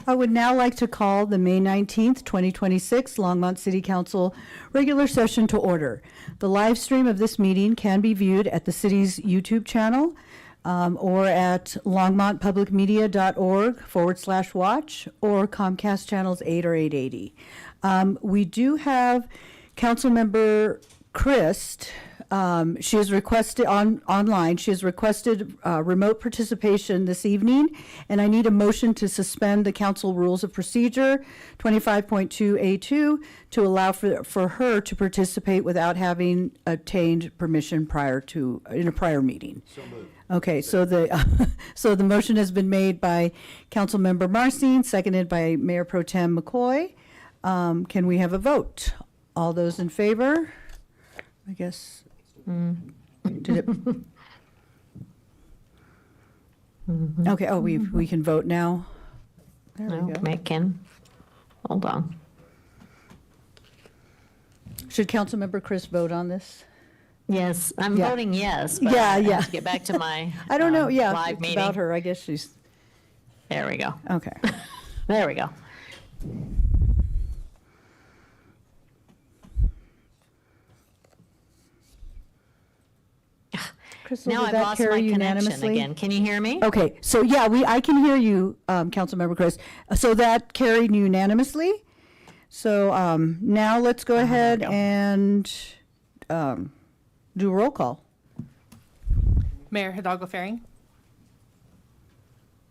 I would now like to call the May 19th, 2026 Longmont City Council regular session to order. The live stream of this meeting can be viewed at the city's YouTube channel or at longmontpublicmedia.org/watch or Comcast channels 8 or 880. We do have Councilmember Christ. She has requested online. She has requested remote participation this evening, and I need a motion to suspend the council rules of procedure 25.2A2 to allow for her to participate without having obtained permission in a prior meeting. So moved. Okay, so the motion has been made by Councilmember Marcin, seconded by Mayor Pro Tem McCoy. Can we have a vote? All those in favor? I guess. Did it? Okay. Oh, we can vote now. There we go. Can. Hold on. Should Councilmember Chris vote on this? Yes, I'm Yeah. voting yes. But Yeah, I yeah. have to get back to my I don't know. Yeah, live it's meeting. about her. I guess she's There we go. okay. There we go. Crystal, Now did I've that lost my carry connection unanimously? again. Can you hear me? Okay, so yeah, I can hear you, Councilmember Chris. So that carried unanimously. So now let's go ahead we go. and do a roll call. Mayor Hidalgo Faring,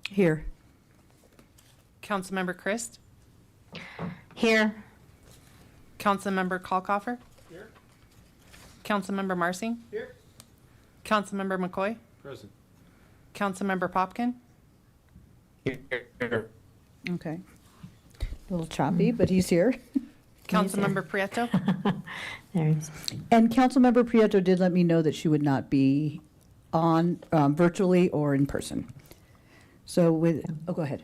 Here. Councilmember Christ, Here. Councilmember Kalkofer. Here. Councilmember Marsing. Here. Councilmember McCoy. Present. Councilmember Popkin. Okay. A little choppy, but he's here. Councilmember Prieto. There he is. And Councilmember Prieto did let me know that she would not be on virtually or in person. So oh, go ahead.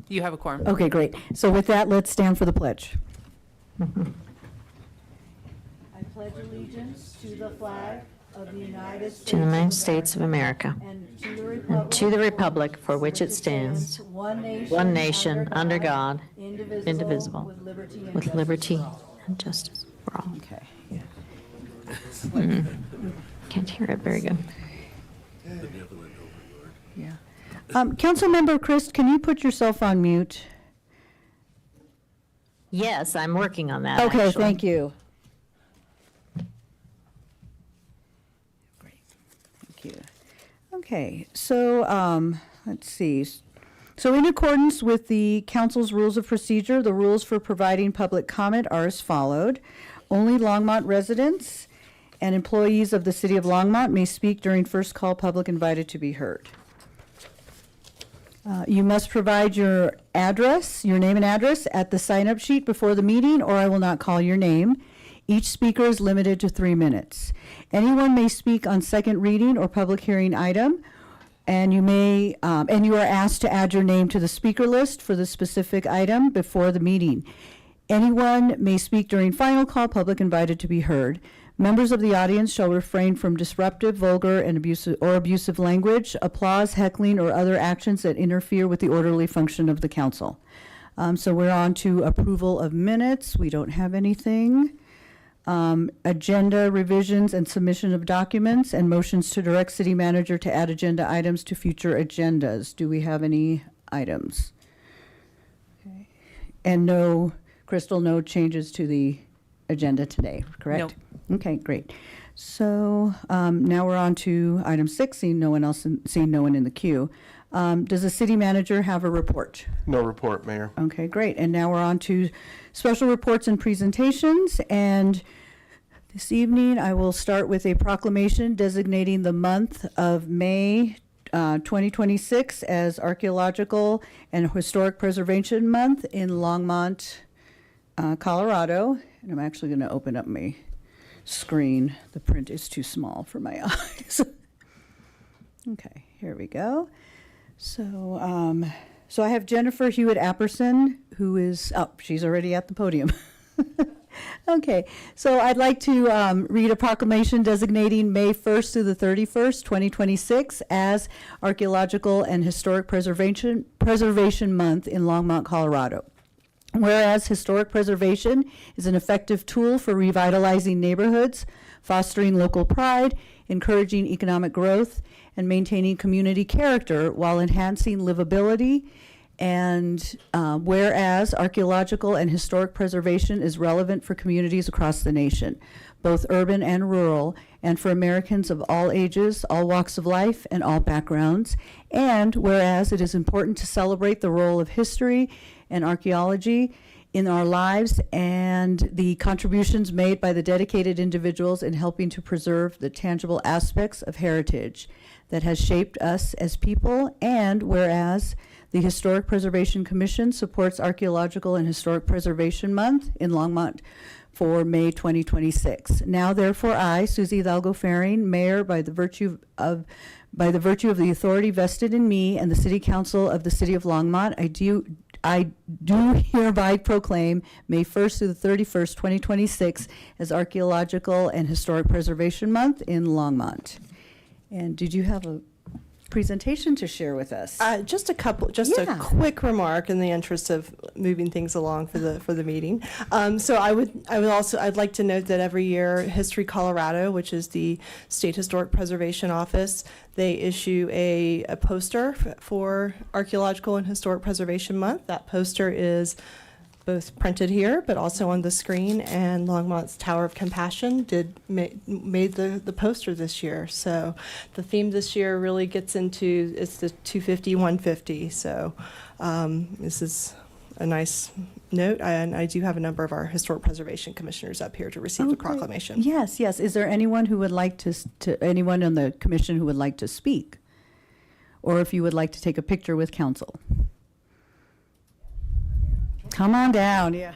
You have a quorum. Okay, great. So with that, let's stand for the pledge. I pledge allegiance to the flag of the United States To the United States of America, and and to the republic for which it stands, one nation, under God, indivisible, with liberty and justice for all. Okay, Can't hear it very good. yeah. Councilmember Chris, can you put yourself on mute? Yes, I'm working on that, Okay, actually. thank you. Great, thank you. Okay, so let's see. So in accordance with the council's rules of procedure, the rules for providing public comment are as followed. Only Longmont residents and employees of the city of Longmont may speak during first call public invited to be heard. You must provide your address, your name and address at the sign-up sheet before the meeting, or I will not call your name. Each speaker is limited to 3 minutes. Anyone may speak on second reading or public hearing item, and you are asked to add your name to the speaker list for the specific item before the meeting. Anyone may speak during final call public invited to be heard. Members of the audience shall refrain from disruptive, vulgar, and abusive language, applause, heckling, or other actions that interfere with the orderly function of the council. So we're on to approval of minutes. We don't have anything. Agenda revisions and submission of documents and motions to direct city manager to add agenda items to future agendas. Do we have any items? Okay. And no, Crystal, no changes to the agenda today, correct? Nope. Okay, great. So now we're on to item 6, seeing no one in the queue. Does the city manager have a report? No report, Mayor. Okay, great. And now we're on to special reports and presentations. And this evening, I will start with a proclamation designating the month of May 2026 as Archaeological and Historic Preservation Month in Longmont, Colorado. And I'm actually going to open up my screen. The print is too small for my eyes. Okay, here we go. So, so I have Jennifer Hewitt Apperson, who is, she's already at the podium. Okay, so I'd like to read a proclamation designating May 1st through the 31st, 2026 as Archaeological and Historic Preservation Month in Longmont, Colorado. Whereas historic preservation is an effective tool for revitalizing neighborhoods, fostering local pride, encouraging economic growth, and maintaining community character while enhancing livability. And whereas archaeological and historic preservation is relevant for communities across the nation, both urban and rural, and for Americans of all ages, all walks of life, and all backgrounds. And whereas it is important to celebrate the role of history and archaeology in our lives and the contributions made by the dedicated individuals in helping to preserve the tangible aspects of heritage that has shaped us as people. And whereas the Historic Preservation Commission supports Archaeological and Historic Preservation Month in Longmont for May 2026. Now, therefore, I, Susie Hidalgo Faring, Mayor, by the virtue of the authority vested in me and the City Council of the City of Longmont, I do hereby proclaim May 1st through the 31st, 2026 as Archaeological and Historic Preservation Month in Longmont. And did you have a presentation to share with us. Just a Yeah. quick remark in the interest of moving things along for the meeting. So I'd like to note that every year History Colorado, which is the State Historic Preservation Office, they issue a poster for Archaeological and Historic Preservation Month. That poster is both printed here, but also on the screen, and Longmont's Tower of Compassion made the poster this year. So the theme this year really gets into, it's the 250-150. So this is a nice note, and I do have a number of our historic preservation commissioners up here to receive the great. proclamation. Yes, yes. Is there anyone who would like to anyone on the commission who would like to speak? Or if you would like to take a picture with council? Come on down, yeah.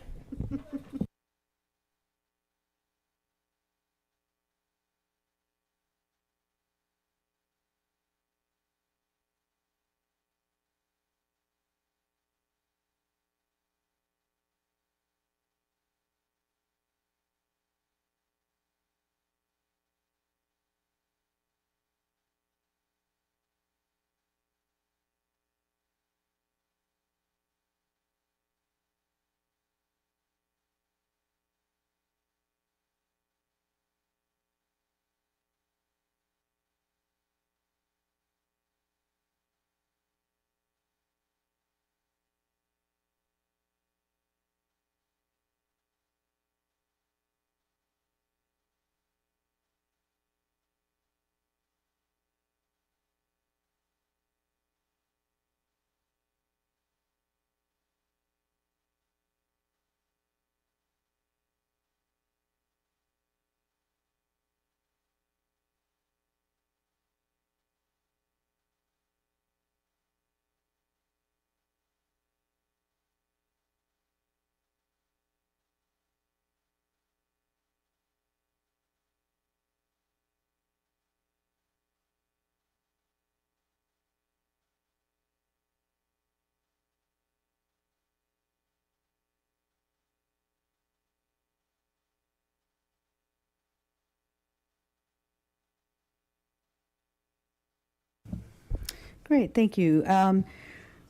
Great, thank you.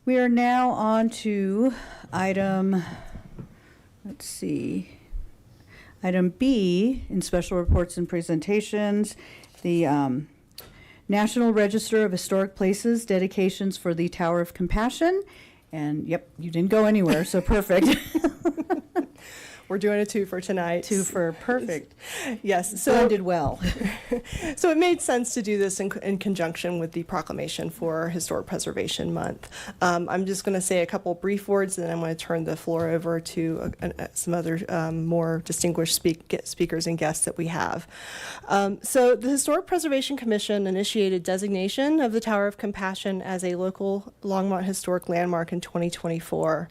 We are now on to item, let's see, item B in special reports and presentations, the National Register of Historic Places dedications for the Tower of Compassion. And yep, you didn't go anywhere, so perfect. We're doing a two for tonight. Two for perfect. Yes. So did well. So it made sense to do this in conjunction with the proclamation for Historic Preservation Month. I'm just going to say a couple brief words, and then I'm going to turn the floor over to some other more distinguished speakers and guests that we have. So the Historic Preservation Commission initiated designation of the Tower of Compassion as a local Longmont Historic Landmark in 2024.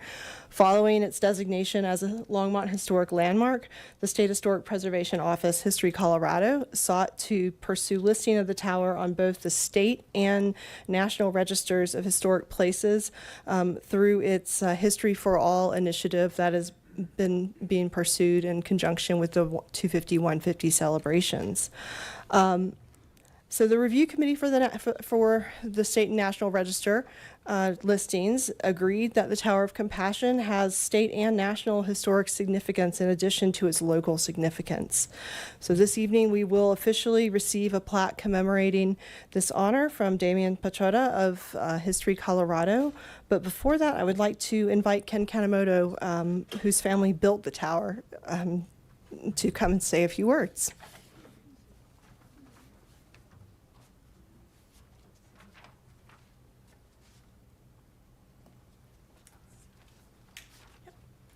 Following its designation as a Longmont Historic Landmark, the State Historic Preservation Office, History Colorado, sought to pursue listing of the tower on both the state and national registers of historic places through its History for All initiative that has been being pursued in conjunction with the 250-150 celebrations. So the review committee for the state and national register listings agreed that the Tower of Compassion has state and national historic significance in addition to its local significance. So this evening we will officially receive a plaque commemorating this honor from Damian Pachoda of History Colorado. But before that, I would like to invite Ken Kanemoto, whose family built the tower, to come and say a few words.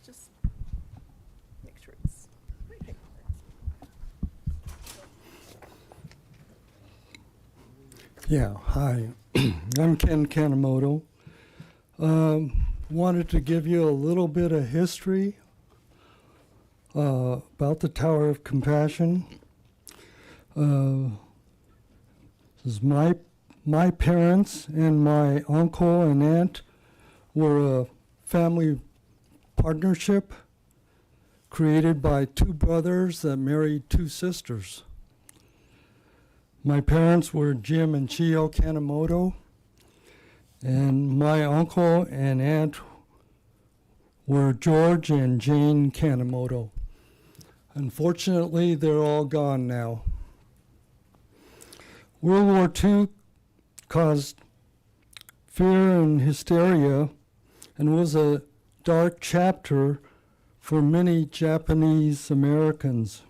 Just make sure it's right. Yeah, hi. I'm Ken Kanemoto. Wanted to give you a little bit of history about the Tower of Compassion. This is my parents and my uncle and aunt were a family partnership created by two brothers that married two sisters. My parents were Jim and Chio Kanemoto, And my uncle and aunt were George and Jane Kanemoto. Unfortunately, they're all gone now. World War II caused fear and hysteria and was a dark chapter for many Japanese Americans.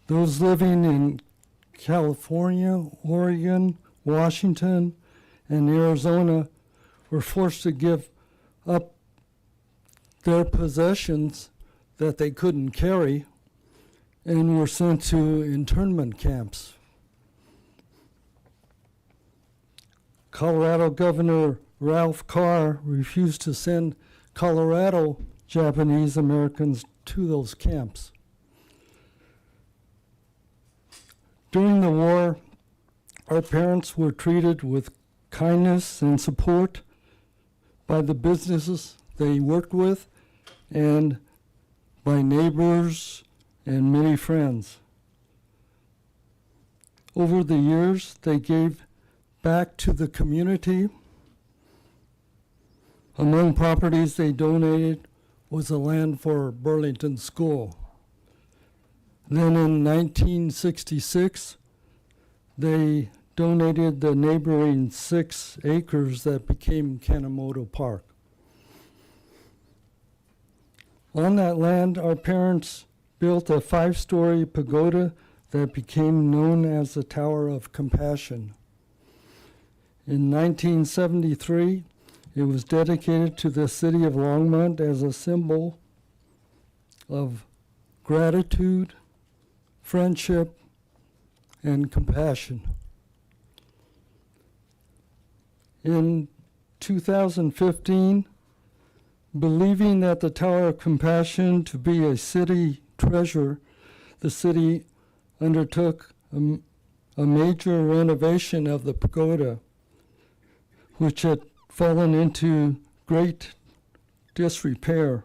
Those living in California, Oregon, Washington, and Arizona were forced to give up their possessions that they couldn't carry and were sent to internment camps. Colorado Governor Ralph Carr refused to send Colorado Japanese Americans to those camps. During the war, our parents were treated with kindness and support by the businesses they worked with and by neighbors and many friends. Over the years, they gave back to the community. Among properties they donated was the land for Burlington School. Then in 1966, they donated the neighboring 6 acres that became Kanemoto Park. On that land, our parents built a 5-story pagoda that became known as the Tower of Compassion. In 1973, it was dedicated to the city of Longmont as a symbol of gratitude, friendship, and compassion. In 2015, believing that the Tower of Compassion to be a city treasure, the city undertook a major renovation of the pagoda, which had fallen into great disrepair.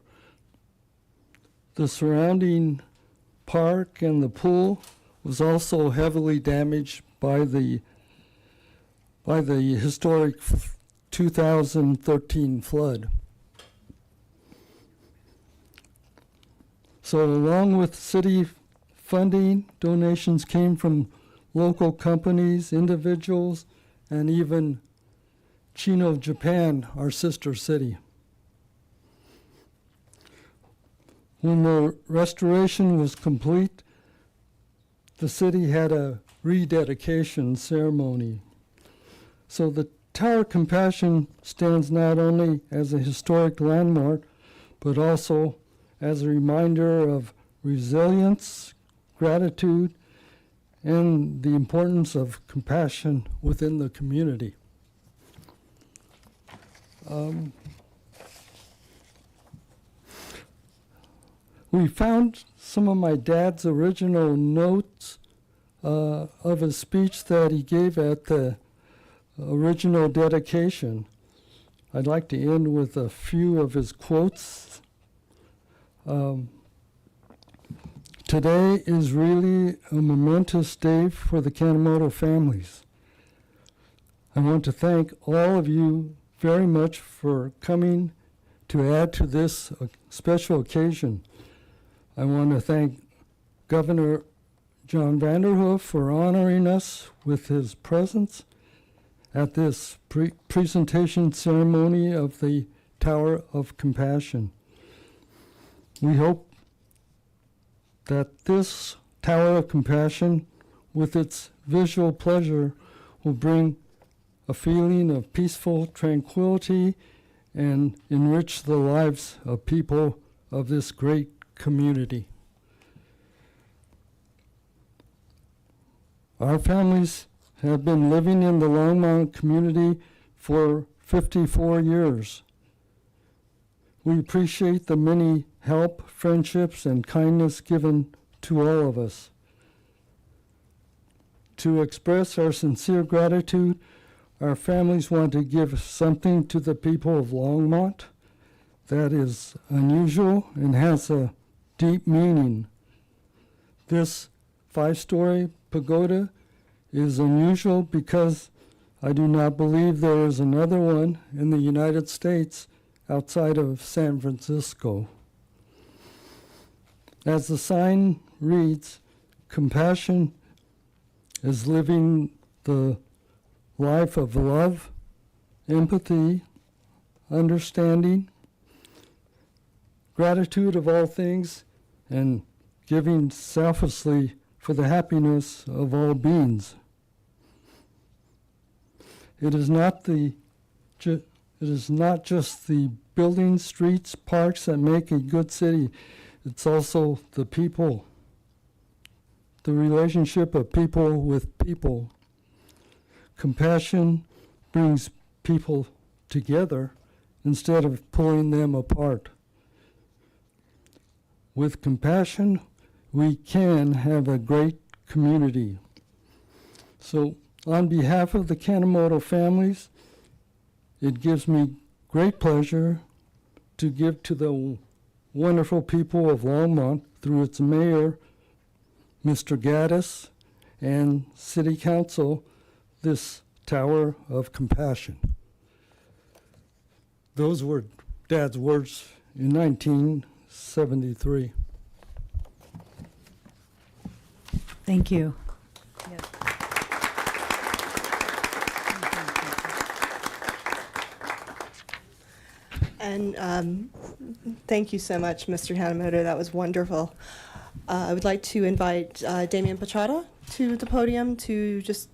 The surrounding park and the pool was also heavily damaged by the historic 2013 flood. So along with city funding, donations came from local companies, individuals, and even Chino, Japan, our sister city. When the restoration was complete, the city had a rededication ceremony. So the Tower of Compassion stands not only as a historic landmark, but also as a reminder of resilience, gratitude, and the importance of compassion within the community. We found some of my dad's original notes of a speech that he gave at the original dedication. I'd like to end with a few of his quotes. Today is really a momentous day for the Kanemoto families. I want to thank all of you very much for coming to add to this special occasion. I want to thank Governor John Vanderhoof for honoring us with his presence at this presentation ceremony of the Tower of Compassion. We hope that this Tower of Compassion, with its visual pleasure, will bring a feeling of peaceful tranquility and enrich the lives of people of this great community. Our families have been living in the Longmont community for 54 years. We appreciate the many help, friendships, and kindness given to all of us. To express our sincere gratitude, our families want to give something to the people of Longmont that is unusual and has a deep meaning. This 5-story pagoda is unusual because I do not believe there is another one in the United States outside of San Francisco. As the sign reads, compassion is living the life of love, empathy, understanding, gratitude of all things, and giving selflessly for the happiness of all beings. It is not just the buildings, streets, parks that make a good city. It's also the people, the relationship of people with people. Compassion brings people together instead of pulling them apart. With compassion, we can have a great community. So, on behalf of the Kanemoto families, it gives me great pleasure to give to the wonderful people of Longmont through its mayor, Mr. Gaddis, and City Council, this Tower of Compassion. Those were Dad's words in 1973. Thank you. And thank you so much, Mr. Kanemoto. That was wonderful. I would like to invite Damian Pachata to the podium to just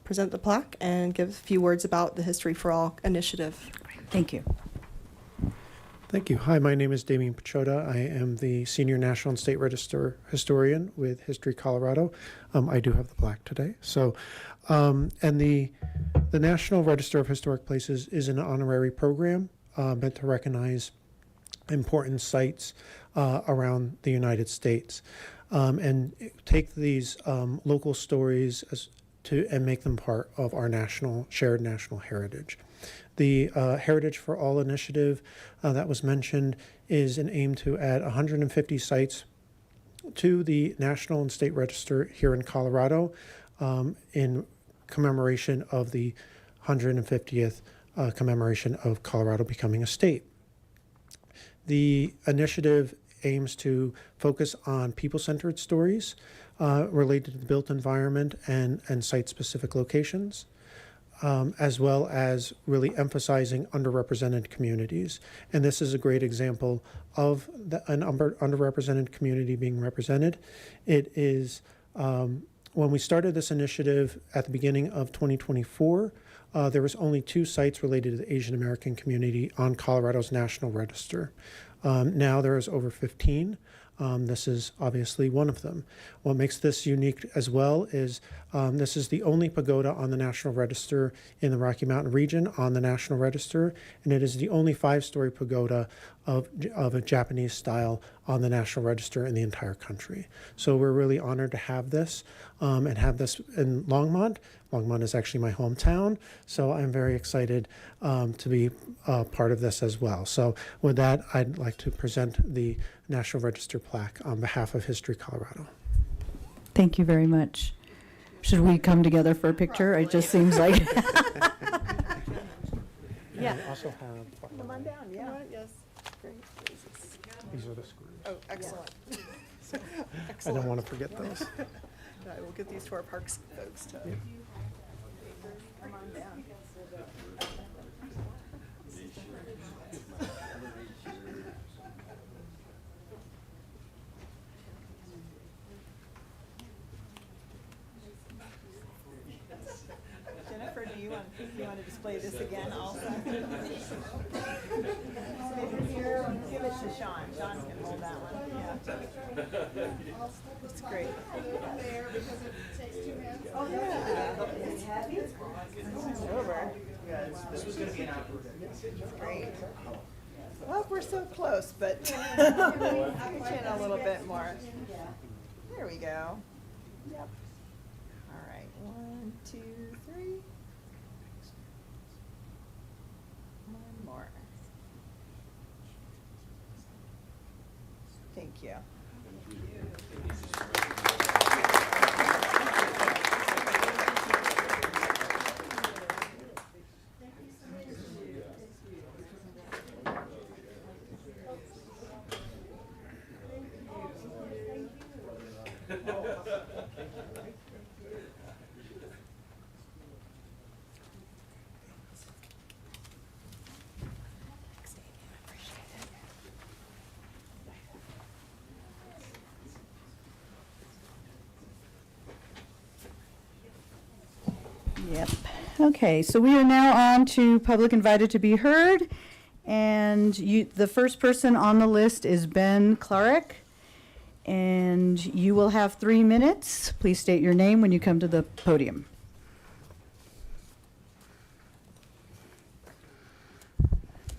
present the plaque and give a few words about the History for All initiative. Thank you. Thank you. Hi, my name is Damian Pachota. I am the Senior National and State Register Historian with History Colorado. I do have the plaque today. So, and the National Register of Historic Places is an honorary program meant to recognize important sites around the United States and take these local stories and make them part of our shared national heritage. The Heritage for All initiative that was mentioned is an aim to add 150 sites to the National and State Register here in Colorado in commemoration of the 150th commemoration of Colorado becoming a state. The initiative aims to focus on people-centered stories related to the built environment and site-specific locations, as well as really emphasizing underrepresented communities. And this is a great example of an underrepresented community being represented. It is, when we started this initiative at the beginning of 2024, there was only 2 sites related to the Asian American community on Colorado's National Register. Now there is over 15. This is obviously one of them. What makes this unique as well is this is the only pagoda on the National Register in the Rocky Mountain region on the National Register, and it is the only 5-story pagoda of a Japanese style on the National Register in the entire country. So we're really honored to have this and have this in Longmont. Longmont is actually my hometown, so I'm very excited to be part of this as well. So with that, I'd like to present the National Register plaque on behalf of History Colorado. Thank you very much. Should we come together for a picture? It just seems like. Yeah. We also have. Come on down, yeah. Yes. Great. These are the screws. Oh, excellent. I don't want to forget those. I will get these to our parks folks too. Yeah. Come on down. Jennifer, do you want to display this again also? Here, give it to Sean. Sean can hold that one. Yeah. That's great. There because it takes 2 hands. Oh yeah. It's heavy. It's over. This was going to be an outdoor. Great. Well, we're so close, but put you in a little bit more. There we go. Yep. All right. 1, 2, 3. One more. Thank you. Yep. Okay, so we are now on to public invited to be heard. And the first person on the list is Ben Clark. And you will have 3 minutes. Please state your name when you come to the podium.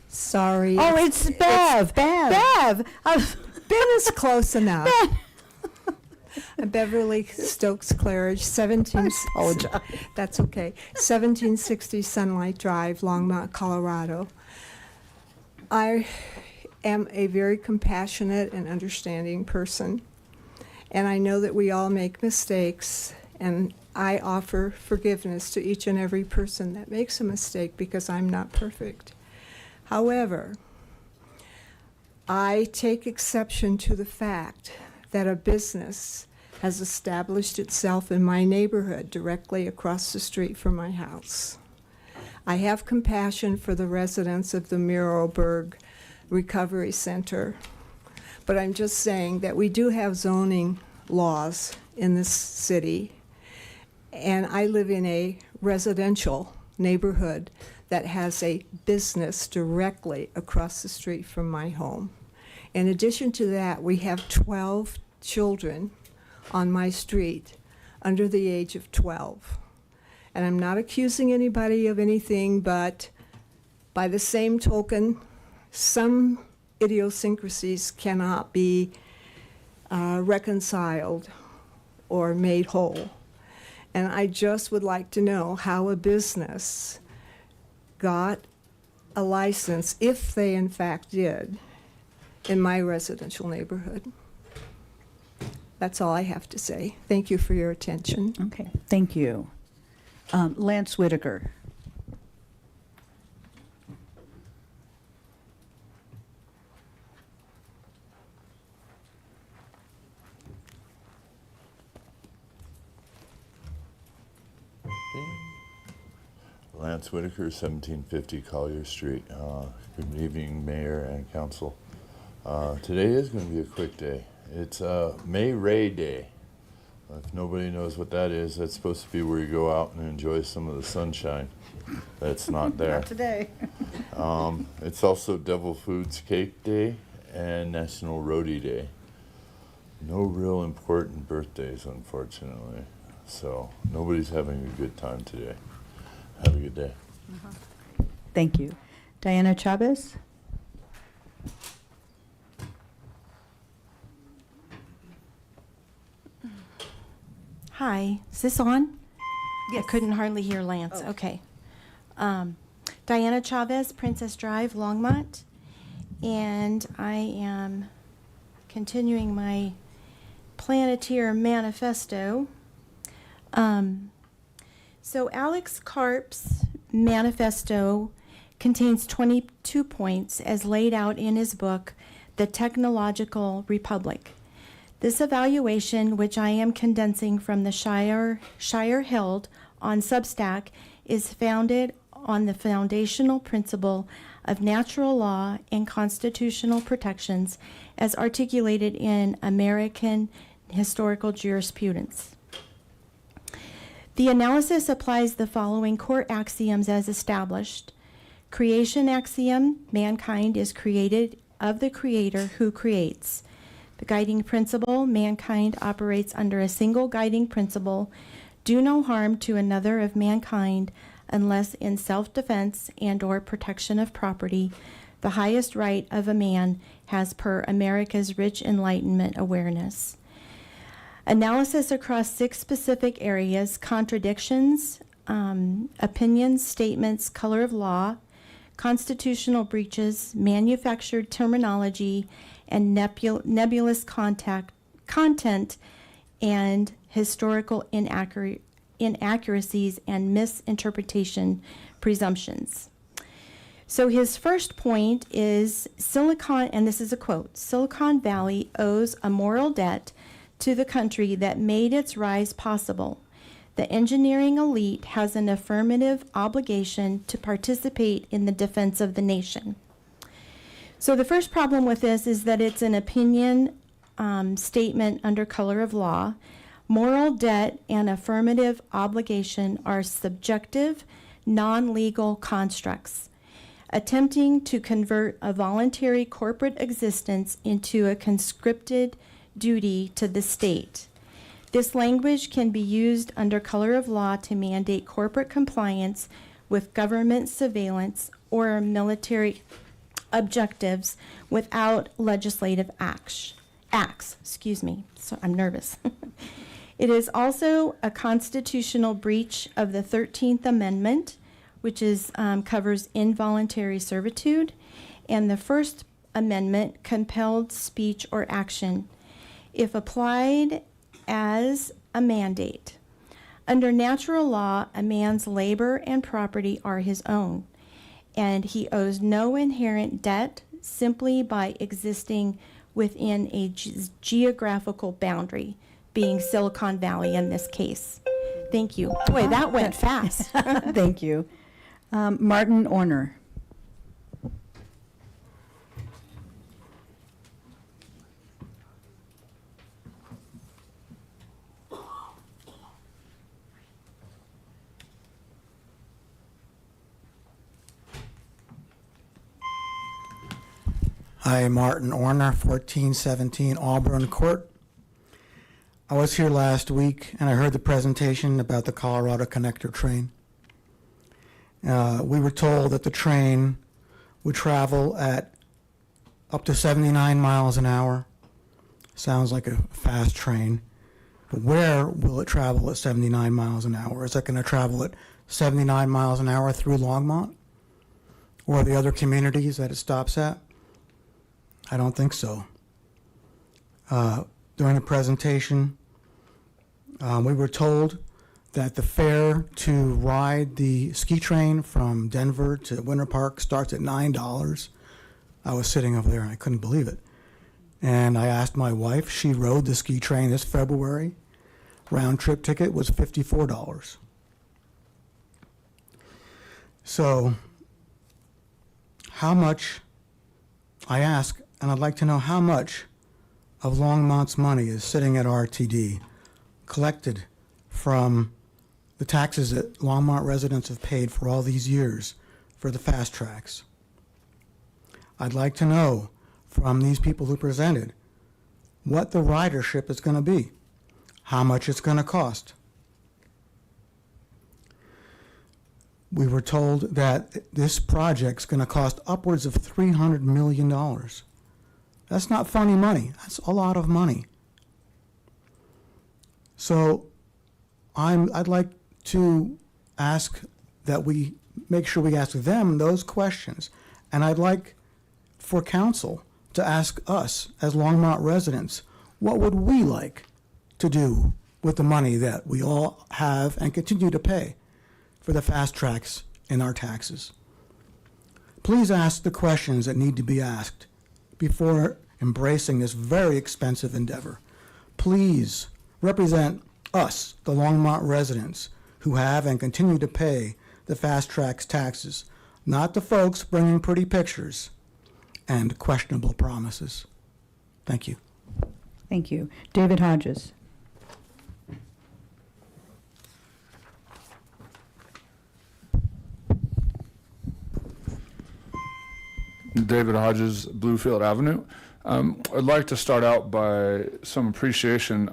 Sorry. Oh, it's Bev. Bev. Bev. Ben is close enough. Beverly Stokes Claridge, 17. That's okay. 1760 Sunlight Drive, Longmont, Colorado. I am a very compassionate and understanding person, and I know that we all make mistakes, and I offer forgiveness to each and every person that makes a mistake because I'm not perfect. However, I take exception to the fact that a business has established itself in my neighborhood directly across the street from my house. I have compassion for the residents of the Miroberg Recovery Center, but I'm just saying that we do have zoning laws in this city, and I live in a residential neighborhood that has a business directly across the street from my home. In addition to that, we have 12 children on my street under the age of 12. And I'm not accusing anybody of anything, but by the same token, some idiosyncrasies cannot be reconciled or made whole. And I just would like to know how a business got a license, if they in fact did, in my residential neighborhood. That's all I have to say. Thank you for your attention. Okay, thank you. Lance Whitaker. Lance Whitaker, 1750 Collier Street. Good evening, Mayor and Council. Today is going to be a quick day. It's May Ray Day. If nobody knows what that is, that's supposed to be where you go out and enjoy some of the sunshine. That's not there. Not today. It's also Devil Foods Cake Day and National Roadie Day. No real important birthdays, unfortunately. So nobody's having a good time today. Have a good day. Thank you. Diana Chavez? Hi, is this on? I couldn't hardly hear Lance. Okay. Diana Chavez, Princess Drive, Longmont. And I am continuing my Planeteer Manifesto. So Alex Karp's manifesto contains 22 points as laid out in his book, The Technological Republic. This evaluation, which I am condensing from the Shire Held on Substack, is founded on the foundational principle of natural law and constitutional protections as articulated in American historical jurisprudence. The analysis applies the following core axioms as established. Creation axiom, mankind is created of the Creator who creates. The guiding principle, mankind operates under a single guiding principle, do no harm to another of mankind unless in self-defense and or protection of property, the highest right of a man has per America's rich Enlightenment awareness. Analysis across 6 specific areas: contradictions, opinions, statements, color of law, constitutional breaches, manufactured terminology, and nebulous content, and historical inaccuracies and misinterpretation presumptions. So his first point is Silicon, and this is a quote, Silicon Valley owes a moral debt to the country that made its rise possible. The engineering elite has an affirmative obligation to participate in the defense of the nation. So the first problem with this is that it's an opinion statement under color of law. Moral debt and affirmative obligation are subjective, non-legal constructs, attempting to convert a voluntary corporate existence into a conscripted duty to the state. This language can be used under color of law to mandate corporate compliance with government surveillance or military objectives without legislative acts. So I'm nervous. It is also a constitutional breach of the 13th Amendment, which covers involuntary servitude, and the First Amendment, compelled speech or action, if applied as a mandate. Under natural law, a man's labor and property are his own, and he owes no inherent debt simply by existing within a geographical boundary, being Silicon Valley in this case. Thank you. Boy, that went fast. Thank you. Martin Orner. Hi, Martin Orner, 1417 Auburn Court. I was here last week and I heard the presentation about the Colorado Connector train. We were told that the train would travel at up to 79 miles an hour. Sounds like a fast train. But where will it travel at 79 miles an hour? Is it going to travel at 79 miles an hour through Longmont or the other communities that it stops at? I don't think so. During the presentation, we were told that the fare to ride the ski train from Denver to Winter Park starts at $9. I was sitting over there and I couldn't believe it. And I asked my wife, she rode the ski train this February. Round trip ticket was $54. So how much, I ask, and I'd like to know how much of Longmont's money is sitting at RTD, collected from the taxes that Longmont residents have paid for all these years for the fast tracks. I'd like to know from these people who presented what the ridership is going to be, how much it's going to cost. We were told that this project's going to cost upwards of $300 million. That's not funny money. That's a lot of money. So I'd like to ask that we make sure we ask them those questions. And I'd like for council to ask us as Longmont residents, what would we like to do with the money that we all have and continue to pay for the fast tracks in our taxes? Please ask the questions that need to be asked before embracing this very expensive endeavor. Please represent us, the Longmont residents, who have and continue to pay the fast tracks taxes, not the folks bringing pretty pictures and questionable promises. Thank you. Thank you. David Hodges. David Hodges, Bluefield Avenue. I'd like to start out by some appreciation.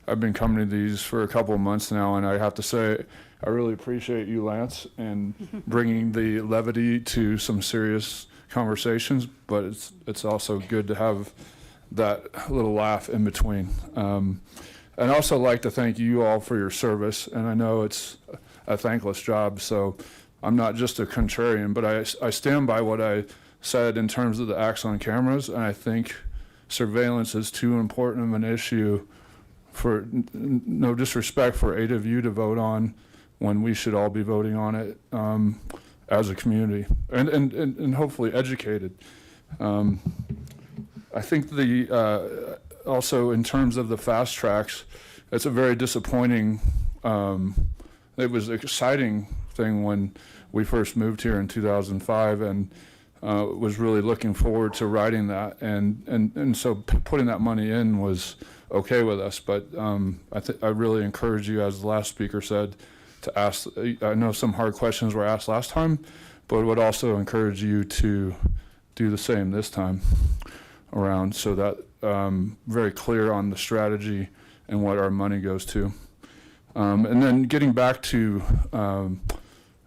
I've been coming to these for a couple of months now, and I have to say, I really appreciate you, Lance, and bringing the levity to some serious conversations, but it's also good to have that little laugh in between. I'd also like to thank you all for your service, and I know it's a thankless job, so I'm not just a contrarian, but I stand by what I said in terms of the acts on cameras, and I think surveillance is too important of an issue for no disrespect for 8 of you to vote on when we should all be voting on it as a community and hopefully educated. I think also in terms of the fast tracks, it's a very disappointing, it was an exciting thing when we first moved here in 2005, and was really looking forward to writing that, and so putting that money in was okay with us. But I really encourage you, as the last speaker said, to ask. I know some hard questions were asked last time, but would also encourage you to do the same this time around, so that very clear on the strategy and what our money goes to. And then getting back to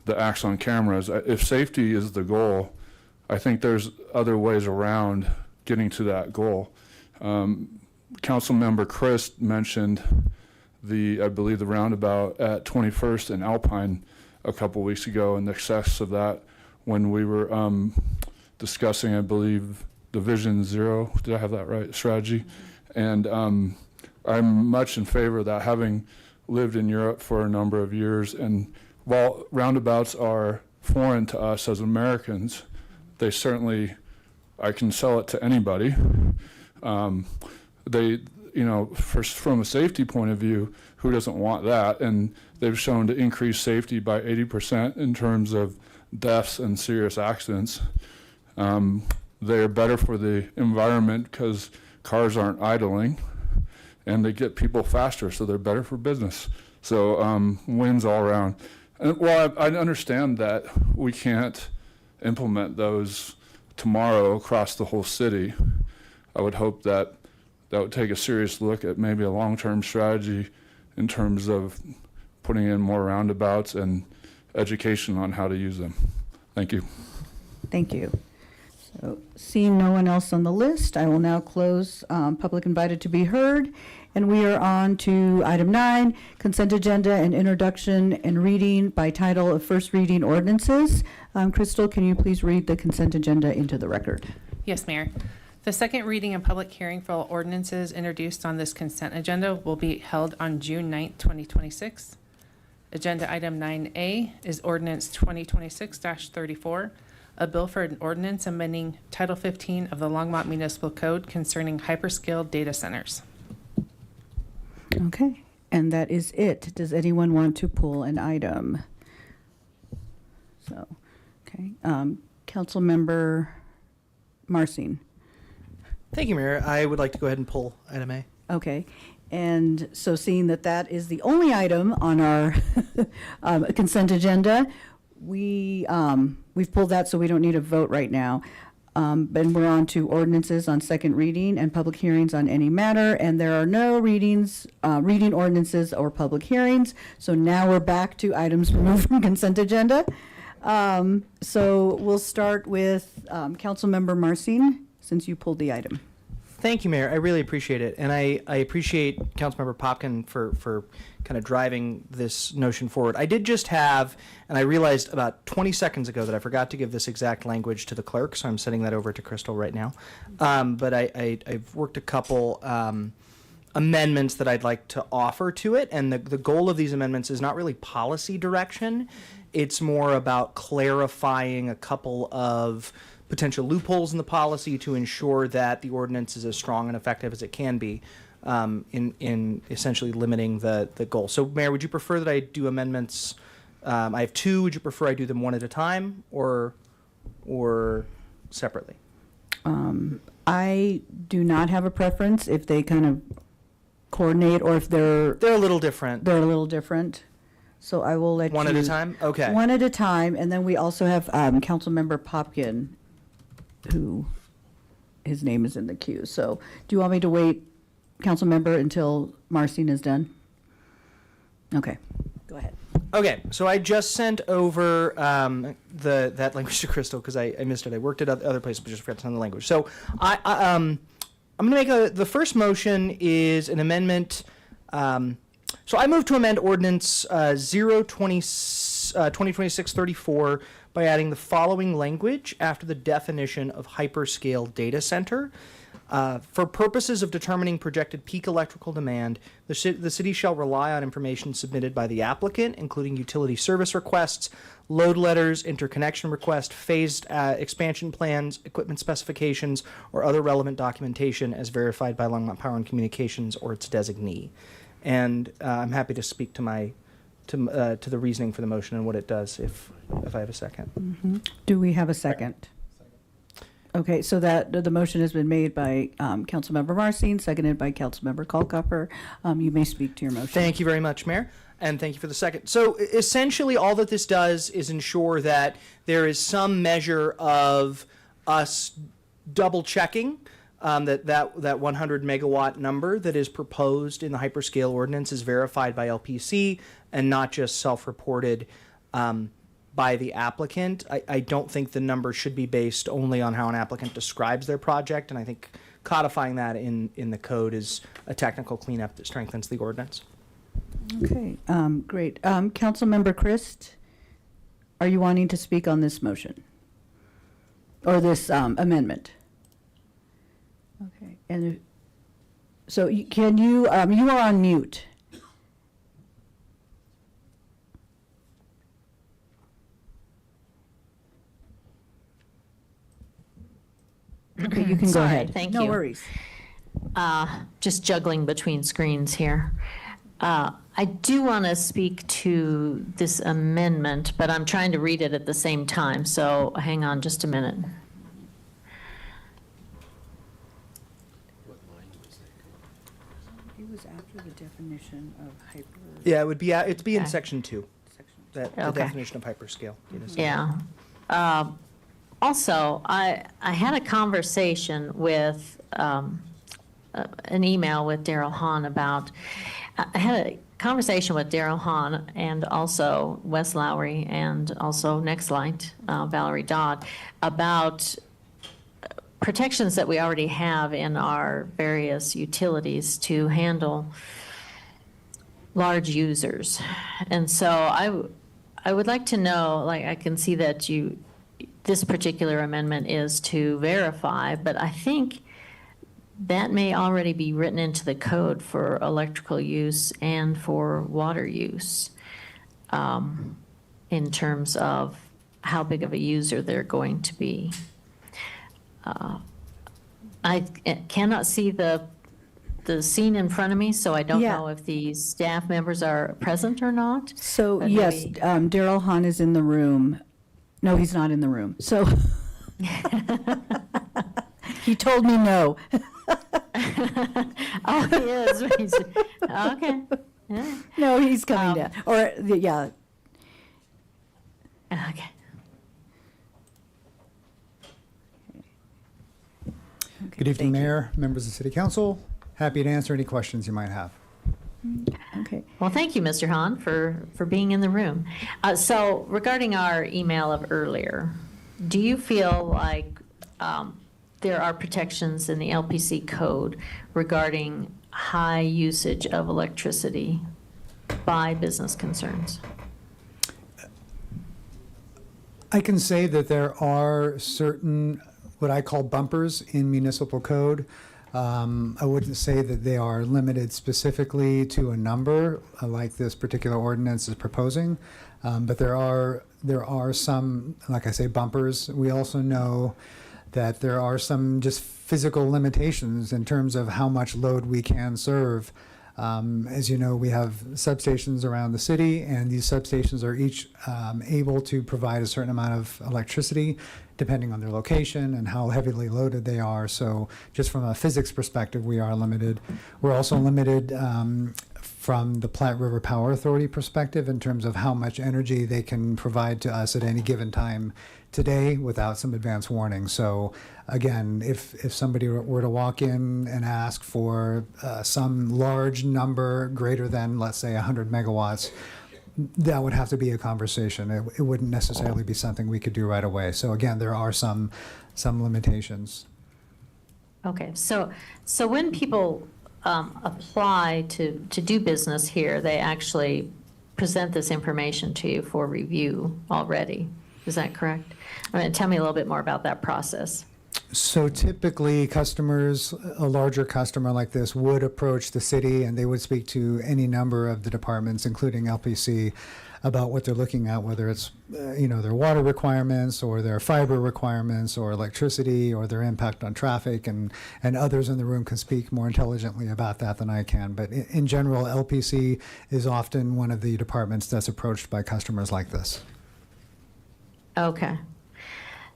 the acts on cameras, if safety is the goal, I think there's other ways around getting to that goal. Councilmember Christ mentioned I believe the roundabout at 21st and Alpine a couple weeks ago, and the success of that when we were discussing, I believe, the Vision Zero, did I have that right, strategy? And I'm much in favor of that, having lived in Europe for a number of years. And while roundabouts are foreign to us as Americans, they certainly, I can sell it to anybody. From a safety point of view, who doesn't want that? And they've shown to increase safety by 80% in terms of deaths and serious accidents. They're better for the environment because cars aren't idling, and they get people faster, so they're better for business. So wins all around. And, well, I understand that we can't implement those tomorrow across the whole city. I would hope that would take a serious look at maybe a long-term strategy in terms of putting in more roundabouts and education on how to use them. Thank you. Thank you. So, seeing no one else on the list, I will now close public invited to be heard. And we are on to item 9, consent agenda and introduction and reading by title of first reading ordinances. Crystal, can you please read the consent agenda into the record? Yes, Mayor. The second reading and public hearing for all ordinances introduced on this consent agenda will be held on June 9th, 2026. Agenda item 9A is ordinance 2026-34, a bill for an ordinance amending Title 15 of the Longmont Municipal Code concerning hyperscale data centers. Okay, and that is it. Does anyone want to pull an item? So, okay, Councilmember Marcin. Thank you, Mayor. I would like to go ahead and pull item A. Okay, and so seeing that that is the only item on our consent agenda, we've pulled that, so we don't need a vote right now. And we're on to ordinances on second reading and public hearings on any matter, and there are no reading ordinances or public hearings. So now we're back to items removed from consent agenda. So we'll start with Councilmember Marcin, since you pulled the item. Thank you, Mayor. I really appreciate it. And I appreciate Councilmember Popkin for kind of driving this notion forward. I did just have, and I realized about 20 seconds ago that I forgot to give this exact language to the clerk, so I'm sending that over to Crystal right now. But I've worked a couple amendments that I'd like to offer to it, and the goal of these amendments is not really policy direction. It's more about clarifying a couple of potential loopholes in the policy to ensure that the ordinance is as strong and effective as it can be in essentially limiting the goal. So, Mayor, would you prefer that I do amendments? I have 2. Would you prefer I do them one at a time or separately? I do not have a preference if they kind of coordinate or if they're a little different. They're a little different. So I will let one you. At a time? Okay. One at a time, and then we also have Councilmember Popkin, who his name is in the queue. So do you want me to wait, Councilmember, until Marcin is done? Okay, go ahead. Okay, so I just sent over that language to Crystal because I missed it. I worked at other places, but just forgot to send the language. So I'm going to make the first motion is an amendment. So I move to amend Ordinance 2026-34 by adding the following language after the definition of hyperscale data center. For purposes of determining projected peak electrical demand, the city shall rely on information submitted by the applicant, including utility service requests, load letters, interconnection requests, phased expansion plans, equipment specifications, or other relevant documentation as verified by Longmont Power and Communications or its designee. And I'm happy to speak to to the reasoning for the motion and what it does if I have a second. Mm-hmm. Do we have a second? Okay, so that the motion has been made by Councilmember Marcin, seconded by Councilmember Culcupper. You may speak to your motion. Thank you very much, Mayor, and thank you for the second. So essentially, all that this does is ensure that there is some measure of us double checking that 100 megawatt number that is proposed in the hyperscale ordinance is verified by LPC and not just self-reported by the applicant. I don't think the number should be based only on how an applicant describes their project, and I think codifying that in the code is a technical cleanup that strengthens the ordinance. Okay, great. Councilmember Christ, are you wanting to speak on this motion? Or this amendment? Okay, and so can you, you are on mute. Okay, you can go Sorry, ahead. thank No you. worries. Just juggling between screens here. I do want to speak to this amendment, but I'm trying to read it at the same time, so hang on just a minute. It was after the definition of hyper. Yeah, it would be it'd be in Okay. section 2. That the Okay. definition of hyperscale. Yeah. Also, I had a conversation with, an email with Daryl Hahn about, I had a conversation with Daryl Hahn and also Wes Lowry and also Nextlight, Valerie Dodd, about protections that we already have in our various utilities to handle large users. And so I would like to know, like, I can see that this particular amendment is to verify, but I think that may already be written into the code for electrical use and for water use, in terms of how big of a user they're going to be. I cannot see the scene in front of me, so I don't Yeah. know if the staff members are present or not. So, But yes, maybe- Daryl Hahn is in the room. No, he's not in the room. So he told me no. Oh, he is. Okay. Yeah. No, he's coming down. Or, yeah. Okay. Good evening, Mayor, members of City Council. Happy to answer any questions you might have. Okay. Well, thank you, Mr. Hahn, for being in the room. So regarding our email of earlier, do you feel like there are protections in the LPC code regarding high usage of electricity by business concerns? I can say that there are certain, what I call bumpers in municipal code. I wouldn't say that they are limited specifically to a number like this particular ordinance is proposing, but there are some, like I say, bumpers. We also know that there are some just physical limitations in terms of how much load we can serve. As you know, we have substations around the city, and these substations are each able to provide a certain amount of electricity depending on their location and how heavily loaded they are. So just from a physics perspective, we are limited. We're also limited from the Platte River Power Authority perspective in terms of how much energy they can provide to us at any given time today without some advance warning. So again, if somebody were to walk in and ask for some large number greater than, let's say, 100 megawatts, that would have to be a conversation. It wouldn't necessarily be something we could do right away. So again, there are some limitations. Okay, so when people apply to do business here, they actually present this information to you for review already. Is that correct? I mean, tell me a little bit more about that process. So typically, customers, a larger customer like this, would approach the city and they would speak to any number of the departments, including LPC, about what they're looking at, whether it's their water requirements or their fiber requirements or electricity or their impact on traffic, and others in the room can speak more intelligently about that than I can. But in general, LPC is often one of the departments that's approached by customers like this. Okay.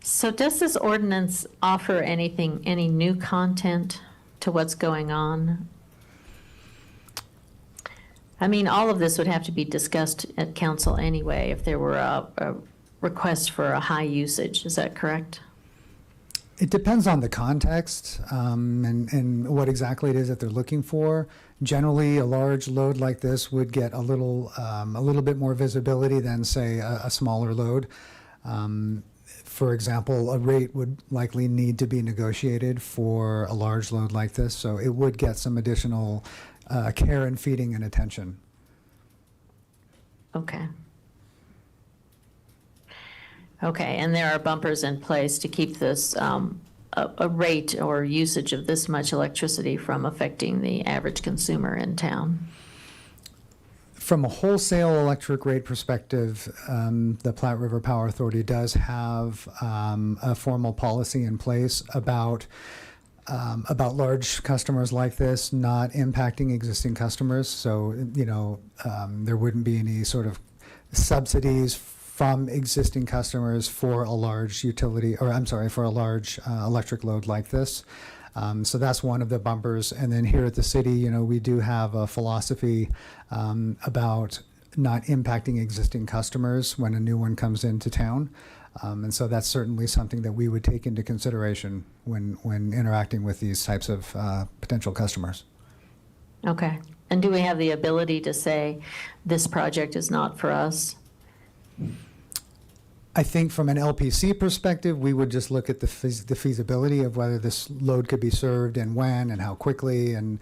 So does this ordinance offer anything, any new content to what's going on? I mean, all of this would have to be discussed at council anyway if there were a request for a high usage. Is that correct? It depends on the context and what exactly it is that they're looking for. Generally, a large load like this would get a little bit more visibility than, say, a smaller load. For example, a rate would likely need to be negotiated for a large load like this, so it would get some additional care and feeding and attention. Okay. Okay, and there are bumpers in place to keep this, a rate or usage of this much electricity from affecting the average consumer in town? From a wholesale electric rate perspective, the Platte River Power Authority does have a formal policy in place about large customers like this not impacting existing customers. So, there wouldn't be any sort of subsidies from existing customers for a large for a large electric load like this. So that's one of the bumpers. And then here at the city, we do have a philosophy about not impacting existing customers when a new one comes into town. And so that's certainly something that we would take into consideration when interacting with these types of potential customers. Okay. And do we have the ability to say, this project is not for us? I think from an LPC perspective, we would just look at the feasibility of whether this load could be served and when and how quickly and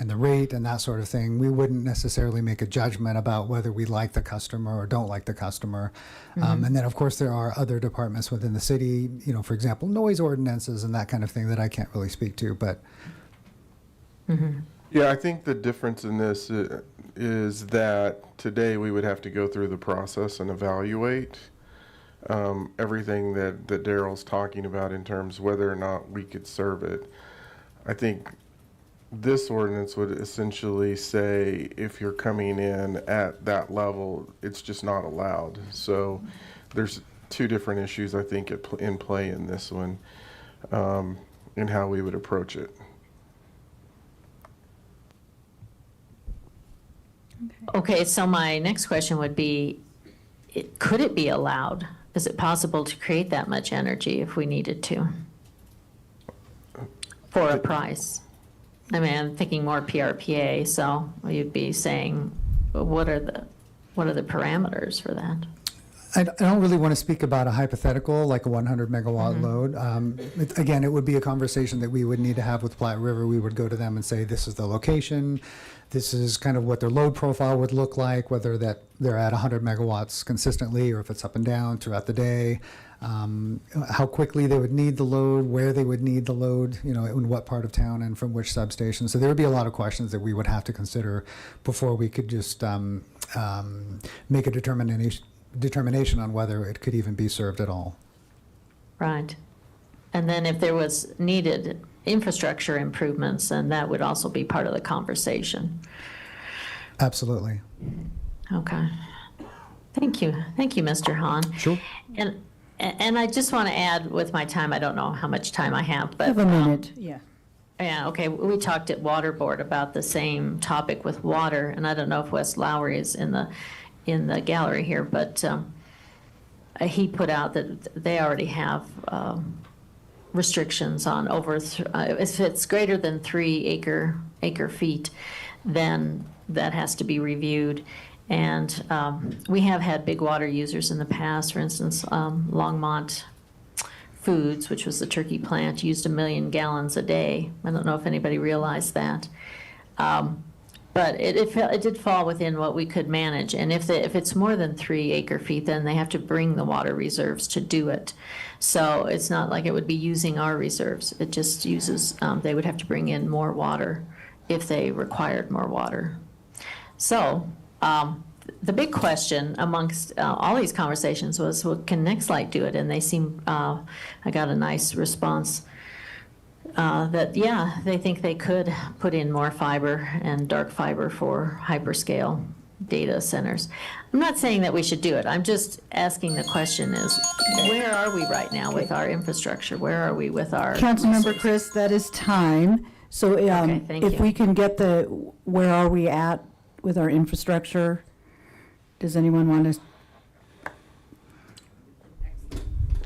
the rate and that sort of thing. We wouldn't necessarily make a judgment about whether we like the customer or don't like the customer. And then, of course, there are other departments within the city, for example, noise ordinances and that kind of thing that I can't really speak to. But Yeah, I think the difference in this is that today we would have to go through the process and evaluate everything that Daryl's talking about in terms of whether or not we could serve it. I think this ordinance would essentially say if you're coming in at that level, it's just not allowed. So there's two different issues, I think, in play in this one, and how we would approach it. Okay, so my next question would be, could it be allowed? Is it possible to create that much energy if we needed to? For a price? I mean, I'm thinking more PRPA, so you'd be saying, what are the parameters for that? I don't really want to speak about a hypothetical, like a 100 megawatt load. Again, it would be a conversation that we would need to have with Platte River. We would go to them and say, this is the location. This is kind of what their load profile would look like, whether that they're at 100 megawatts consistently or if it's up and down throughout the day, how quickly they would need the load, where they would need the load, in what part of town and from which substation. So there would be a lot of questions that we would have to consider before we could just make a determination on whether it could even be served at all. Right. And then if there was needed infrastructure improvements, then that would also be part of the conversation. Absolutely. Okay. Thank you. Thank you, Mr. Hahn. Sure. And I just want to add with my time, I don't know how much time I have, but. Have a minute, yeah. Yeah, okay, we talked at Water Board about the same topic with water, and I don't know if Wes Lowry is in the gallery here, but he put out that they already have restrictions on if it's greater than 3 acre feet, then that has to be reviewed. And we have had big water users in the past. For instance, Longmont Foods, which was the turkey plant, used 1 million gallons a day. I don't know if anybody realized that. But it did fall within what we could manage. And if it's more than 3 acre feet, then they have to bring the water reserves to do it. So it's not like it would be using our reserves. It just uses, they would have to bring in more water if they required more water. So the big question amongst all these conversations was, well, can Nextlight do it? And they seem, I got a nice response that, yeah, they think they could put in more fiber and dark fiber for hyperscale data centers. I'm not saying that we should do it. I'm just asking the question is, where are we right now with our infrastructure? Where are we with our? Councilmember resources? Chris, that is time. So thank if you. we can get where are we at with our infrastructure? Does anyone want to?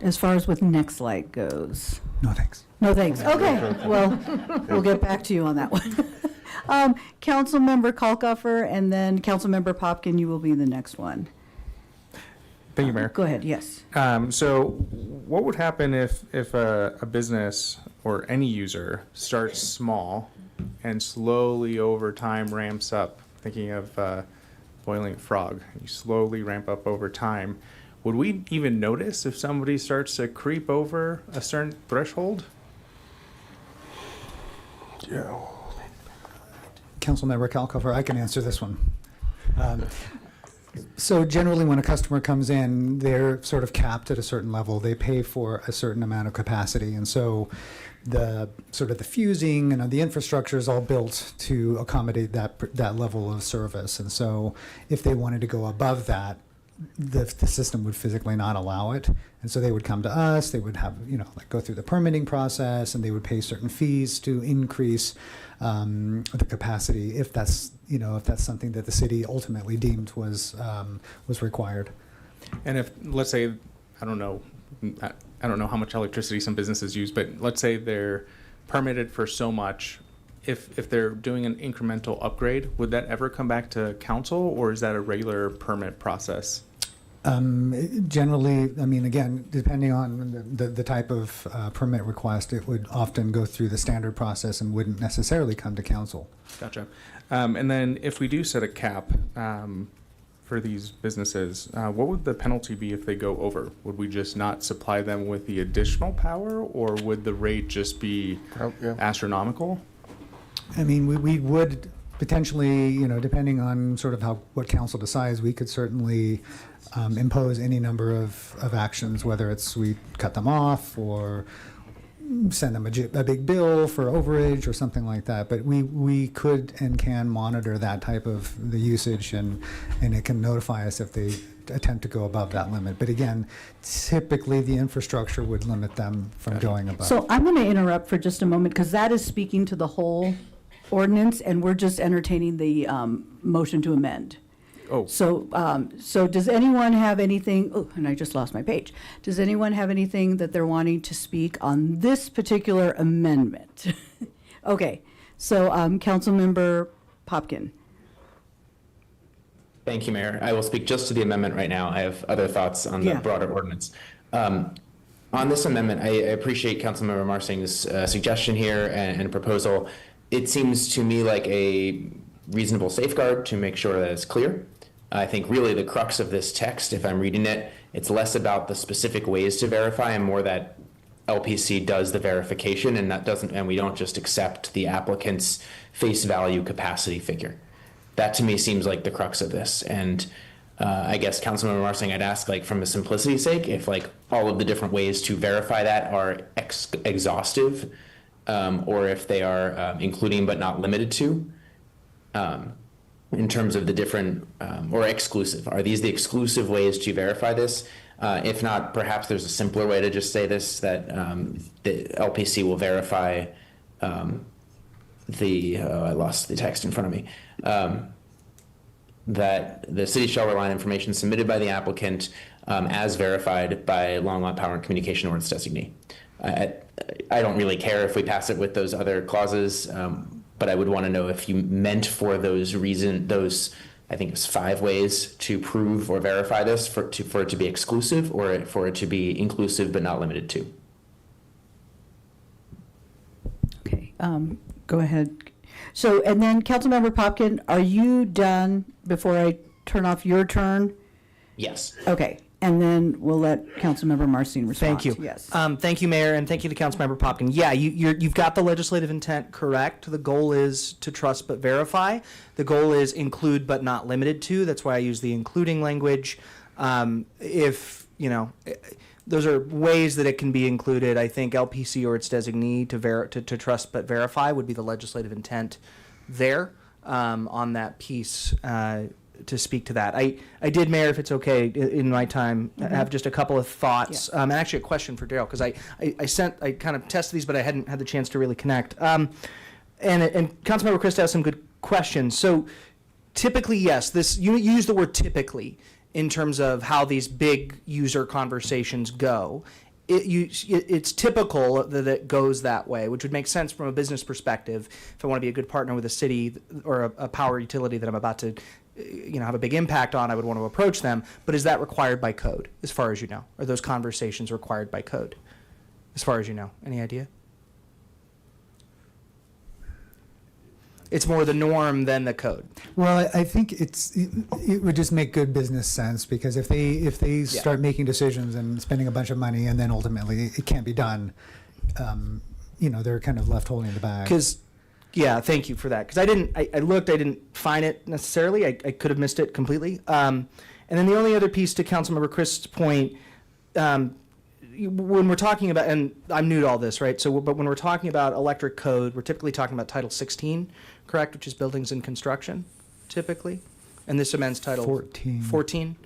As far as with Nextlight goes. No, thanks. No, thanks. Okay, well, we'll get back to you on that one. Councilmember Kalkofer, and then Councilmember Popkin, you will be the next one. Thank you, Mayor. Go ahead, yes. So what would happen if a business or any user starts small and slowly over time ramps up? Thinking of boiling frog, you slowly ramp up over time. Would we even notice if somebody starts to creep over a certain threshold? Yeah. Councilmember Kalkofer, I can answer this one. So generally, when a customer comes in, they're sort of capped at a certain level. They pay for a certain amount of capacity, and so the sort of the fusing and the infrastructure is all built to accommodate that level of service. And so, if they wanted to go above that, the system would physically not allow it, and so they would come to us. They would have go through the permitting process, and they would pay certain fees to increase the capacity if that's something that the city ultimately deemed was required. And if, let's say, I don't know how much electricity some businesses use, but let's say they're permitted for so much. If they're doing an incremental upgrade, would that ever come back to council, or is that a regular permit process? Generally, I mean, again, depending on the type of permit request, it would often go through the standard process and wouldn't necessarily come to council. Gotcha. And then if we do set a cap for these businesses, what would the penalty be if they go over? Would we just not supply them with the additional power, or would the rate just be astronomical? I mean, we would potentially, depending on sort of what council decides, we could certainly impose any number of actions, whether it's we cut them off or send them a big bill for overage or something like that. But we could and can monitor that type of the usage, and it can notify us if they attempt to go above that limit. But again, typically the infrastructure would limit them from going above. So I'm going to interrupt for just a moment, because that is speaking to the whole ordinance, and we're just entertaining the motion to amend. Oh. So does anyone have anything, oh, and I just lost my page. Does anyone have anything that they're wanting to speak on this particular amendment? Okay, so Councilmember Popkin. Thank you, Mayor. I will speak just to the amendment right now. I have other thoughts on the broader ordinance. On this amendment, I appreciate Councilmember Marsing's suggestion here and proposal. It seems to me like a reasonable safeguard to make sure that it's clear. I think really the crux of this text, if I'm reading it, it's less about the specific ways to verify and more that LPC does the verification, and we don't just accept the applicant's face value capacity figure. That to me seems like the crux of this. And I guess Councilmember Marsing, I'd ask, like, from a simplicity's sake, if like all of the different ways to verify that are exhaustive, or if they are including but not limited to, in terms of the different, or exclusive. Are these the exclusive ways to verify this? If not, perhaps there's a simpler way to just say this, that the LPC will verify I lost the text in front of me. That the city shall rely on information submitted by the applicant as verified by Longmont Power and Communication or its designee. I don't really care if we pass it with those other clauses, but I would want to know if you meant for those I think it's 5 ways to prove or verify this for it to be exclusive, or for it to be inclusive but not limited to. Okay, go ahead. So, and then Councilmember Popkin, are you done before I turn off your turn? Yes. Okay, and then we'll let Councilmember Marsing respond. Thank you. Yes. Thank you, Mayor, and thank you to Councilmember Popkin. Yeah, you've got the legislative intent correct. The goal is to trust but verify. The goal is include but not limited to. That's why I use the including language. Those are ways that it can be included. I think LPC or its designee to trust but verify would be the legislative intent there on that piece. speak to that. I did, Mayor, if it's okay, in my time, have just a couple of thoughts, and actually a question for Daryl, because I kind of tested these, but I hadn't had the chance to really connect. And Councilmember Christ asked some good questions. So typically, yes, you use the word typically in terms of how these big user conversations go. It's typical that it goes that way, which would make sense from a business perspective. If I want to be a good partner with a city or a power utility that I'm about to have a big impact on, I would want to approach them. But is that required by code, as far as you know? Are those conversations required by code, as far as you know? Any idea? It's more the norm than the code. Well, I think it would just make good business sense, because if they start making decisions and spending a bunch of money and then ultimately it can't be done, they're kind of left holding the bag. Thank you for that. Because I looked, I didn't find it necessarily. I could have missed it completely. And then the only other piece to Councilmember Christ's point, when we're talking about, and I'm new to all this, right? But when we're talking about electric code, we're typically talking about Title 16, correct? Which is buildings and construction, typically. And this amends Title 14. 14?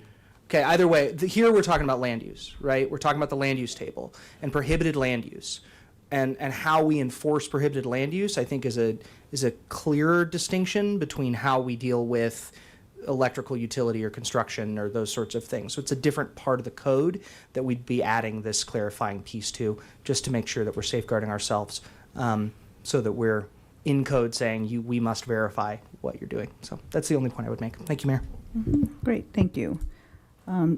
Okay, either way, here we're talking about land use, right? We're talking about the land use table and prohibited land use. And how we enforce prohibited land use, I think, is a clearer distinction between how we deal with electrical utility or construction or those sorts of things. So it's a different part of the code that we'd be adding this clarifying piece to, just to make sure that we're safeguarding ourselves, so that we're in code saying we must verify what you're doing. So that's the only point I would make. Thank you, Mayor. Great, thank you.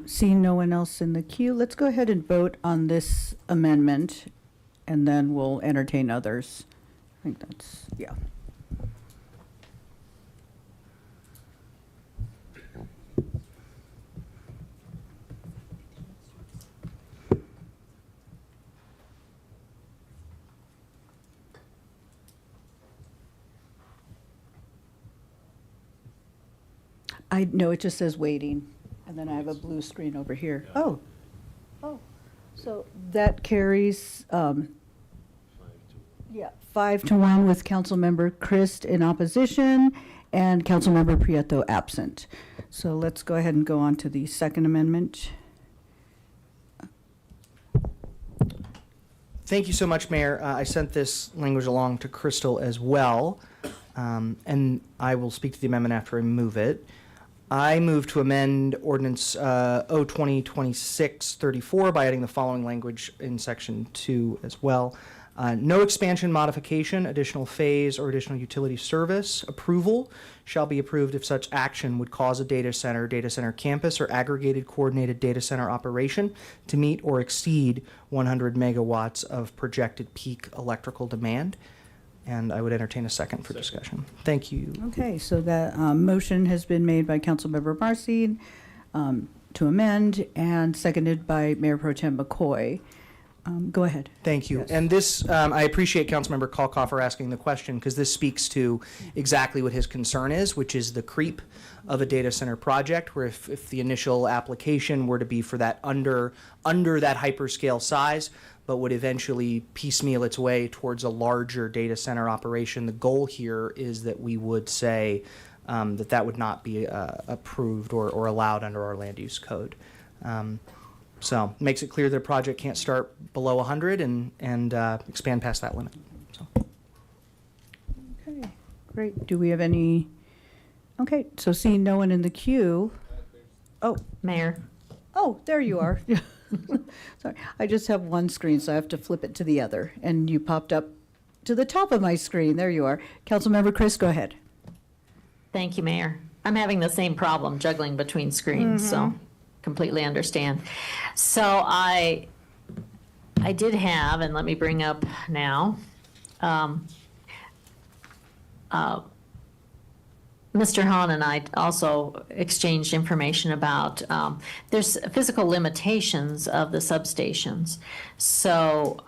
Seeing no one else in the queue, let's go ahead and vote on this amendment, and then we'll entertain others. I think that's, yeah. No, it just says waiting, and then I have a blue screen over here. Oh, so that carries, 5-1 with Councilmember Christ in opposition and Councilmember Prieto absent. So let's go ahead and go on to the second amendment. Thank you so much, Mayor. I sent this language along to Crystal as well, and I will speak to the amendment after I move it. I move to amend Ordinance 02026-34 by adding the following language in Section 2 as well. No expansion, modification, additional phase, or additional utility service approval shall be approved if such action would cause a data center campus, or aggregated coordinated data center operation to meet or exceed 100 megawatts of projected peak electrical demand. And I would entertain a second for discussion. Thank you. Okay, so that motion has been made by Councilmember Marcin to amend, and seconded by Mayor Pro Tem McCoy. Go ahead. Thank you. Yes. And this, I appreciate Councilmember Kalkofer asking the question, because this speaks to exactly what his concern is, which is the creep of a data center project, where if the initial application were to be for that under that hyperscale size, but would eventually piecemeal its way towards a larger data center operation, the goal here is that we would say that would not be approved or allowed under our land use code. So makes it clear that a project can't start below 100 and expand past that limit. So. Okay, great. Do we have any? Okay, so seeing no one in the queue. Oh, Mayor. Oh, there you are. Sorry, I just have one screen, so I have to flip it to the other. And you popped up to the top of my screen. There you are. Councilmember Chris, go ahead. Thank you, Mayor. I'm having the same problem juggling between screens, so completely understand. So I did have, and let me bring up now, Mr. Hahn and I also exchanged information about, there's physical limitations of the substations. So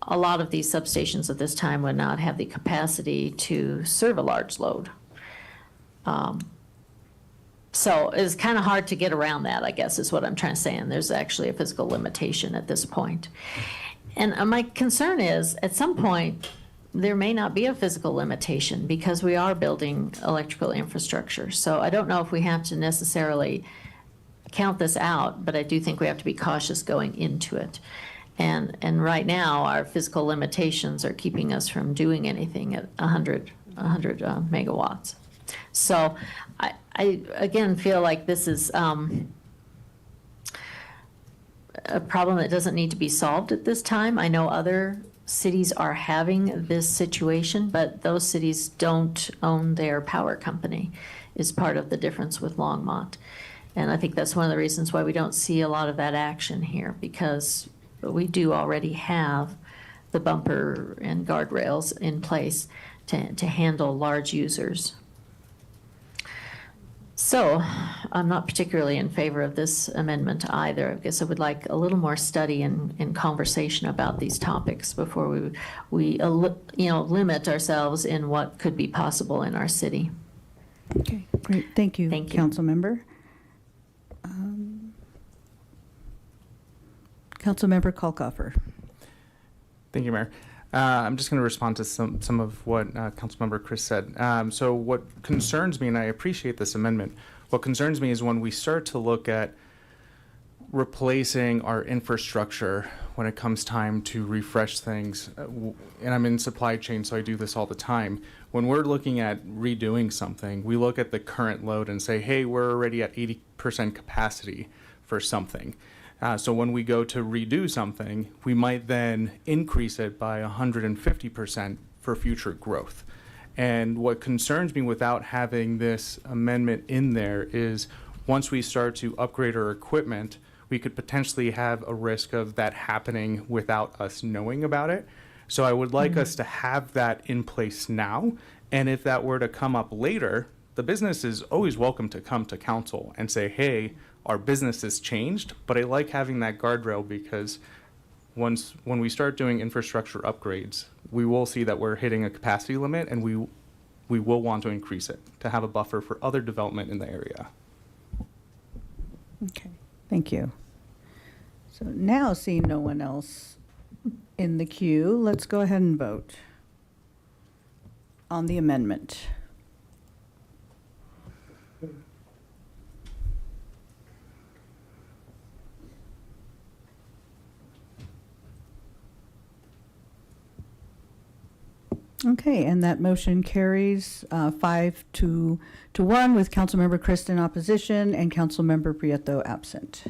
a lot of these substations at this time would not have the capacity to serve a large load. So it's kind of hard to get around that, I guess, is what I'm trying to say. And there's actually a physical limitation at this point. And my concern is, at some point, there may not be a physical limitation because we are building electrical infrastructure. So I don't know if we have to necessarily count this out, but I do think we have to be cautious going into it. And right now, our physical limitations are keeping us from doing anything at 100 megawatts. So I again feel like this is a problem that doesn't need to be solved at this time. I know other cities are having this situation, but those cities don't own their power company, is part of the difference with Longmont. And I think that's one of the reasons why we don't see a lot of that action here, because we do already have the bumper and guardrails in place to handle large users. So I'm not particularly in favor of this amendment either. I guess I would like a little more study and conversation about these topics before we limit ourselves in what could be possible in our city. Okay, great. Thank you, Councilmember. Councilmember Kalkofer. Thank you, Mayor. I'm just going to respond to some of what Councilmember Chris said. So what concerns me, and I appreciate this amendment, what concerns me is when we start to look at replacing our infrastructure when it comes time to refresh things, and I'm in supply chain, so I do this all the time. When we're looking at redoing something, we look at the current load and say, hey, we're already at 80% capacity for something. So when we go to redo something, we might then increase it by 150% for future growth. And what concerns me without having this amendment in there is once we start to upgrade our equipment, we could potentially have a risk of that happening without us knowing about it. So I would like us to have that in place now. And if that were to come up later, the business is always welcome to come to council and say, hey, our business has changed, but I like having that guardrail because when we start doing infrastructure upgrades, we will see that we're hitting a capacity limit and we will want to increase it to have a buffer for other development in the area. Okay, thank you. So now seeing no one else in the queue, let's go ahead and vote on the amendment. Okay, and that motion carries 5-1 with Councilmember Christ in opposition and Councilmember Prieto absent.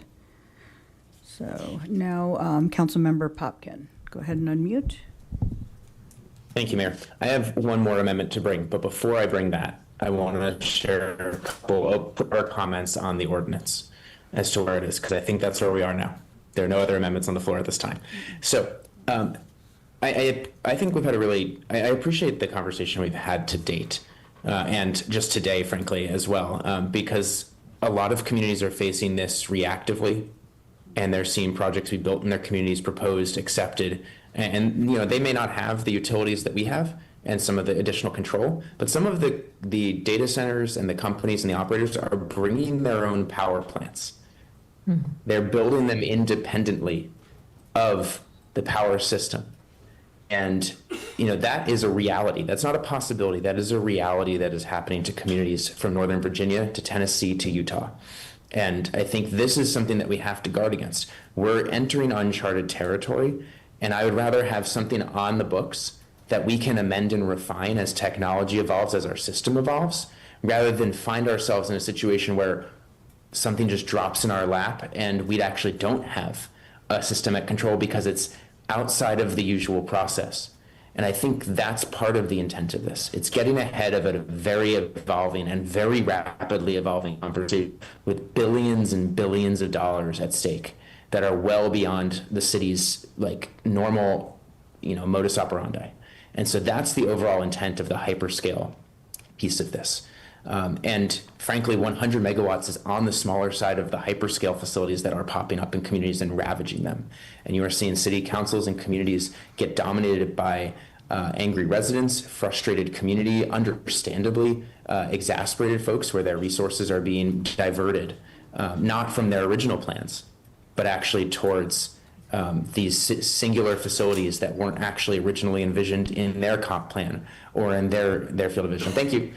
So now Councilmember Popkin, go ahead and unmute. Thank you, Mayor. I have one more amendment to bring, but before I bring that, I want to share a couple of our comments on the ordinance as to where it is, because I think that's where we are now. There are no other amendments on the floor at this time. So I think we've had I appreciate the conversation we've had to date, and just today, frankly, as well, because a lot of communities are facing this reactively, and they're seeing projects we built in their communities proposed, accepted, and they may not have the utilities that we have and some of the additional control, but some of the data centers and the companies and the operators are bringing their own power plants. They're building them independently of the power system. And, that is a reality. That's not a possibility. That is a reality that is happening to communities from Northern Virginia to Tennessee to Utah. And I think this is something that we have to guard against. We're entering uncharted territory, and I would rather have something on the books that we can amend and refine as technology evolves, as our system evolves, rather than find ourselves in a situation where something just drops in our lap and we actually don't have a systemic control because it's outside of the usual process. And I think that's part of the intent of this. It's getting ahead of a very evolving and very rapidly evolving conversation with billions and billions of dollars at stake that are well beyond the city's normal, modus operandi. And so that's the overall intent of the hyperscale piece of this. And frankly, 100 megawatts is on the smaller side of the hyperscale facilities that are popping up in communities and ravaging them. And you are seeing city councils and communities get dominated by angry residents, frustrated community, understandably exasperated folks where their resources are being diverted, not from their original plans, but actually towards these singular facilities that weren't actually originally envisioned in their comp plan or in their field of vision. Thank you.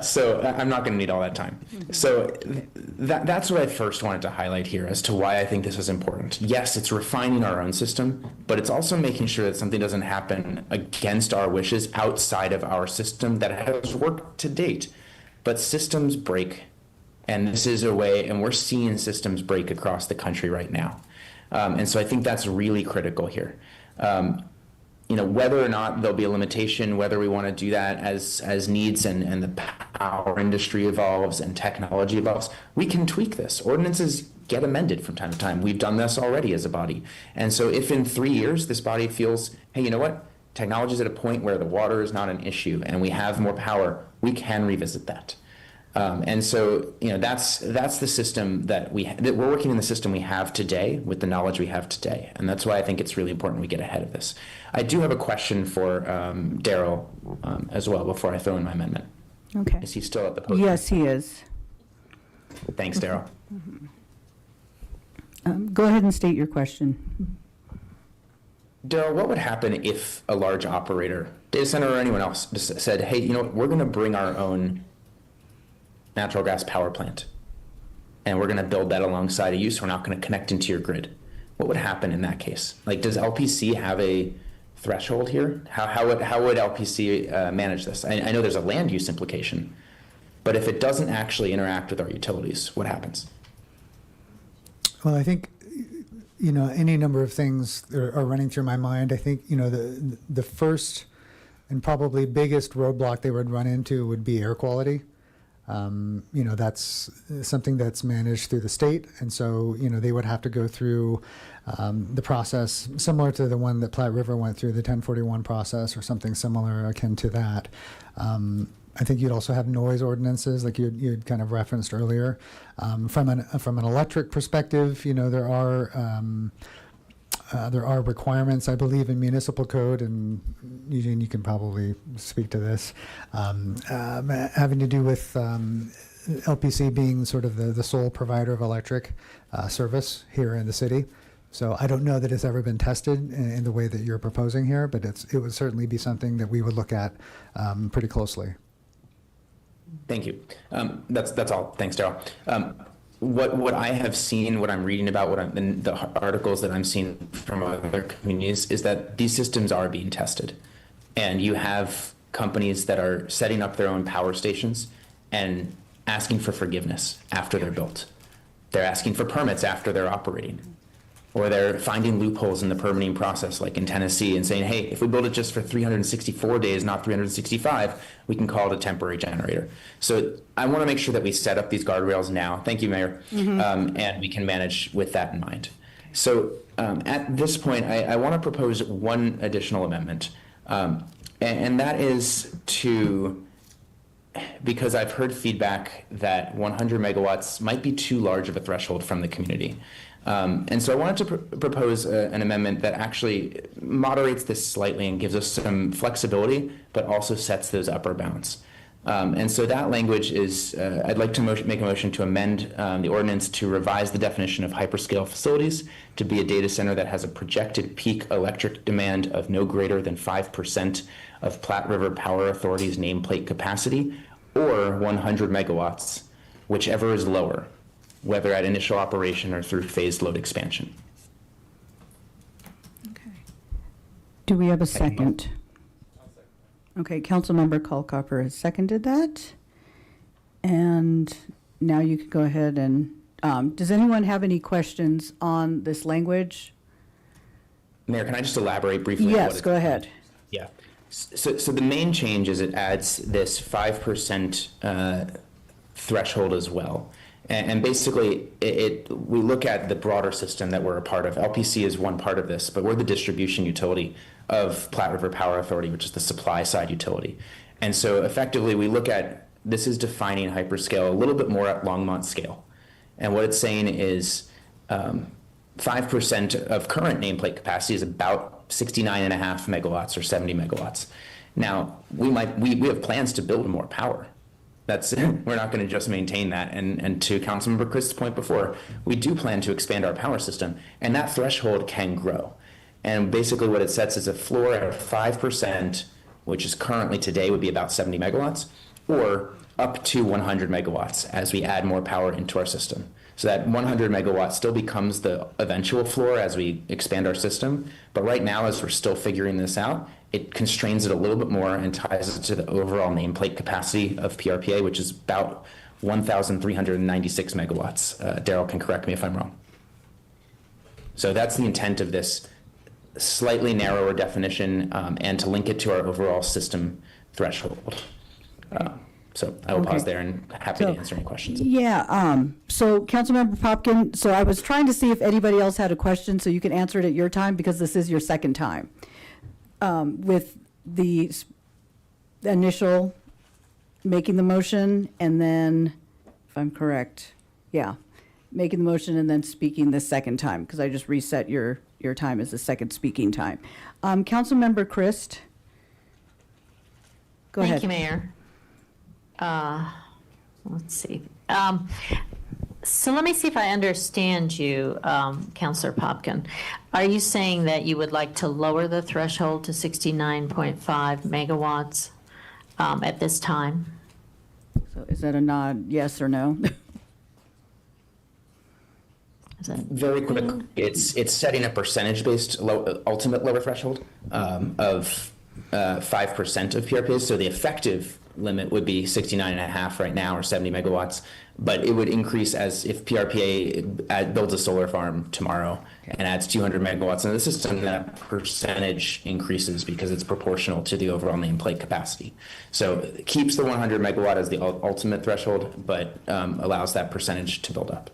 So I'm not going to need all that time. So that's what I first wanted to highlight here as to why I think this is important. Yes, it's refining our own system, but it's also making sure that something doesn't happen against our wishes outside of our system that has worked to date. But systems break, and this is a way, and we're seeing systems break across the country right now. And so I think that's really critical here. Whether or not there'll be a limitation, whether we want to do that as needs and the power industry evolves and technology evolves, we can tweak this. Ordinances get amended from time to time. We've done this already as a body. And so if in 3 years this body feels, hey, you know what? Technology is at a point where the water is not an issue and we have more power, we can revisit that. And so, that's the system that we're working in the system we have today with the knowledge we have today. And that's why I think it's really important we get ahead of this. I do have a question for Daryl as well before I throw in my amendment. Okay. Is he still at the podium? Yes, he is. Thanks, Daryl. Go ahead and state your question. Daryl, what would happen if a large operator, data center or anyone else, just said, hey, we're going to bring our own natural gas power plant, and we're going to build that alongside of you, so we're not going to connect into your grid? What would happen in that case? Like, does LPC have a threshold here? How would LPC manage this? I know there's a land use implication, but if it doesn't actually interact with our utilities, what happens? Well, I think, any number of things are running through my mind. I think, the first and probably biggest roadblock they would run into would be air quality. That's something that's managed through the state. And so, they would have to go through the process similar to the one that Platte River went through, the 1041 process or something similar akin to that. I think you'd also have noise ordinances like you'd kind of referenced earlier. From an electric perspective, there are requirements, I believe, in municipal code, and Eugene, you can probably speak to this, having to do with LPC being sort of the sole provider of electric service here in the city. So I don't know that it's ever been tested in the way that you're proposing here, but it would certainly be something that we would look at pretty closely. Thank you. That's all. Thanks, Daryl. What I have seen, what I'm reading about, the articles that I'm seeing from other communities is that these systems are being tested. And you have companies that are setting up their own power stations and asking for forgiveness after they're built. They're asking for permits after they're operating. Or they're finding loopholes in the permitting process, like in Tennessee, and saying, hey, if we build it just for 364 days, not 365, we can call it a temporary generator. So I want to make sure that we set up these guardrails now. Thank you, Mayor. And we can manage with that in mind. So at this point, I want to propose one additional amendment. And that is because I've heard feedback that 100 megawatts might be too large of a threshold from the community. And so I wanted to propose an amendment that actually moderates this slightly and gives us some flexibility, but also sets those upper bounds. And so that language is, I'd like to make a motion to amend the ordinance to revise the definition of hyperscale facilities to be a data center that has a projected peak electric demand of no greater than 5% of Platte River Power Authority's nameplate capacity, or 100 megawatts, whichever is lower, whether at initial operation or through phased load expansion. Do we have a second? Okay, Councilmember Culcoffer has seconded that. And now you can go ahead and, does anyone have any questions on this language? Mayor, can I just elaborate briefly? Yes, go ahead. Yeah. So the main change is it adds this 5% threshold as well. And basically, we look at the broader system that we're a part of. LPC is one part of this, but we're the distribution utility of Platte River Power Authority, which is the supply side utility. And so effectively, we look at, this is defining hyperscale a little bit more at Longmont scale. And what it's saying is 5% of current nameplate capacity is about 69.5 megawatts or 70 megawatts. Now, we have plans to build more power. That's we're not going to just maintain that. And to Councilmember Chris' point before, we do plan to expand our power system, and that threshold can grow. And basically what it sets is a floor at 5%, which is currently today would be about 70 megawatts, or up to 100 megawatts as we add more power into our system. So that 100 megawatts still becomes the eventual floor as we expand our system. But right now, as we're still figuring this out, it constrains it a little bit more and ties it to the overall nameplate capacity of PRPA, which is about 1,396 megawatts. Daryl can correct me if I'm wrong. So that's the intent of this slightly narrower definition, and to link it to our overall system threshold. So I will pause there and happy to answer any questions. Yeah, so Councilmember Popkin, so I was trying to see if anybody else had a question, so you can answer it at your time, because this is your second time. With the initial making the motion, and then, if I'm correct, yeah, making the motion and then speaking the second time, because I just reset your time as the second speaking time. Councilmember Christ, go ahead. Thank you, Mayor. Let's see. So let me see if I understand you, Councilor Popkin. Are you saying that you would like to lower the threshold to 69.5 megawatts at this time? So is that a nod, yes or no? Very quick, it's setting a percentage-based ultimate lower threshold of 5% of PRPs. So the effective limit would be 69.5 right now, or 70 megawatts. But it would increase as if PRPA builds a solar farm tomorrow and adds 200 megawatts into the system, that percentage increases because it's proportional to the overall nameplate capacity. So it keeps the 100 megawatt as the ultimate threshold, but allows that percentage to build up.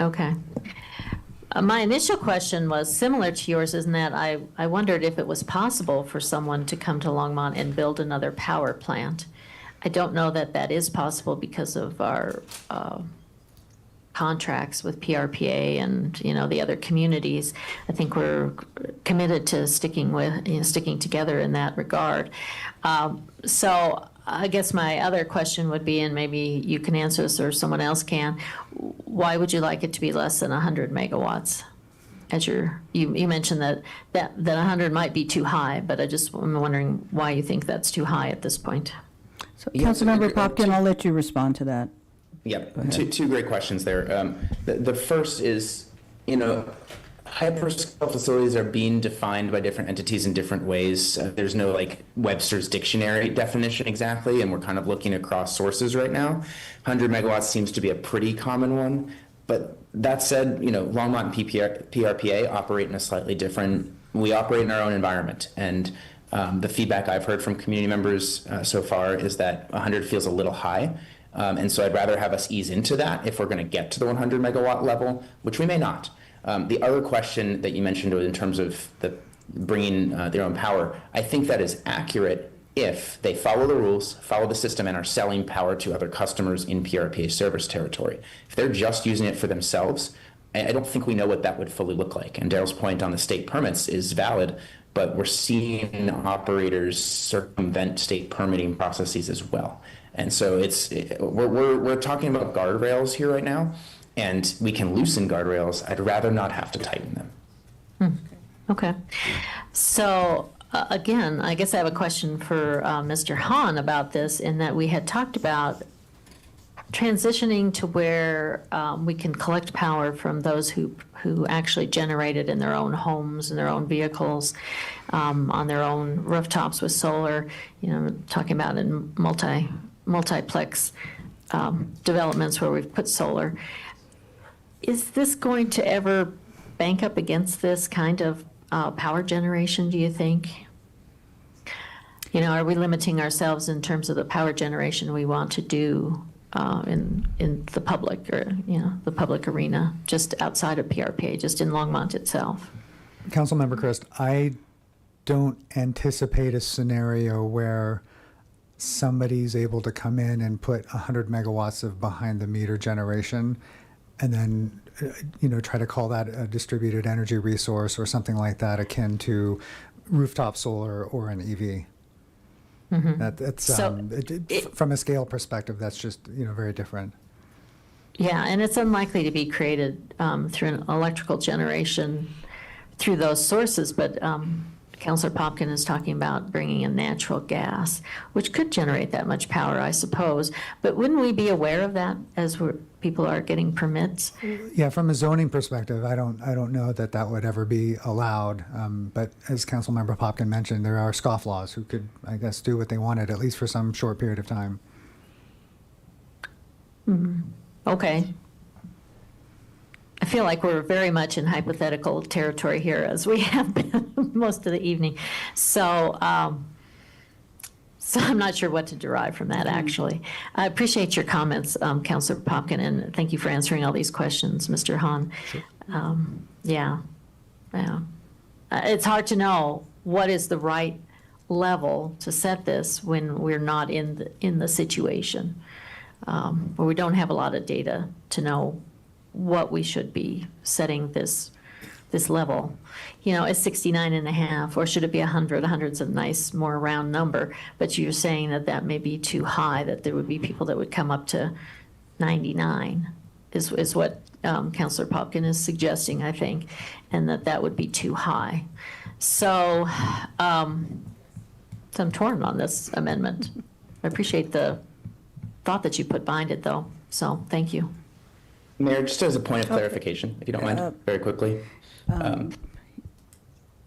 Okay. My initial question was similar to yours, in that I wondered if it was possible for someone to come to Longmont and build another power plant. I don't know that that is possible because of our contracts with PRPA and, the other communities. I think we're committed to sticking together in that regard. So I guess my other question would be, and maybe you can answer this or someone else can, why would you like it to be less than 100 megawatts? As you mentioned that 100 might be too high, but I'm wondering why you think that's too high at this point. So Councilmember Popkin, I'll let you respond to that. Yep, two great questions there. The first is, hyperscale facilities are being defined by different entities in different ways. There's no Webster's dictionary definition exactly, and we're kind of looking across sources right now. 100 megawatts seems to be a pretty common one. But that said, Longmont and PRPA operate in a slightly different, we operate in our own environment. And the feedback I've heard from community members so far is that 100 feels a little high. And so I'd rather have us ease into that if we're going to get to the 100 megawatt level, which we may not. The other question that you mentioned in terms of bringing their own power, I think that is accurate if they follow the rules, follow the system, and are selling power to other customers in PRPA service territory. If they're just using it for themselves, I don't think we know what that would fully look like. And Daryl's point on the state permits is valid, but we're seeing operators circumvent state permitting processes as well. And so we're talking about guardrails here right now, and we can loosen guardrails. I'd rather not have to tighten them. Okay. So again, I guess I have a question for Mr. Hahn about this, in that we had talked about transitioning to where we can collect power from those who actually generate it in their own homes, in their own vehicles, on their own rooftops with solar, talking about in multiplex developments where we've put solar. Is this going to ever bank up against this kind of power generation, do you think? Are we limiting ourselves in terms of the power generation we want to do in the public, or the public arena, just outside of PRPA, just in Longmont itself? Councilmember Christ, I don't anticipate a scenario where somebody's able to come in and put 100 megawatts of behind-the-meter generation and then, try to call that a distributed energy resource or something like that, akin to rooftop solar or an EV. That's So, from a scale perspective, that's just very different. Yeah, and it's unlikely to be created through an electrical generation through those sources, but Councilor Popkin is talking about bringing in natural gas, which could generate that much power, I suppose. But wouldn't we be aware of that as people are getting permits? Yeah, from a zoning perspective, I don't know that would ever be allowed. But as Councilmember Popkin mentioned, there are scofflaws who could, I guess, do what they wanted, at least for some short period of time. Okay. I feel like we're very much in hypothetical territory here, as we have been most of the evening. So, so I'm not sure what to derive from that, actually. I appreciate your comments, Councilor Popkin, and thank you for answering all these questions, Mr. Hahn. Yeah. It's hard to know what is the right level to set this when we're not in the situation, where we don't have a lot of data to know what we should be setting this level. Is 69 and a half, or should it be 100? 100's a nice, more round number, but you're saying that may be too high, that there would be people that would come up to 99, is what Councilor Popkin is suggesting, I think, and that would be too high. So, I'm torn on this amendment. I appreciate the thought that you put behind it, though, so thank you. Mayor, just as a point of clarification, if you don't mind, very quickly.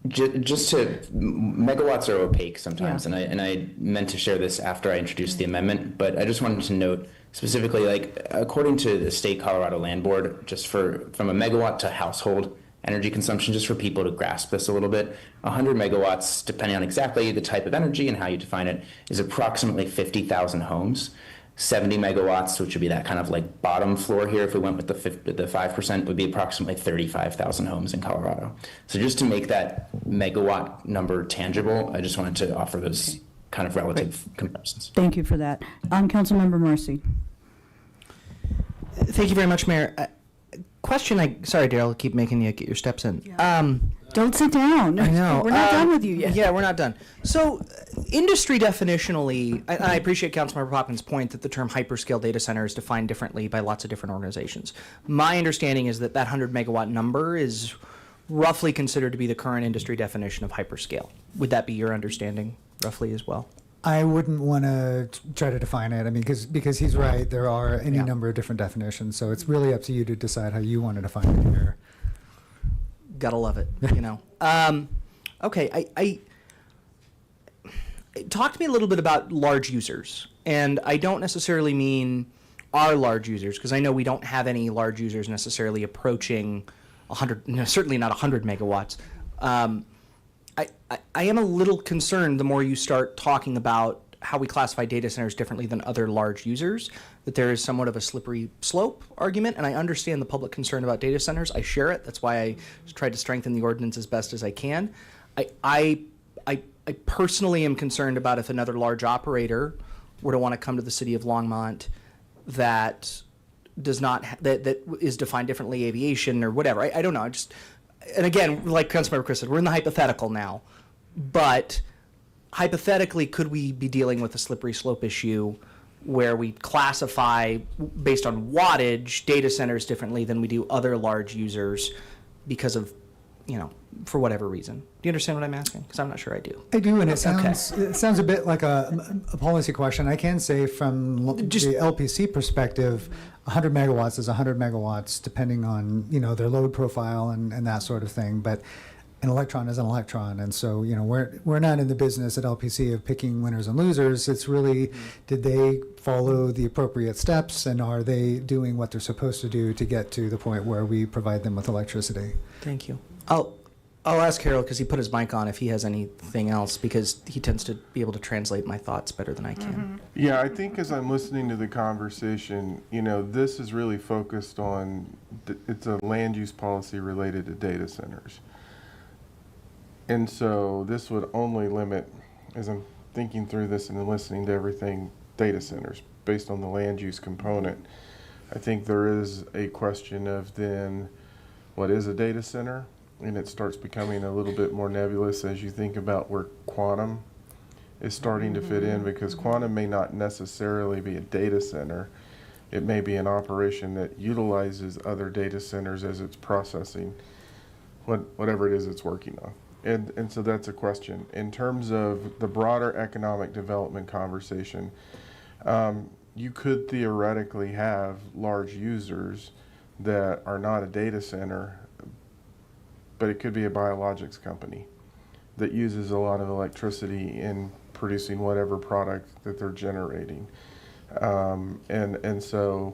Just to, megawatts are opaque sometimes, and I meant to share this after I introduced the amendment, but I just wanted to note specifically, like, according to the state Colorado Land Board, just from a megawatt to household energy consumption, just for people to grasp this a little bit, 100 megawatts, depending on exactly the type of energy and how you define it, is approximately 50,000 homes. 70 megawatts, which would be that kind of like bottom floor here, if we went with the 5%, would be approximately 35,000 homes in Colorado. So just to make that megawatt number tangible, I just wanted to offer those kind of relative comparisons. Thank you for that. Councilmember Marcy. Thank you very much, Mayor. Question, sorry, Daryl, I keep making you get your steps in. Don't sit down. I know. We're not done with you yet. Yeah, we're not done. So, industry definitionally, I appreciate Councilmember Popkin's point that the term hyperscale data center is defined differently by lots of different organizations. My understanding is that 100 megawatt number is roughly considered to be the current industry definition of hyperscale. Would that be your understanding, roughly, as well? I wouldn't want to try to define it. I mean, because he's right, there are any number of different definitions. So it's really up to you to decide how you want to define it here. Gotta love it, Okay, I talk to me a little bit about large users, and I don't necessarily mean our large users, because I know we don't have any large users necessarily approaching 100, certainly not 100 megawatts. I am a little concerned the more you start talking about how we classify data centers differently than other large users, that there is somewhat of a slippery slope argument, and I understand the public concern about data centers. I share it. That's why I tried to strengthen the ordinance as best as I can. I personally am concerned about if another large operator were to want to come to the city of Longmont that does not that is defined differently, aviation or whatever. I don't know. And again, like Councilmember Chris said, we're in the hypothetical now, but hypothetically, could we be dealing with a slippery slope issue where we classify based on wattage data centers differently than we do other large users because of, for whatever reason? Do you understand what I'm asking? Because I'm not sure I do. I do, and it sounds a bit like a policy question. I can say from the LPC perspective, 100 megawatts is 100 megawatts, depending on their load profile and that sort of thing. But an electron is an electron, and so we're not in the business at LPC of picking winners and losers. It's really, did they follow the appropriate steps, and are they doing what they're supposed to do to get to the point where we provide them with electricity? Thank you. I'll ask Harold, because he put his mic on, if he has anything else, because he tends to be able to translate my thoughts better than I can. Yeah, I think as I'm listening to the conversation, this is really focused on, it's a land use policy related to data centers. And so this would only limit, as I'm thinking through this and listening to everything, data centers based on the land use component. I think there is a question of then what is a data center? And it starts becoming a little bit more nebulous as you think about where quantum is starting to fit in, because quantum may not necessarily be a data center. It may be an operation that utilizes other data centers as it's processing whatever it is it's working on. And so that's a question. In terms of the broader economic development conversation, you could theoretically have large users that are not a data center, but it could be a biologics company that uses a lot of electricity in producing whatever product that they're generating. And so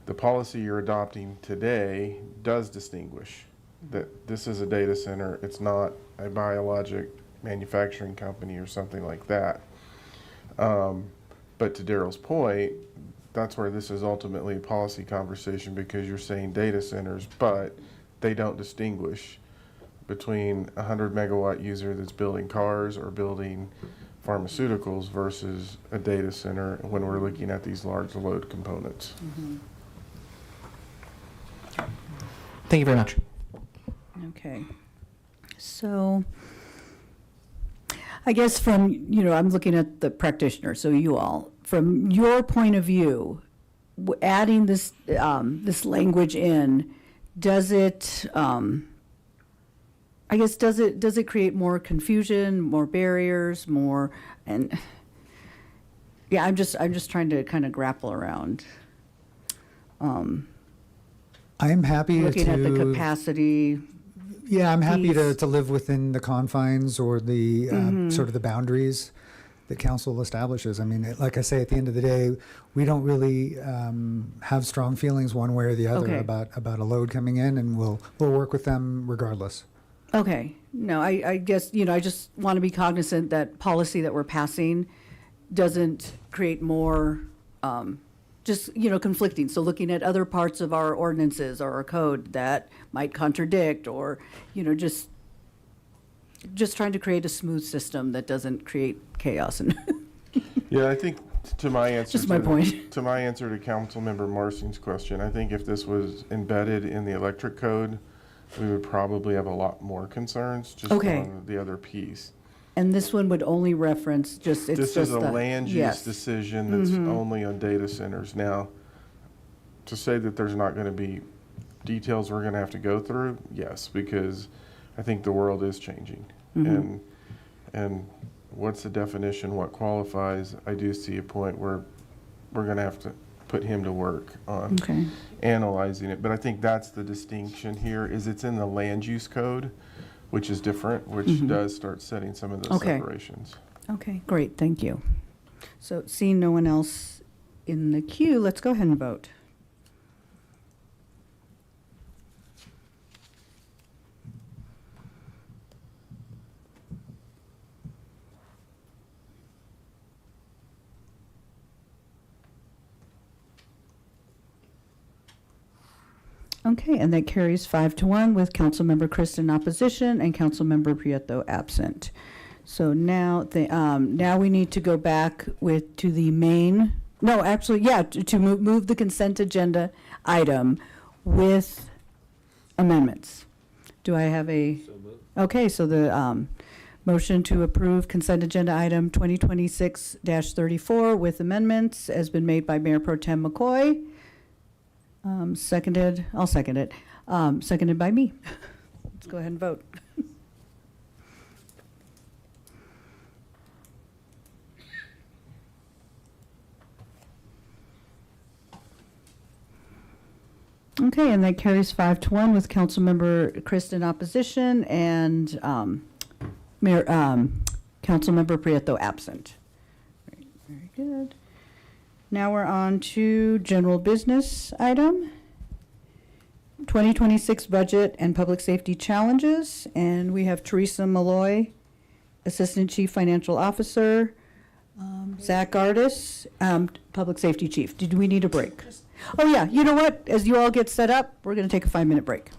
the policy you're adopting today does distinguish that this is a data center, it's not a biologic manufacturing company or something like that. But to Daryl's point, that's where this is ultimately a policy conversation, because you're saying data centers, but they don't distinguish between a 100 megawatt user that's building cars or building pharmaceuticals versus a data center when we're looking at these large load components. Thank you very much. Okay. So I guess from, I'm looking at the practitioner, so you all, from your point of view, adding this, this language in, does it, I guess, does it create more confusion, more barriers, more, and yeah, I'm just trying to kind of grapple around. I am happy Looking at the capacity. Yeah, I'm happy piece. to live within the confines or the sort of the boundaries that council establishes. I mean, like I say, at the end of the day, we don't really have strong feelings one way or the other Okay. about a load coming in, and we'll work with them regardless. Okay, no, I guess, I just want to be cognizant that policy that we're passing doesn't create more, just, conflicting. So looking at other parts of our ordinances or our code that might contradict, or, just trying to create a smooth system that doesn't create chaos. And Yeah, I think to my answer, Just my point. to my answer to Councilmember Marcing's question, I think if this was embedded in the electric code, we would probably have a lot more concerns just Okay. on the other piece. And this one would only reference just, it's This just is a the- land use yes. decision that's only on data centers. Now, to say that there's not going to be details we're going to have to go through, yes, because I think the world is changing. And what's the definition, what qualifies? I do see a point where we're going to have to put him to work on Okay. analyzing it. But I think that's the distinction here, is it's in the land use code, which is different, which does start setting some of those Okay. separations. Okay, great, thank you. So seeing no one else in the queue, let's go ahead and vote. Okay, and that carries 5-1 with Councilmember Christ in opposition and Councilmember Prieto absent. So now now we need to go back to the main, no, actually, yeah, to move the consent agenda item with amendments. Do I have a? Okay, so the motion to approve consent agenda item 2026-34 with amendments has been made by Mayor Pro Tem McCoy. Seconded, I'll second it. Seconded by me. Let's go ahead and vote. Okay, and that carries 5-1 with Councilmember Christ in opposition and Mayor Councilmember Prieto absent. Very good. Now we're on to general business item, 2026 budget and public safety challenges. And we have Teresa Malloy, Assistant Chief Financial Officer, Zach Gardis, Public Safety Chief. Did we need a break? Oh yeah, you know what? As you all get set up, we're going to take a 5-minute break.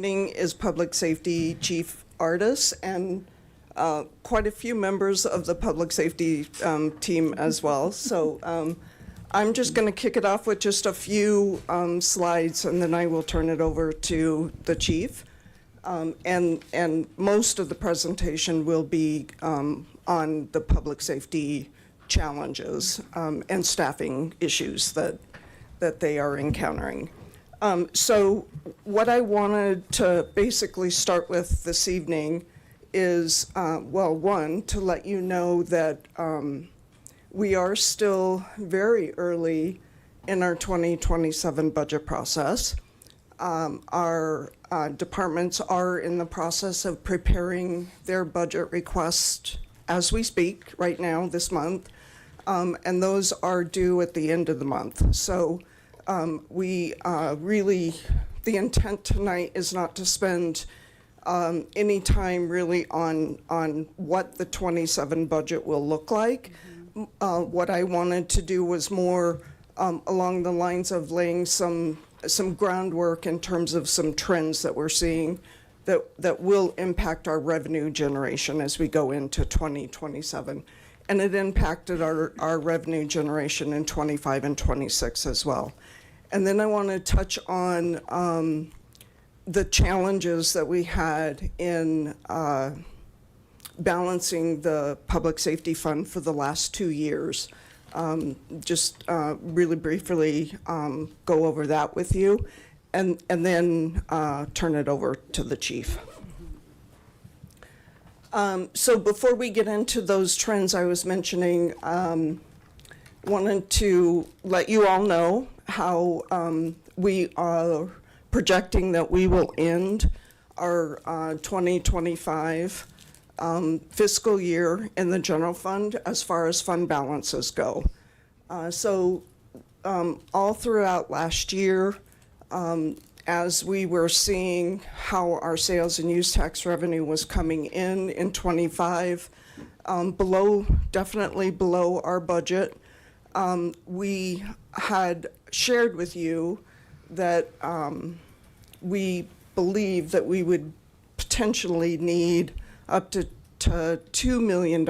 evening is Public Safety Chief Artis and quite a few members of the Public Safety team as well. So I'm just going to kick it off with just a few slides, and then I will turn it over to the chief. And most of the presentation will be on the public safety challenges and staffing issues that they are encountering. So what I wanted to basically start with this evening is, well, one, to let you know that we are still very early in our 2027 budget process. Our departments are in the process of preparing their budget request as we speak right now this month, and those are due at the end of the month. So we really, the intent tonight is not to spend any time really on what the 27 budget will look like. What I wanted to do was more along the lines of laying some groundwork in terms of some trends that we're seeing that will impact our revenue generation as we go into 2027. and it impacted our revenue generation in 25 and 26 as well. And then I want to touch on the challenges that we had in balancing the public safety fund for the last 2 years. Just really briefly go over that with you, and then turn it over to the chief. So before we get into those trends I was mentioning, wanted to let you all know how we are projecting that we will end our 2025 fiscal year in the general fund as far as fund balances go. So all throughout last year, as we were seeing how our sales and use tax revenue was coming in 25, definitely below our budget, we had shared with you that we believe that we would potentially need up to $2 million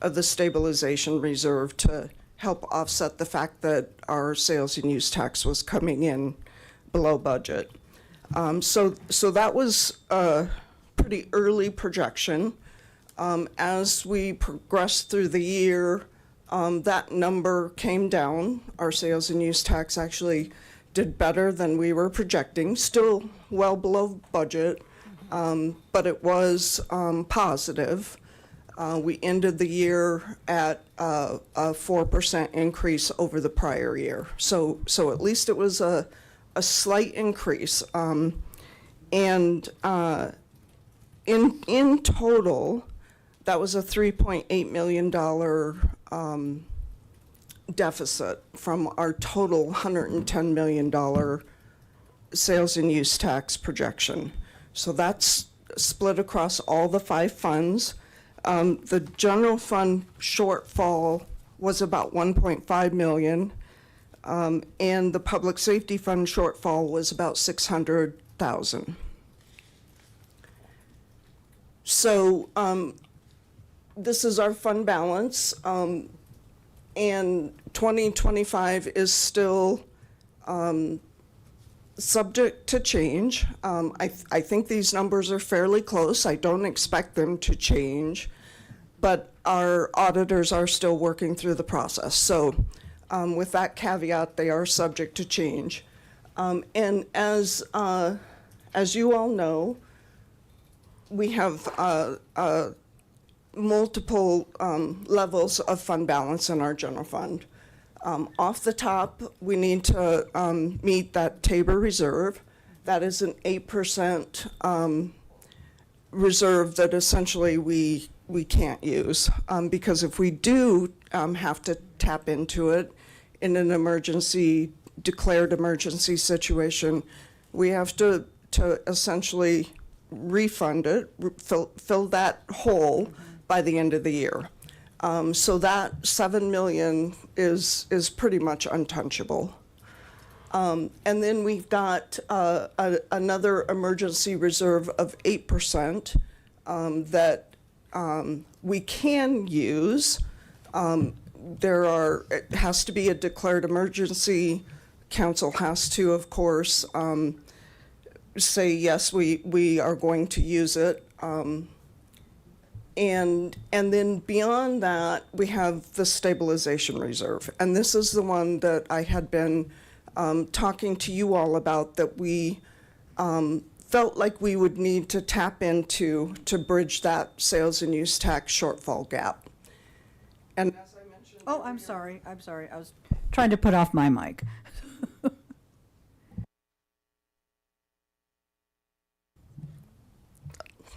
of the stabilization reserve to help offset the fact that our sales and use tax was coming in below budget. So that was a pretty early projection. As we progressed through the year, that number came down. Our sales and use tax actually did better than we were projecting, still well below budget, but it was positive. We ended the year at a 4% increase over the prior year. So at least it was a slight increase. And in total, that was a $3.8 million deficit from our total $110 million sales and use tax projection. So that's split across all the 5 funds. The general fund shortfall was about 1.5 million, and the public safety fund shortfall was about 600,000. So this is our fund balance, and 2025 is still subject to change. I think these numbers are fairly close. I don't expect them to change, but our auditors are still working through the process. So with that caveat, they are subject to change. And as you all know, we have multiple levels of fund balance in our general fund. Off the top, we need to meet that Tabor reserve. That is an 8% reserve that essentially we can't use, because if we do have to tap into it in an declared emergency situation, we have to essentially refund it, fill that hole by the end of the year. So that $7 million is pretty much untouchable. And then we've got another emergency reserve of 8% that we can use. It has to be a declared emergency. Council has to, of course, say, yes, we are going to use it. And then beyond that, we have the stabilization reserve. And this is the one that I had been talking to you all about, that we felt like we would need to tap into to bridge that sales and use tax shortfall gap. And as I mentioned... Oh, I'm sorry. I was trying to put off my mic.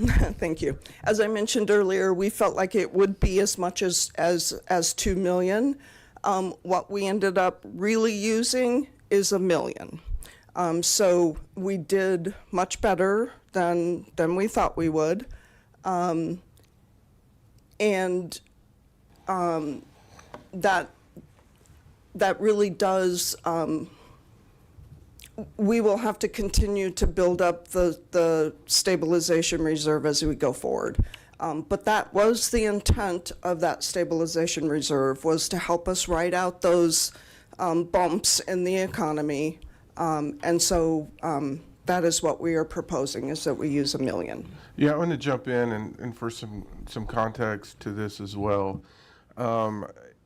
Thank you. As I mentioned earlier, we felt like it would be as much as $2 million. What we ended up really using is $1 million. So we did much better than we thought we would. And that really does, we will have to continue to build up the stabilization reserve as we go forward. But that was the intent of that stabilization reserve, was to help us ride out those bumps in the economy. And so that is what we are proposing, is that we use $1 million. Yeah, I want to jump in and for some context to this as well.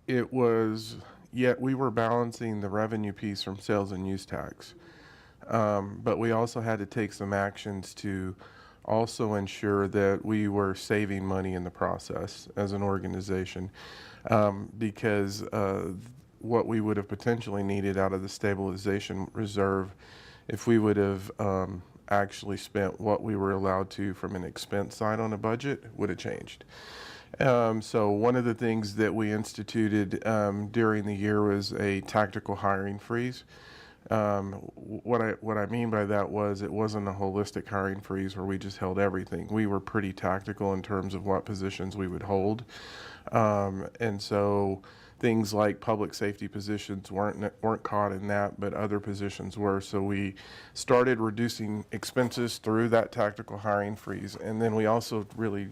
It was, yet we were balancing the revenue piece from sales and use tax. But we also had to take some actions to also ensure that we were saving money in the process as an organization, because what we would have potentially needed out of the stabilization reserve, if we would have actually spent what we were allowed to from an expense side on a budget, would have changed. So one of the things that we instituted during the year was a tactical hiring freeze. What I mean by that was, it wasn't a holistic hiring freeze where we just held everything. We were pretty tactical in terms of what positions we would hold. And so things like public safety positions weren't caught in that, but other positions were. So we started reducing expenses through that tactical hiring freeze. And then we also really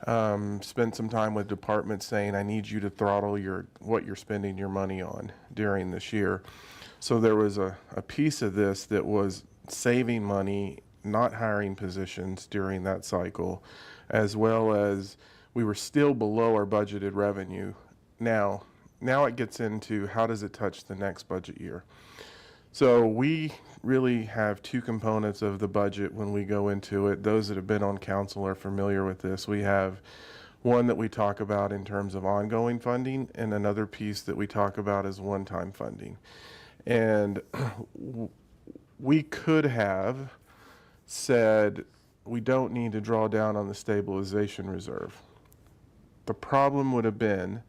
spent some time with departments saying, I need you to throttle what you're spending your money on during this year. So there was a piece of this that was saving money, not hiring positions during that cycle, as well as we were still below our budgeted revenue. Now it gets into, how does it touch the next budget year? So we really have two components of the budget when we go into it. Those that have been on council are familiar with this. We have one that we talk about in terms of ongoing funding, and another piece that we talk about as one-time funding. And we could have said, we don't need to draw down on the stabilization reserve. The problem would have been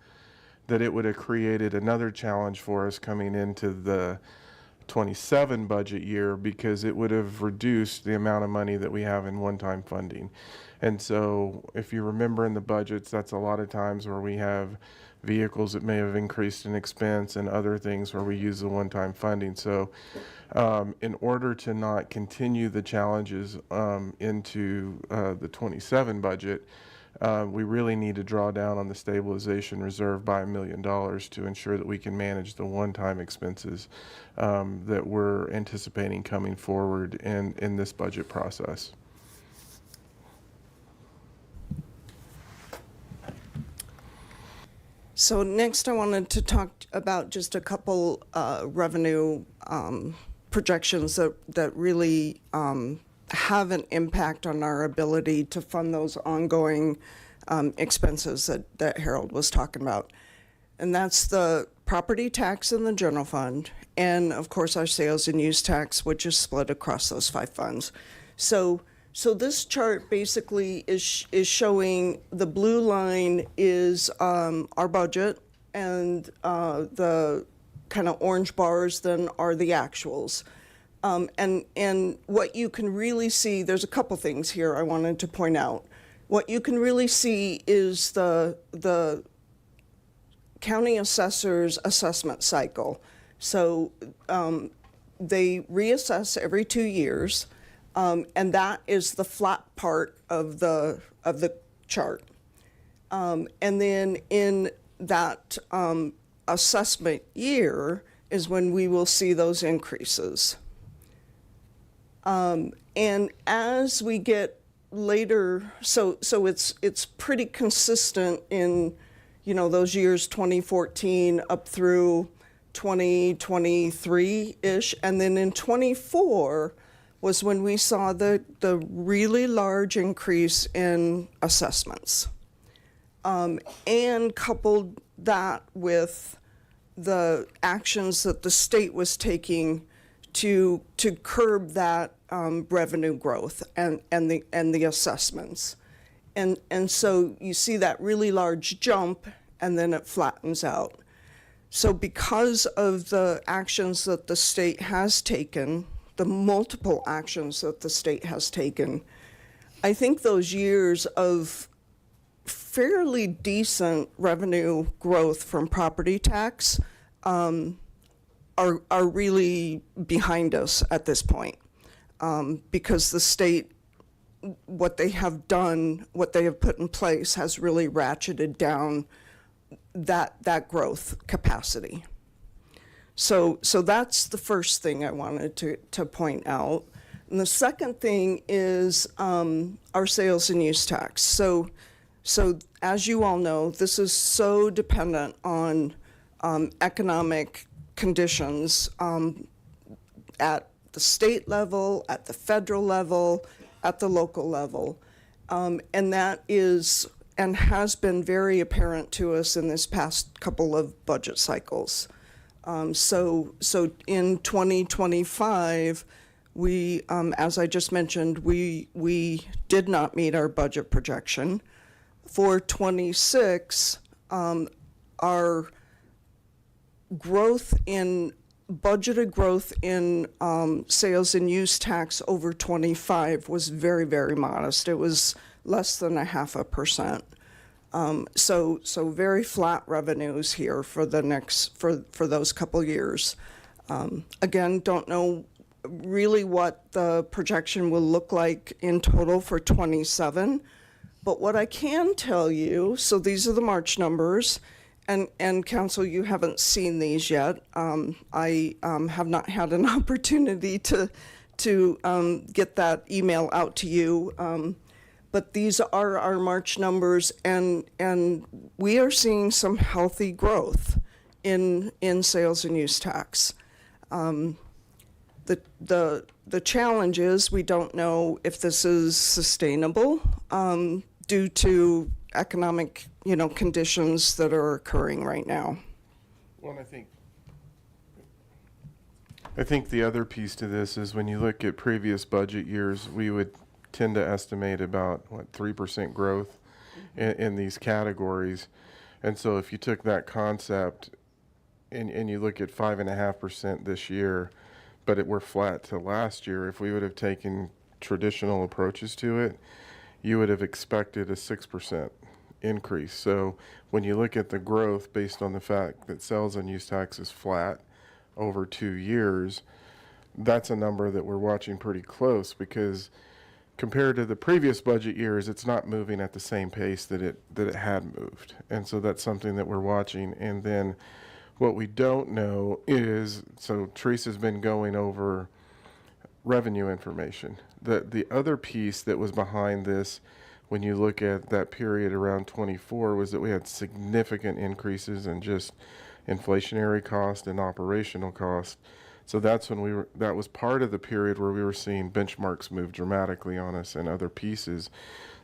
that it would have created another challenge for us coming into the 27 budget year, because it would have reduced the amount of money that we have in one-time funding. And so if you remember in the budgets, that's a lot of times where we have vehicles that may have increased in expense and other things where we use the one-time funding. So in order to not continue the challenges into the 27 budget, we really need to draw down on the stabilization reserve by $1 million to ensure that we can manage the one-time expenses that we're anticipating coming forward in this budget process. So next I wanted to talk about just a couple revenue projections that really have an impact on our ability to fund those ongoing expenses that Harold was talking about. And that's the property tax in the general fund, and of course our sales and use tax, which is split across those 5 funds. So this chart basically is showing, the blue line is our budget, and the kind of orange bars then are the actuals. And what you can really see, there's a couple things here I wanted to point out. What you can really see is the county assessor's assessment cycle. So they reassess every 2 years. And that is the flat part of the chart. And then in that assessment year is when we will see those increases. And as we get later, so it's pretty consistent in, those years 2014 up through 2023-ish, and then in 24 was when we saw the really large increase in assessments. And coupled that with the actions that the state was taking to curb that revenue growth and the assessments. And so you see that really large jump, and then it flattens out. So because of the actions that the state has taken, the multiple actions that the state has taken, I think those years of fairly decent revenue growth from property tax are really behind us at this point, because the state what they have done, what they have put in place has really ratcheted down that growth capacity. So that's the first thing I wanted to point out. And the second thing is our sales and use tax. So as you all know, this is so dependent on economic conditions at the state level, at the federal level, at the local level. And that is and has been very apparent to us in this past couple of budget cycles. So in 2025, we, as I just mentioned, we did not meet our budget projection. For 26, our growth in budgeted growth in sales and use tax over 25 was very, very modest. It was less than 0.5%. So very flat revenues here for the next for those couple years. Again, don't know really what the projection will look like in total for 27, but what I can tell you, so these are the March numbers. And Council, you haven't seen these yet. I have not had an opportunity to get that email out to you. But these are our March numbers, and we are seeing some healthy growth in sales and use tax. The challenge is we don't know if this is sustainable due to economic, conditions that are occurring right now. Well, I think the other piece to this is when you look at previous budget years, we would tend to estimate about 3% growth in these categories. And so if you took that concept and you look at 5.5% this year, but we're flat to last year, if we would have taken traditional approaches to it, you would have expected a 6% increase. So when you look at the growth based on the fact that sales and use tax is flat over 2 years, that's a number that we're watching pretty close, because compared to the previous budget years, it's not moving at the same pace that it had moved. And so that's something that we're watching. And then what we don't know is, so Teresa's been going over revenue information. The other piece that was behind this, when you look at that period around 24, was that we had significant increases in just inflationary cost and operational cost. So that's when that was part of the period where we were seeing benchmarks move dramatically on us and other pieces.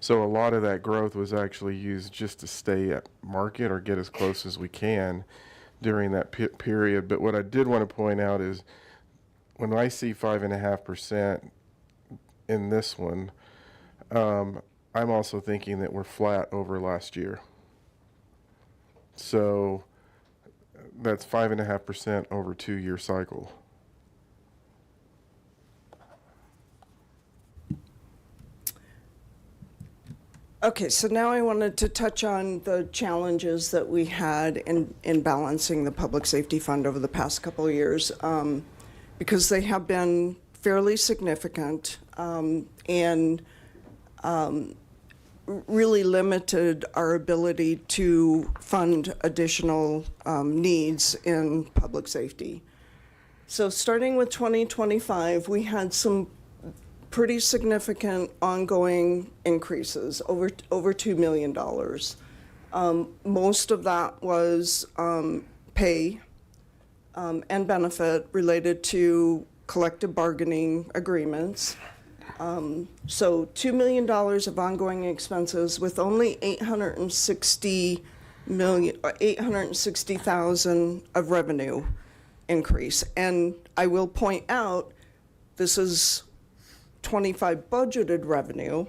So a lot of that growth was actually used just to stay at market or get as close as we can during that period. But what I did want to point out is when I see 5.5% in this one, I'm also thinking that we're flat over last year. So that's 5.5% over 2-year cycle. Okay, so now I wanted to touch on the challenges that we had in balancing the public safety fund over the past couple of years, because they have been fairly significant and really limited our ability to fund additional needs in public safety. So starting with 2025, we had some pretty significant ongoing increases, over $2 million. Most of that was pay and benefit related to collective bargaining agreements. So $2 million of ongoing expenses with only $860,000 of revenue increase. And I will point out, this is 25 budgeted revenue.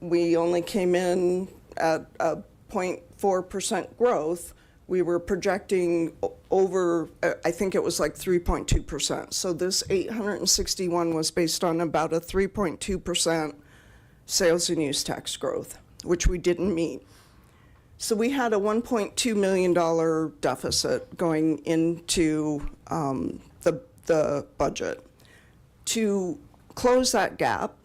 We only came in at a 0.4% growth. We were projecting over, I think it was like 3.2%. So this 861 was based on about a 3.2% sales and use tax growth, which we didn't meet. So we had a $1.2 million deficit going into the budget. To close that gap,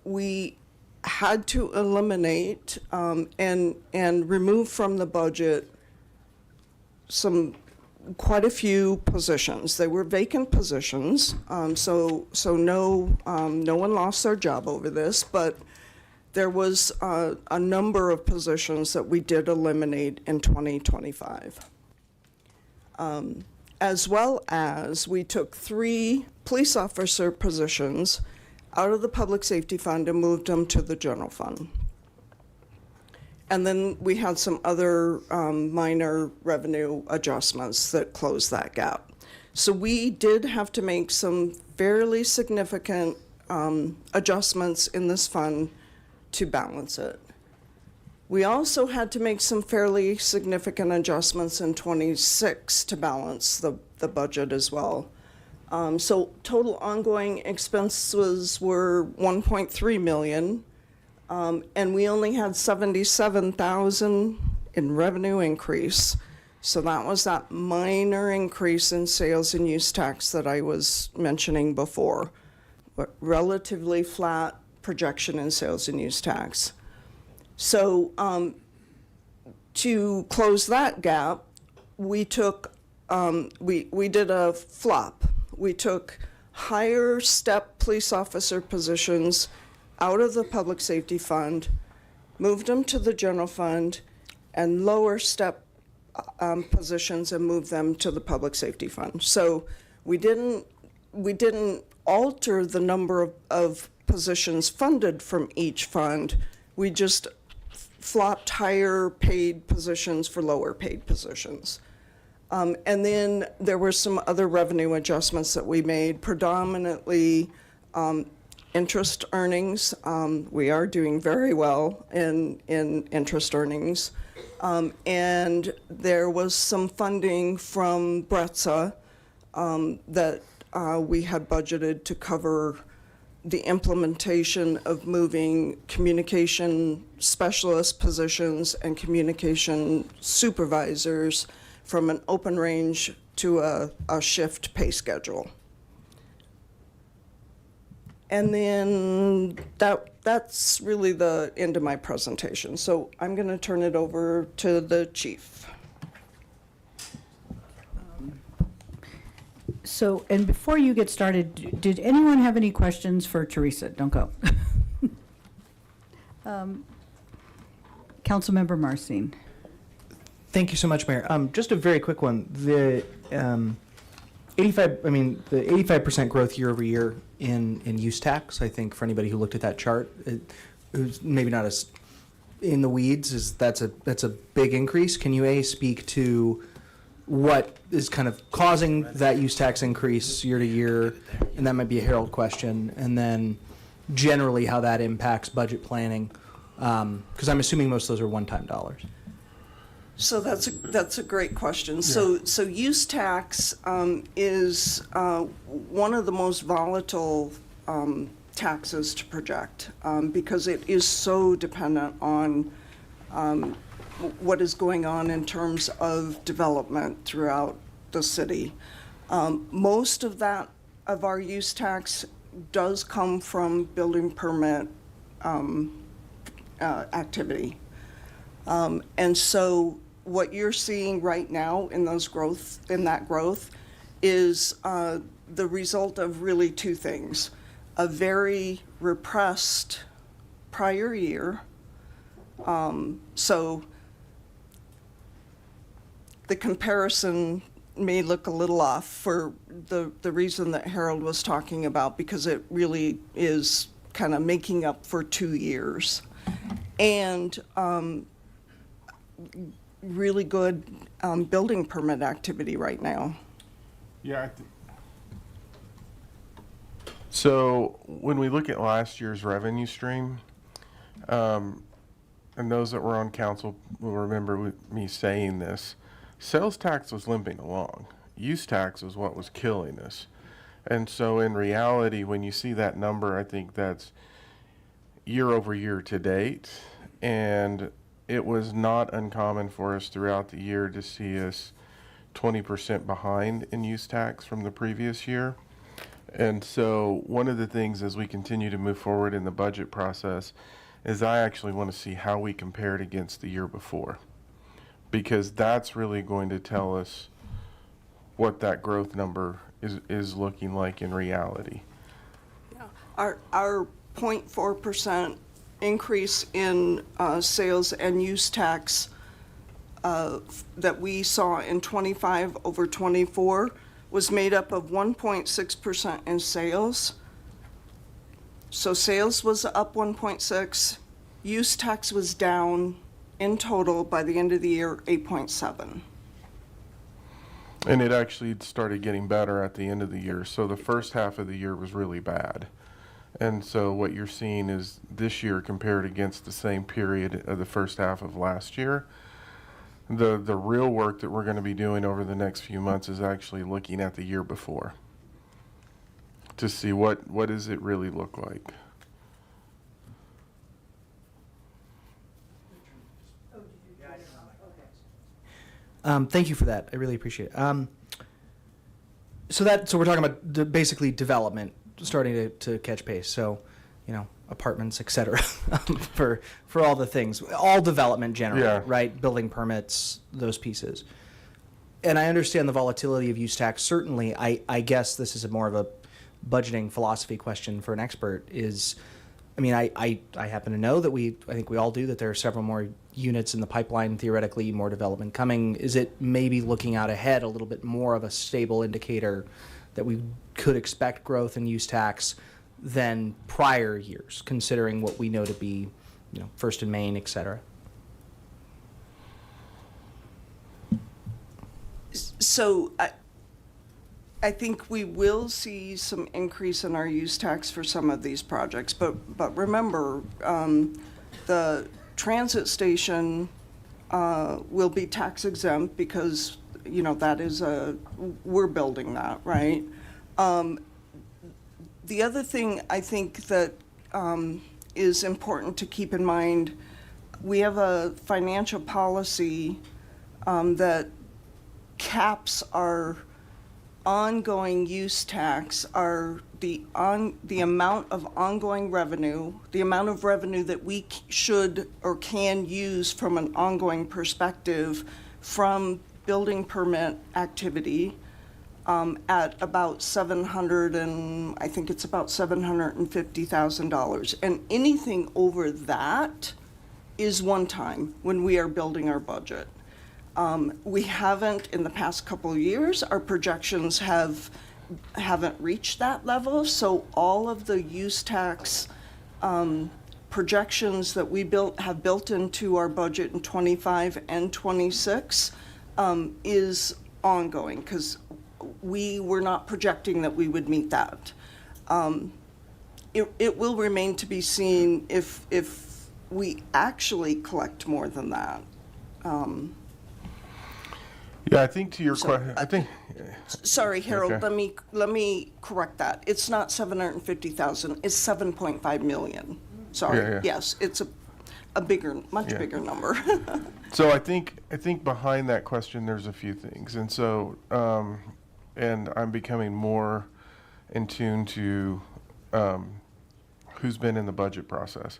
we had to eliminate and remove from the budget quite a few positions. They were vacant positions, so no one lost their job over this, but there was a number of positions that we did eliminate in 2025. As well as we took 3 police officer positions out of the public safety fund and moved them to the general fund. And then we had some other minor revenue adjustments that closed that gap. So we did have to make some fairly significant adjustments in this fund to balance it. We also had to make some fairly significant adjustments in 26 to balance the budget as well. So total ongoing expenses were 1.3 million, and we only had 77,000 in revenue increase. So that was that minor increase in sales and use tax that I was mentioning before. But relatively flat projection in sales and use tax. So to close that gap, we took we did a flop. We took higher step police officer positions out of the public safety fund, moved them to the general fund, and lower step positions and moved them to the public safety fund. So we didn't alter the number of positions funded from each fund. We just flopped higher paid positions for lower paid positions. And then there were some other revenue adjustments that we made, predominantly interest earnings. We are doing very well in interest earnings. And there was some funding from BRETSA that we had budgeted to cover the implementation of moving communication specialist positions and communication supervisors from an open range to a shift pay schedule. And then that's really the end of my presentation. So I'm going to turn it over to the chief. So, and before you get started, did anyone have any questions for Teresa? Don't go. Councilmember Marcin. Thank you so much, Mayor. Just a very quick one. The 85% growth year over year in use tax, I think for anybody who looked at that chart, who's maybe not as in the weeds, that's a big increase. Can you speak to what is kind of causing that use tax increase year to year? And that might be a Harold question. And then generally how that impacts budget planning, because I'm assuming most of those are one-time dollars. So that's a great question. Yeah. So use tax is one of the most volatile taxes to project because it is so dependent on what is going on in terms of development throughout the city. Most of our use tax does come from building permit activity. And so what you're seeing right now in that growth is the result of really 2 things. A very repressed prior year. So the comparison may look a little off for the reason that Harold was talking about, because it really is kind of making up for 2 years. And really good building permit activity right now. Yeah. So when we look at last year's revenue stream, and those that were on council will remember me saying this, sales tax was limping along. Use tax was what was killing us. And so in reality, when you see that number, I think that's year over year to date. And it was not uncommon for us throughout the year to see us 20% behind in use tax from the previous year. And so one of the things as we continue to move forward in the budget process is I actually want to see how we compared against the year before, because that's really going to tell us what that growth number is looking like in reality. Our 0.4% increase in sales and use tax that we saw in 25 over 24 was made up of 1.6% in sales. So sales was up 1.6, use tax was down in total by the end of the year 8.7. And it actually started getting better at the end of the year. So the first half of the year was really bad. And so what you're seeing is this year compared against the same period of the first half of last year, the real work that we're going to be doing over the next few months is actually looking at the year before to see what does it really look like. Thank you for that. I really appreciate it. So we're talking about basically development starting to catch pace. So, apartments, et cetera, for all the things, all development generally, Yeah. right? Building permits, those pieces. And I understand the volatility of use tax. Certainly, I guess this is more of a budgeting philosophy question for an expert is, I happen to know that I think we all do, that there are several more units in the pipeline, theoretically more development coming. Is it maybe looking out ahead a little bit more of a stable indicator that we could expect growth in use tax than prior years, considering what we know to be, First and Main, et cetera? So I think we will see some increase in our use tax for some of these projects, but remember, the transit station will be tax exempt because, that is we're building that, right? The other thing I think that is important to keep in mind, we have a financial policy that caps our ongoing use tax, are the amount of ongoing revenue, the amount of revenue that we should or can use from an ongoing perspective from building permit activity at about $750,000. And anything over that is one time when we are building our budget. We haven't, in the past couple of years, our projections haven't reached that level, so all of the use tax projections that we have built into our budget in 25 and 26 is ongoing, because we were not projecting that we would meet that. It will remain to be seen if we actually collect more than that. Yeah, I think to your question, Sorry, Harold, Okay. let me correct that. It's not 750,000, it's 7.5 million. Sorry, Yeah. yes, it's a much bigger number. So I think behind that question there's a few things, and so and I'm becoming more in tune to who's been in the budget process.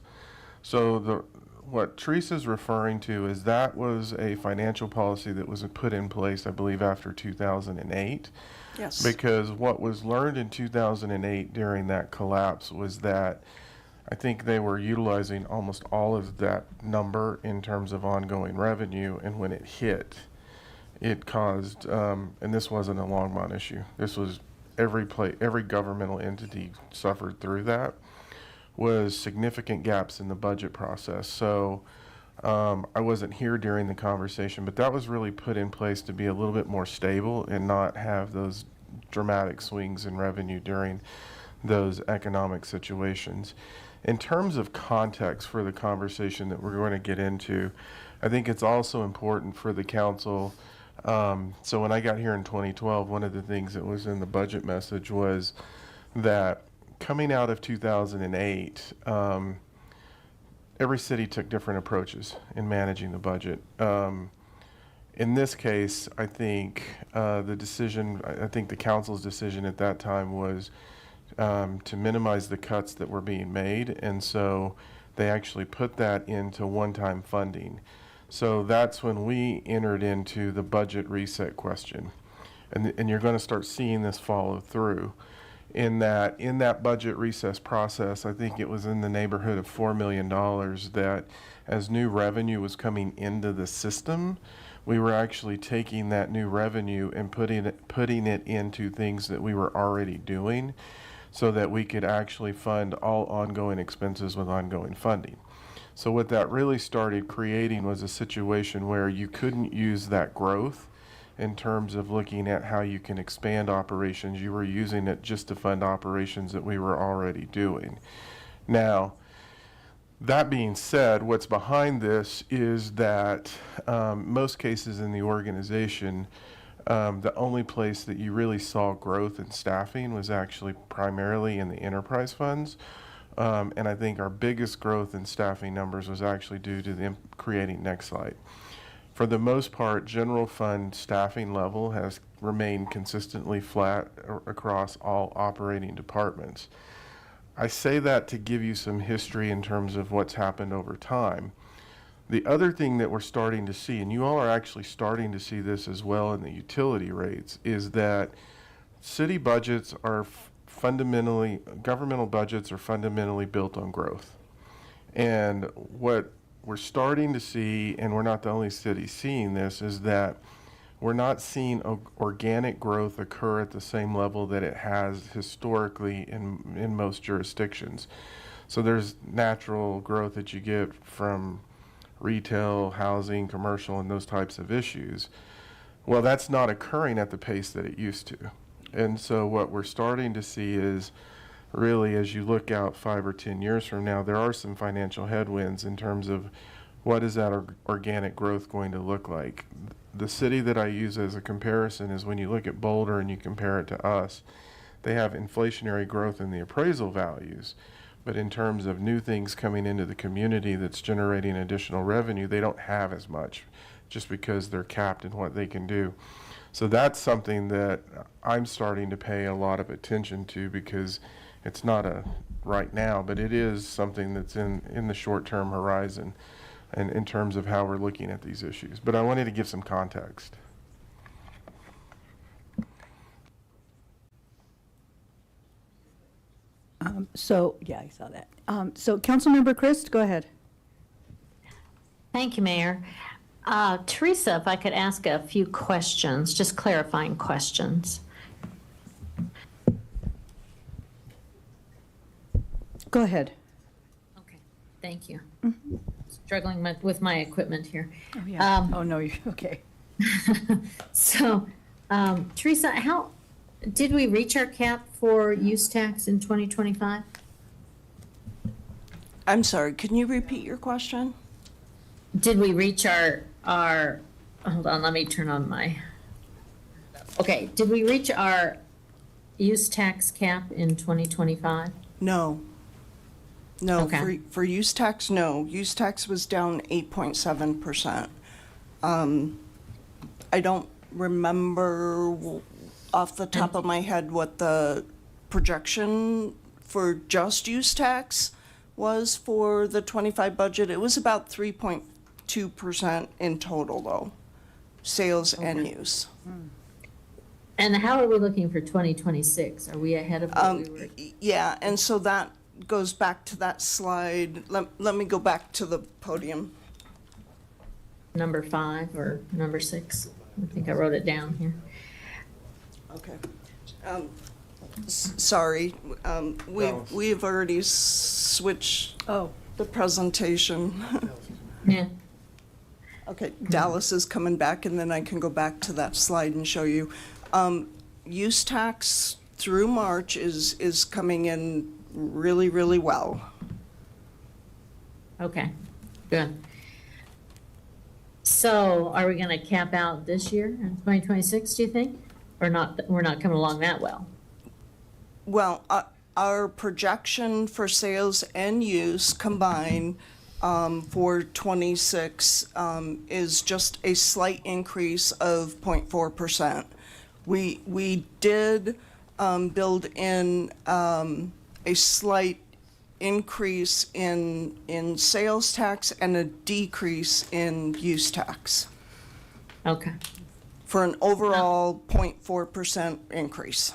So what Teresa's referring to is that was a financial policy that was put in place, I believe, after 2008. Yes. Because what was learned in 2008 during that collapse was that I think they were utilizing almost all of that number in terms of ongoing revenue, and when it hit, it caused, and this wasn't a Longmont issue, this was every governmental entity suffered through that, was significant gaps in the budget process. So I wasn't here during the conversation, but that was really put in place to be a little bit more stable and not have those dramatic swings in revenue during those economic situations. In terms of context for the conversation that we're going to get into, I think it's also important for the council. So when I got here in 2012, one of the things that was in the budget message was that coming out of 2008, every city took different approaches in managing the budget. In this case, I think the council's decision at that time was to minimize the cuts that were being made. And so they actually put that into one-time funding. So that's when we entered into the budget reset question. And you're going to start seeing this follow through. In that budget recess process, I think it was in the neighborhood of $4 million that as new revenue was coming into the system, we were actually taking that new revenue and putting it into things that we were already doing so that we could actually fund all ongoing expenses with ongoing funding. So what that really started creating was a situation where you couldn't use that growth in terms of looking at how you can expand operations. You were using it just to fund operations that we were already doing. Now, that being said, what's behind this is that most cases in the organization, the only place that you really saw growth in staffing was actually primarily in the enterprise funds. And I think our biggest growth in staffing numbers was actually due to them creating Nextlight. For the most part, general fund staffing level has remained consistently flat across all operating departments. I say that to give you some history in terms of what's happened over time. The other thing that we're starting to see, and you all are actually starting to see this as well in the utility rates, is that city budgets are governmental budgets are fundamentally built on growth. And what we're starting to see, and we're not the only city seeing this, is that we're not seeing organic growth occur at the same level that it has historically in most jurisdictions. So there's natural growth that you get from retail, housing, commercial, and those types of issues. Well, that's not occurring at the pace that it used to. And so what we're starting to see is really, as you look out 5 or 10 years from now, there are some financial headwinds in terms of what is that organic growth going to look like. The city that I use as a comparison is when you look at Boulder and you compare it to us, they have inflationary growth in the appraisal values. But in terms of new things coming into the community that's generating additional revenue, they don't have as much just because they're capped in what they can do. So that's something that I'm starting to pay a lot of attention to, because it's not a right now, but it is something that's in the short-term horizon and in terms of how we're looking at these issues. But I wanted to give some context. Yeah, I saw that. So Councilmember Christ, go ahead. Thank you, Mayor. Teresa, if I could ask a few questions, just clarifying questions. Go ahead. Okay, thank you. Struggling with my equipment here. Oh, yeah. Oh, no, you're okay. So, Teresa, how did we reach our cap for use tax in 2025? I'm sorry, can you repeat your question? Did we reach our, hold on, let me turn on my, okay, did we reach our use tax cap in 2025? No. No, Okay. for use tax, no. Use tax was down 8.7%. I don't remember off the top of my head what the projection for just use tax was for the 25 budget. It was about 3.2% in total, though, sales and use. And how are we looking for 2026? Are we ahead of what we were? Yeah, and so that goes back to that slide. Let me go back to the podium. Number 5 or number 6? I think I wrote it down here. Okay. Sorry, we have already switched the presentation. Yeah. Okay, Dallas is coming back, and then I can go back to that slide and show you. Use tax through March is coming in really, really well. Okay, good. So are we going to cap out this year in 2026, do you think? Or not, we're not coming along that well? Well, our projection for sales and use combined for 26 is just a slight increase of 0.4%. We did build in a slight increase in sales tax and a decrease in use tax Okay. for an overall 0.4% increase.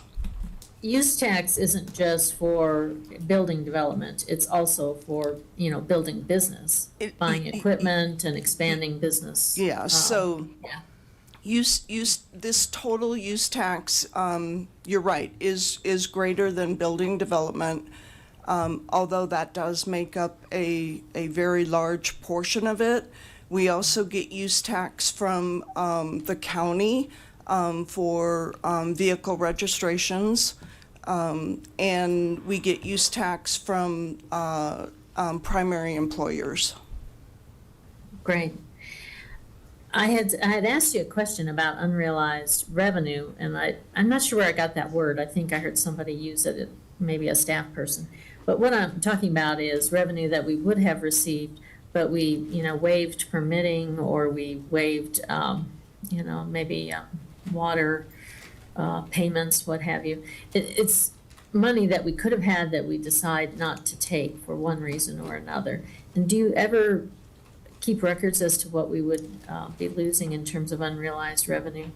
Use tax isn't just for building development, it's also for, building business, buying equipment and expanding business. Yeah, so yeah. this total use tax, you're right, is greater than building development, although that does make up a very large portion of it. We also get use tax from the county for vehicle registrations, and we get use tax from primary employers. Great. I had asked you a question about unrealized revenue, and I'm not sure where I got that word. I think I heard somebody use it, maybe a staff person. But what I'm talking about is revenue that we would have received, but we, waived permitting, or we waived, maybe water payments, what have you. It's money that we could have had that we decide not to take for one reason or another. And do you ever keep records as to what we would be losing in terms of unrealized revenue?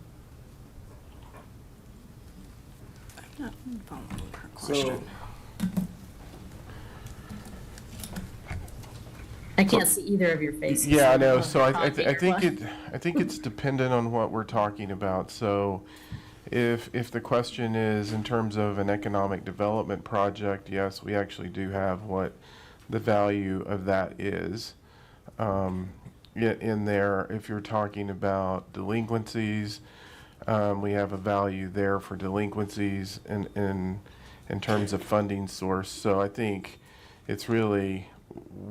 I'm not following her question. I can't see either of your faces. Yeah, I know. So I Coffee or think what? I think it's dependent on what we're talking about. So if the question is in terms of an economic development project, yes, we actually do have what the value of that is in there. If you're talking about delinquencies, we have a value there for delinquencies in terms of funding source. So I think it's really,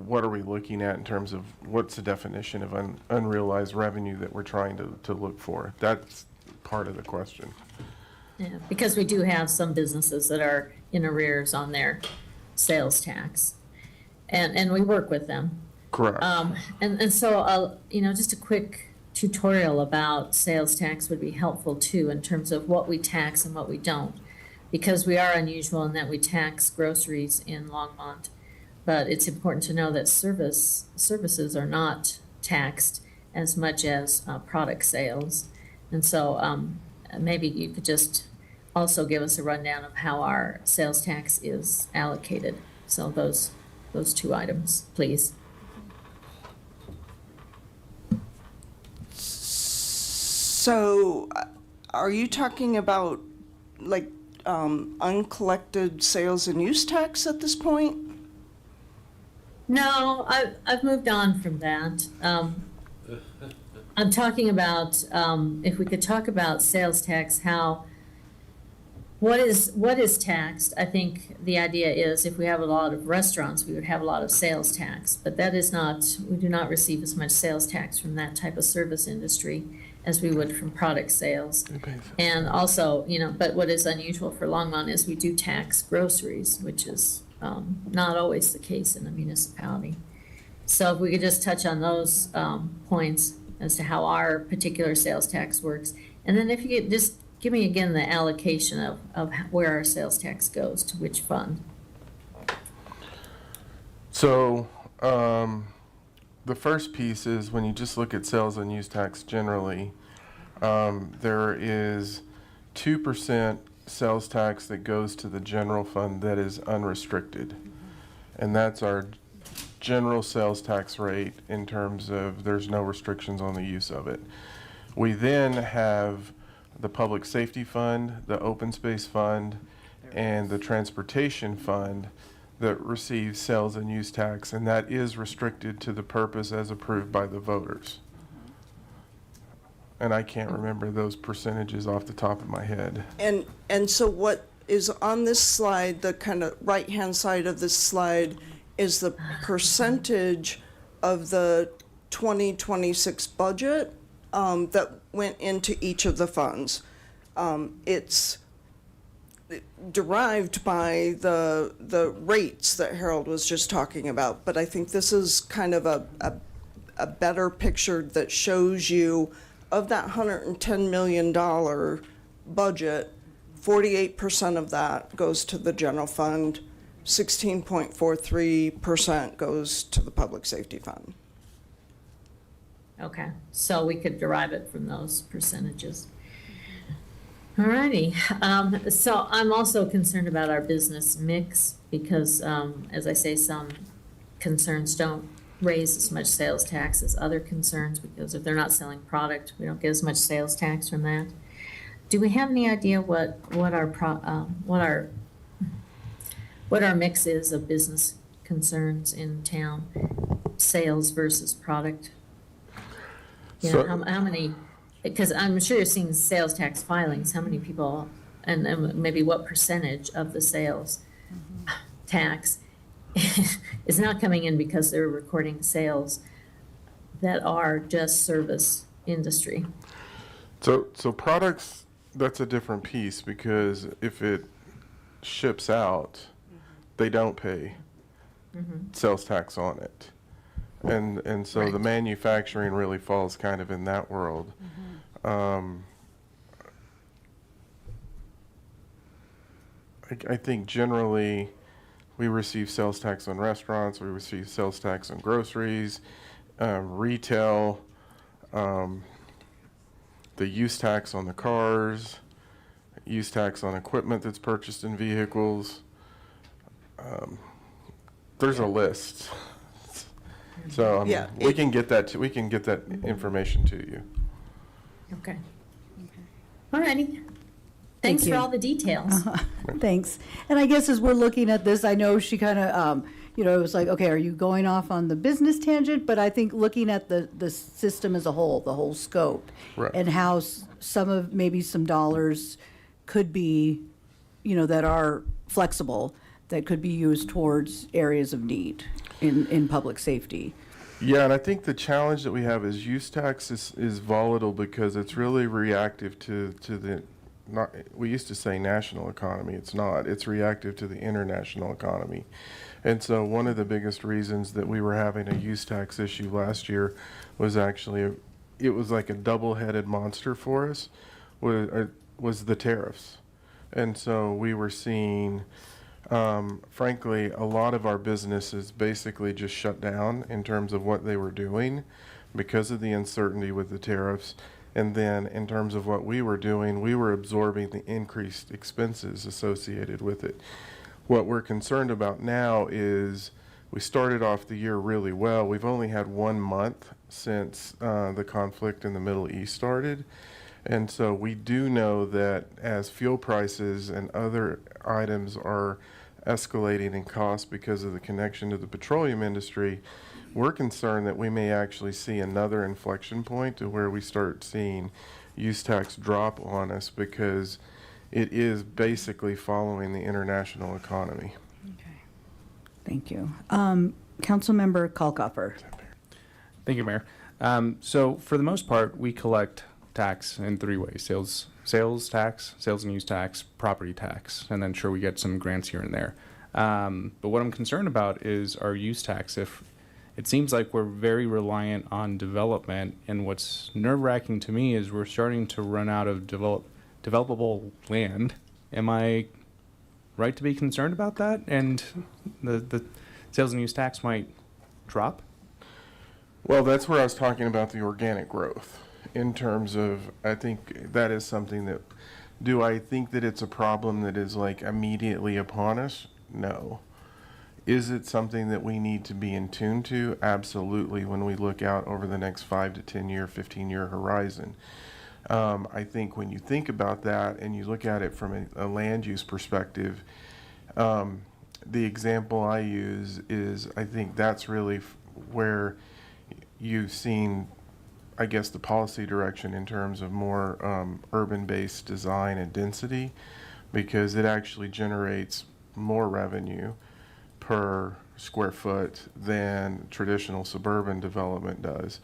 what are we looking at in terms of what's the definition of unrealized revenue that we're trying to look for? That's part of the question. Yeah, because we do have some businesses that are in arrears on their sales tax, and we work with them. Correct. And so, just a quick tutorial about sales tax would be helpful too, in terms of what we tax and what we don't, because we are unusual in that we tax groceries in Longmont, but it's important to know that services are not taxed as much as product sales. And so maybe you could just also give us a rundown of how our sales tax is allocated. So those two items, please. So, are you talking about like uncollected sales and use tax at this point? No, I've moved on from that. I'm talking about, if we could talk about sales tax, what is taxed? I think the idea is if we have a lot of restaurants, we would have a lot of sales tax, but that is not, we do not receive as much sales tax from that type of service industry as we would from product sales. And also, but what is unusual for Longmont is we do tax groceries, which is not always the case in a municipality. So if we could just touch on those points as to how our particular sales tax works. And then if you could just give me again the allocation of where our sales tax goes, to which fund. So the first piece is when you just look at sales and use tax generally, there is 2% sales tax that goes to the general fund that is unrestricted. And that's our general sales tax rate in terms of there's no restrictions on the use of it. We then have the public safety fund, the open space fund, and the transportation fund that receives sales and use tax, and that is restricted to the purpose as approved by the voters. And I can't remember those percentages off the top of my head. And so what is on this slide, the kind of right-hand side of this slide, is the percentage of the 2026 budget that went into each of the funds. It's derived by the rates that Harold was just talking about, but I think this is kind of a better picture that shows you of that $110 million budget, 48% of that goes to the general fund, 16.43% goes to the public safety fund. Okay, so we could derive it from those percentages. All righty. So I'm also concerned about our business mix because, as I say, some concerns don't raise as much sales tax as other concerns because if they're not selling product, we don't get as much sales tax from that. Do we have any idea what our mix is of business concerns in town, sales versus product? You know, how many? Because I'm sure you're seeing sales tax filings. How many people, and maybe what percentage of the sales tax is not coming in because they're recording sales that are just service industry? So products, that's a different piece because if it ships out, they don't pay sales tax on it. And so the manufacturing really falls kind of in that world. I think generally we receive sales tax on restaurants, we receive sales tax on groceries, retail, the use tax on the cars, use tax on equipment that's purchased in vehicles. There's a list. So we can get that information to you. Okay. All righty. Thanks for all the details. Thanks. And I guess as we're looking at this, I know she kind of, it was like, okay, are you going off on the business tangent? But I think looking at the system as a whole, the whole scope, and how maybe some dollars could be, that are flexible, that could be used towards areas of need in public safety. Yeah, and I think the challenge that we have is use tax is volatile because it's really reactive to the, we used to say national economy. It's not. It's reactive to the international economy. And so one of the biggest reasons that we were having a use tax issue last year was actually, it was like a double-headed monster for us, was the tariffs. And so we were seeing, frankly, a lot of our businesses basically just shut down in terms of what they were doing because of the uncertainty with the tariffs. And then in terms of what we were doing, we were absorbing the increased expenses associated with it. What we're concerned about now is we started off the year really well. We've only had 1 month since the conflict in the Middle East started. And so we do know that as fuel prices and other items are escalating in cost because of the connection to the petroleum industry, we're concerned that we may actually see another inflection point to where we start seeing use tax drop on us because it is basically following the international economy. Okay. Thank you. Councilmember Kalkoffer. Thank you, Mayor. So for the most part, we collect tax in 3 ways: sales tax, sales and use tax, property tax, and then sure we get some grants here and there. But what I'm concerned about is our use tax. If it seems like we're very reliant on development, and what's nerve-wracking to me is we're starting to run out of developable land. Am I right to be concerned about that? And the sales and use tax might drop? Well, that's where I was talking about the organic growth. In terms of, I think that is something that, do I think that it's a problem that is like immediately upon us? No. Is it something that we need to be in tune to? Absolutely, when we look out over the next 5 to 10 year, 15-year horizon. I think when you think about that and you look at it from a land use perspective, the example I use is, I think that's really where you've seen, I guess, the policy direction in terms of more urban-based design and density, because it actually generates more revenue per square foot than traditional suburban development does.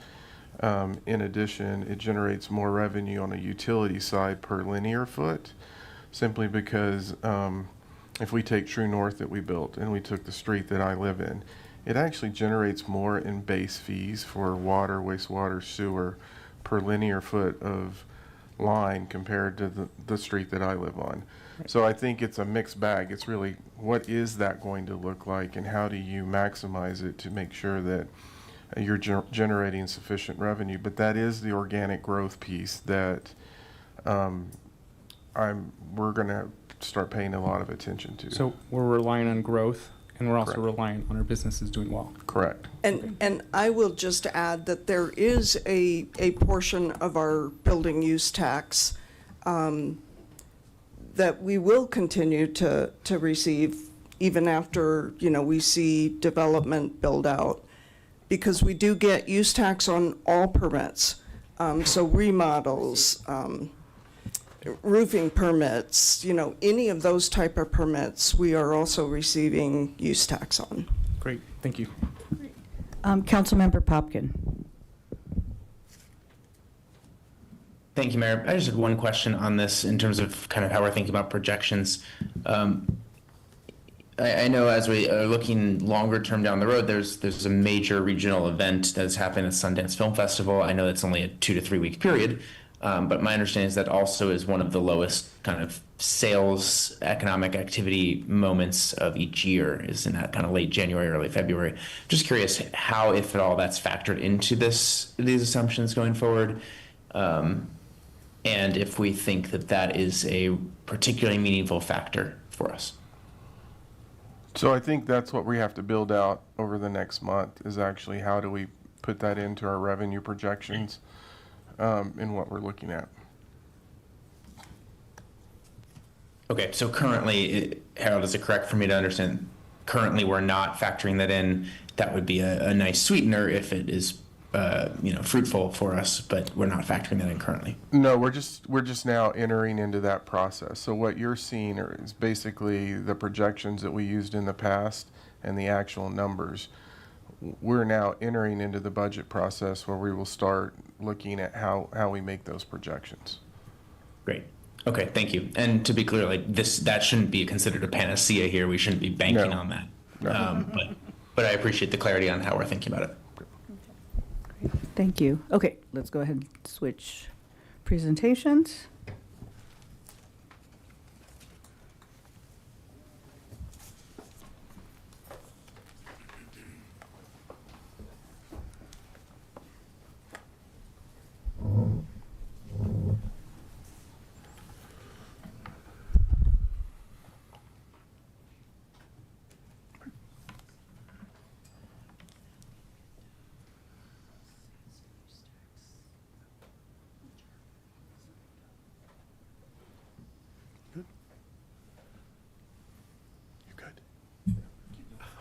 In addition, it generates more revenue on a utility side per linear foot, simply because if we take True North that we built and we took the street that I live in, it actually generates more in base fees for water, wastewater, sewer per linear foot of line compared to the street that I live on. So I think it's a mixed bag. It's really, what is that going to look like, and how do you maximize it to make sure that you're generating sufficient revenue? But that is the organic growth piece that we're going to start paying a lot of attention to. So we're relying on growth, and we're also relying on our businesses doing well. Correct. And I will just add that there is a portion of our building use tax that we will continue to receive even after, we see development build out, because we do get use tax on all permits. So remodels, roofing permits, any of those type of permits, we are also receiving use tax on. Great, thank you. Councilmember Popkin. Thank you, Mayor. I just had one question on this in terms of kind of how we're thinking about projections. I know as we are looking longer term down the road, there's a major regional event that's happening at Sundance Film Festival. I know that's only a 2 to 3 week period, but my understanding is that also is one of the lowest kind of sales economic activity moments of each year, is in that kind of late January, early February. Just curious how, if at all, that's factored into these assumptions going forward. And if we think that that is a particularly meaningful factor for us. So I think that's what we have to build out over the next month, is actually how do we put that into our revenue projections in what we're looking at. Okay, so currently, Harold, is it correct for me to understand, currently we're not factoring that in? That would be a nice sweetener if it is fruitful for us, but we're not factoring that in currently. No, we're just now entering into that process. So what you're seeing is basically the projections that we used in the past and the actual numbers. We're now entering into the budget process where we will start looking at how we make those projections. Great. Okay, thank you. And to be clear, that shouldn't be considered a panacea here. We shouldn't be banking on that. No. But I appreciate the clarity on how we're thinking about it. Thank you. Okay, let's go ahead and switch presentations.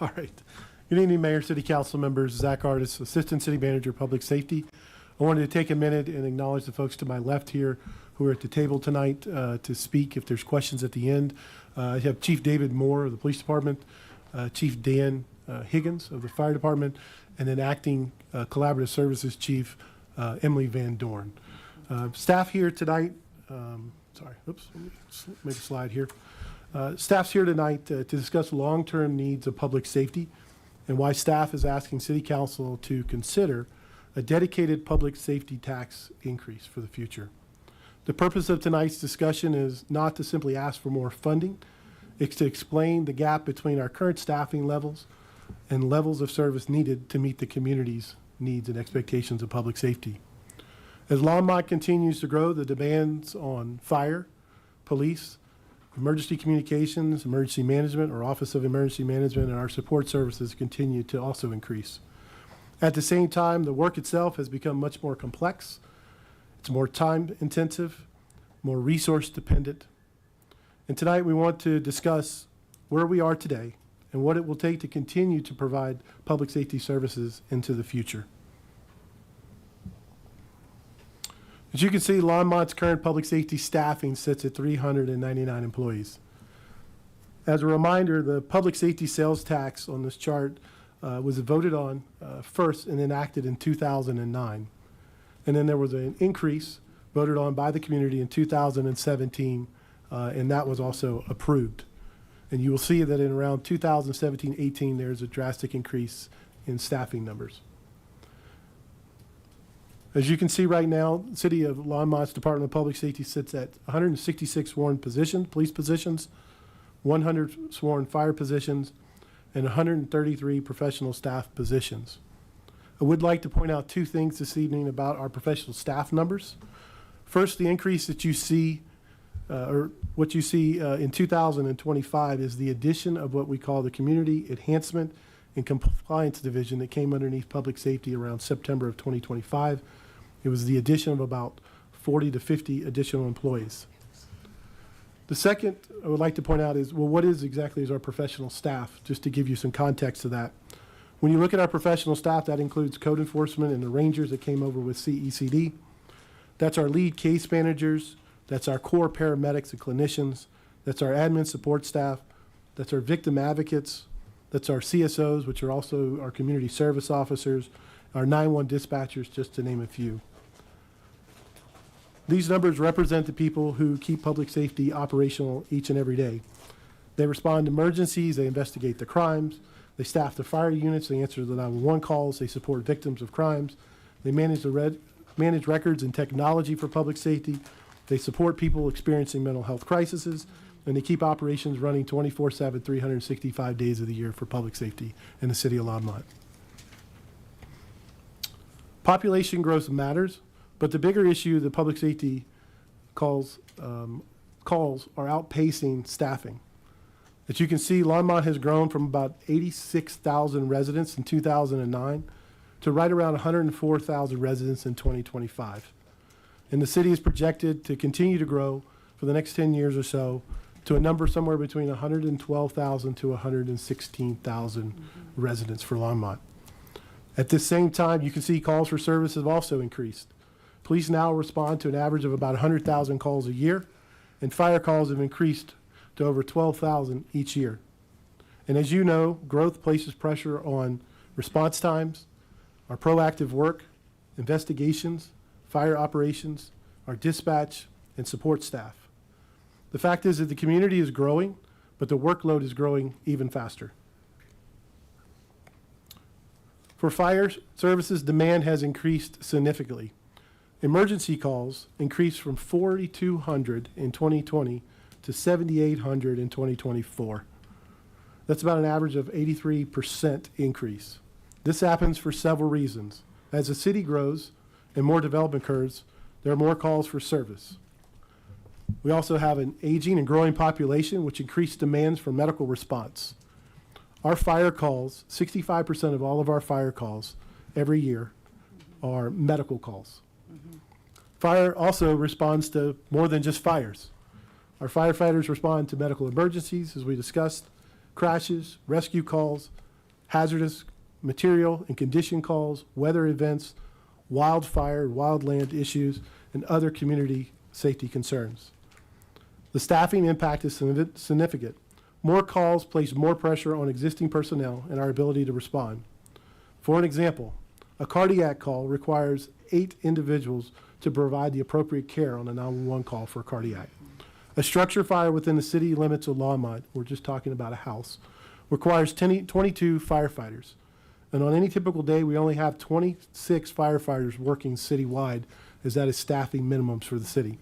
All right. Good evening, Mayor, City Council members. Zach Artis, Assistant City Manager, Public Safety. I wanted to take a minute and acknowledge the folks to my left here who are at the table tonight to speak if there's questions at the end. I have Chief David Moore of the Police Department, Chief Dan Higgins of the Fire Department, and then Acting Collaborative Services Chief Emily Van Dorn. Staff here tonight, sorry, oops, let me make a slide here. Staff's here tonight to discuss long-term needs of public safety and why staff is asking City Council to consider a dedicated public safety tax increase for the future. The purpose of tonight's discussion is not to simply ask for more funding. It's to explain the gap between our current staffing levels and levels of service needed to meet the community's needs and expectations of public safety. As Longmont continues to grow, the demands on fire, police, emergency communications, emergency management, or Office of Emergency Management, and our support services continue to also increase. At the same time, the work itself has become much more complex. It's more time intensive, more resource dependent. And tonight we want to discuss where we are today and what it will take to continue to provide public safety services into the future. As you can see, Longmont's current public safety staffing sits at 399 employees. As a reminder, the public safety sales tax on this chart was voted on first and enacted in 2009. And then there was an increase voted on by the community in 2017, and that was also approved. And you will see that in around 2017-18, there's a drastic increase in staffing numbers. As you can see right now, the City of Longmont's Department of Public Safety sits at 166 sworn positions, police positions, 100 sworn fire positions, and 133 professional staff positions. I would like to point out two things this evening about our professional staff numbers. First, the increase that you see, or what you see in 2025 is the addition of what we call the Community Enhancement and Compliance Division that came underneath Public Safety around September of 2025. It was the addition of about 40 to 50 additional employees. The second I would like to point out is, well, what is our professional staff? Just to give you some context to that. When you look at our professional staff, that includes code enforcement and the rangers that came over with CECD. That's our lead case managers. That's our core paramedics and clinicians. That's our admin support staff. That's our victim advocates. That's our CSOs, which are also our community service officers, our 911 dispatchers, just to name a few. These numbers represent the people who keep public safety operational each and every day. They respond to emergencies, they investigate the crimes, they staff the fire units, they answer the 911 calls, they support victims of crimes, they manage records and technology for public safety, they support people experiencing mental health crises, and they keep operations running 24/7, 365 days of the year for public safety in the City of Longmont. Population growth matters, but the bigger issue the public safety calls are outpacing staffing. As you can see, Longmont has grown from about 86,000 residents in 2009 to right around 104,000 residents in 2025. And the city is projected to continue to grow for the next 10 years or so to a number somewhere between 112,000 to 116,000 residents for Longmont. At this same time, you can see calls for service have also increased. Police now respond to an average of about 100,000 calls a year, and fire calls have increased to over 12,000 each year. And as you know, growth places pressure on response times, our proactive work, investigations, fire operations, our dispatch, and support staff. The fact is that the community is growing, but the workload is growing even faster. For fire services, demand has increased significantly. Emergency calls increased from 4,200 in 2020 to 7,800 in 2024. That's about an average of 83% increase. This happens for several reasons. As the city grows and more development occurs, there are more calls for service. We also have an aging and growing population, which increased demands for medical response. Our fire calls, 65% of all of our fire calls every year are medical calls. Fire also responds to more than just fires. Our firefighters respond to medical emergencies, as we discussed, crashes, rescue calls, hazardous material and condition calls, weather events, wildfire, wildland issues, and other community safety concerns. The staffing impact is significant. More calls place more pressure on existing personnel and our ability to respond. For an example, a cardiac call requires 8 individuals to provide the appropriate care on a 911 call for a cardiac. A structure fire within the city limits of Longmont, we're just talking about a house, requires 22 firefighters. And on any typical day, we only have 26 firefighters working citywide, as that is staffing minimums for the city.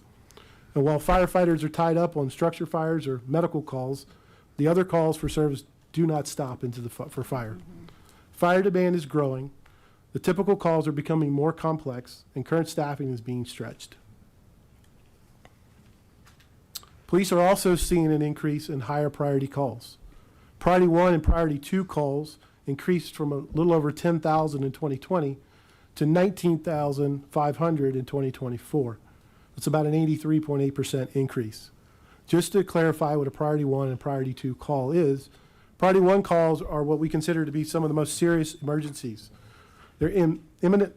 And while firefighters are tied up on structure fires or medical calls, the other calls for service do not stop for fire. Fire demand is growing. The typical calls are becoming more complex, and current staffing is being stretched. Police are also seeing an increase in higher priority calls. Priority 1 and Priority 2 calls increased from a little over 10,000 in 2020 to 19,500 in 2024. That's about an 83.8% increase. Just to clarify what a Priority 1 and Priority 2 call is, Priority 1 calls are what we consider to be some of the most serious emergencies. They're in imminent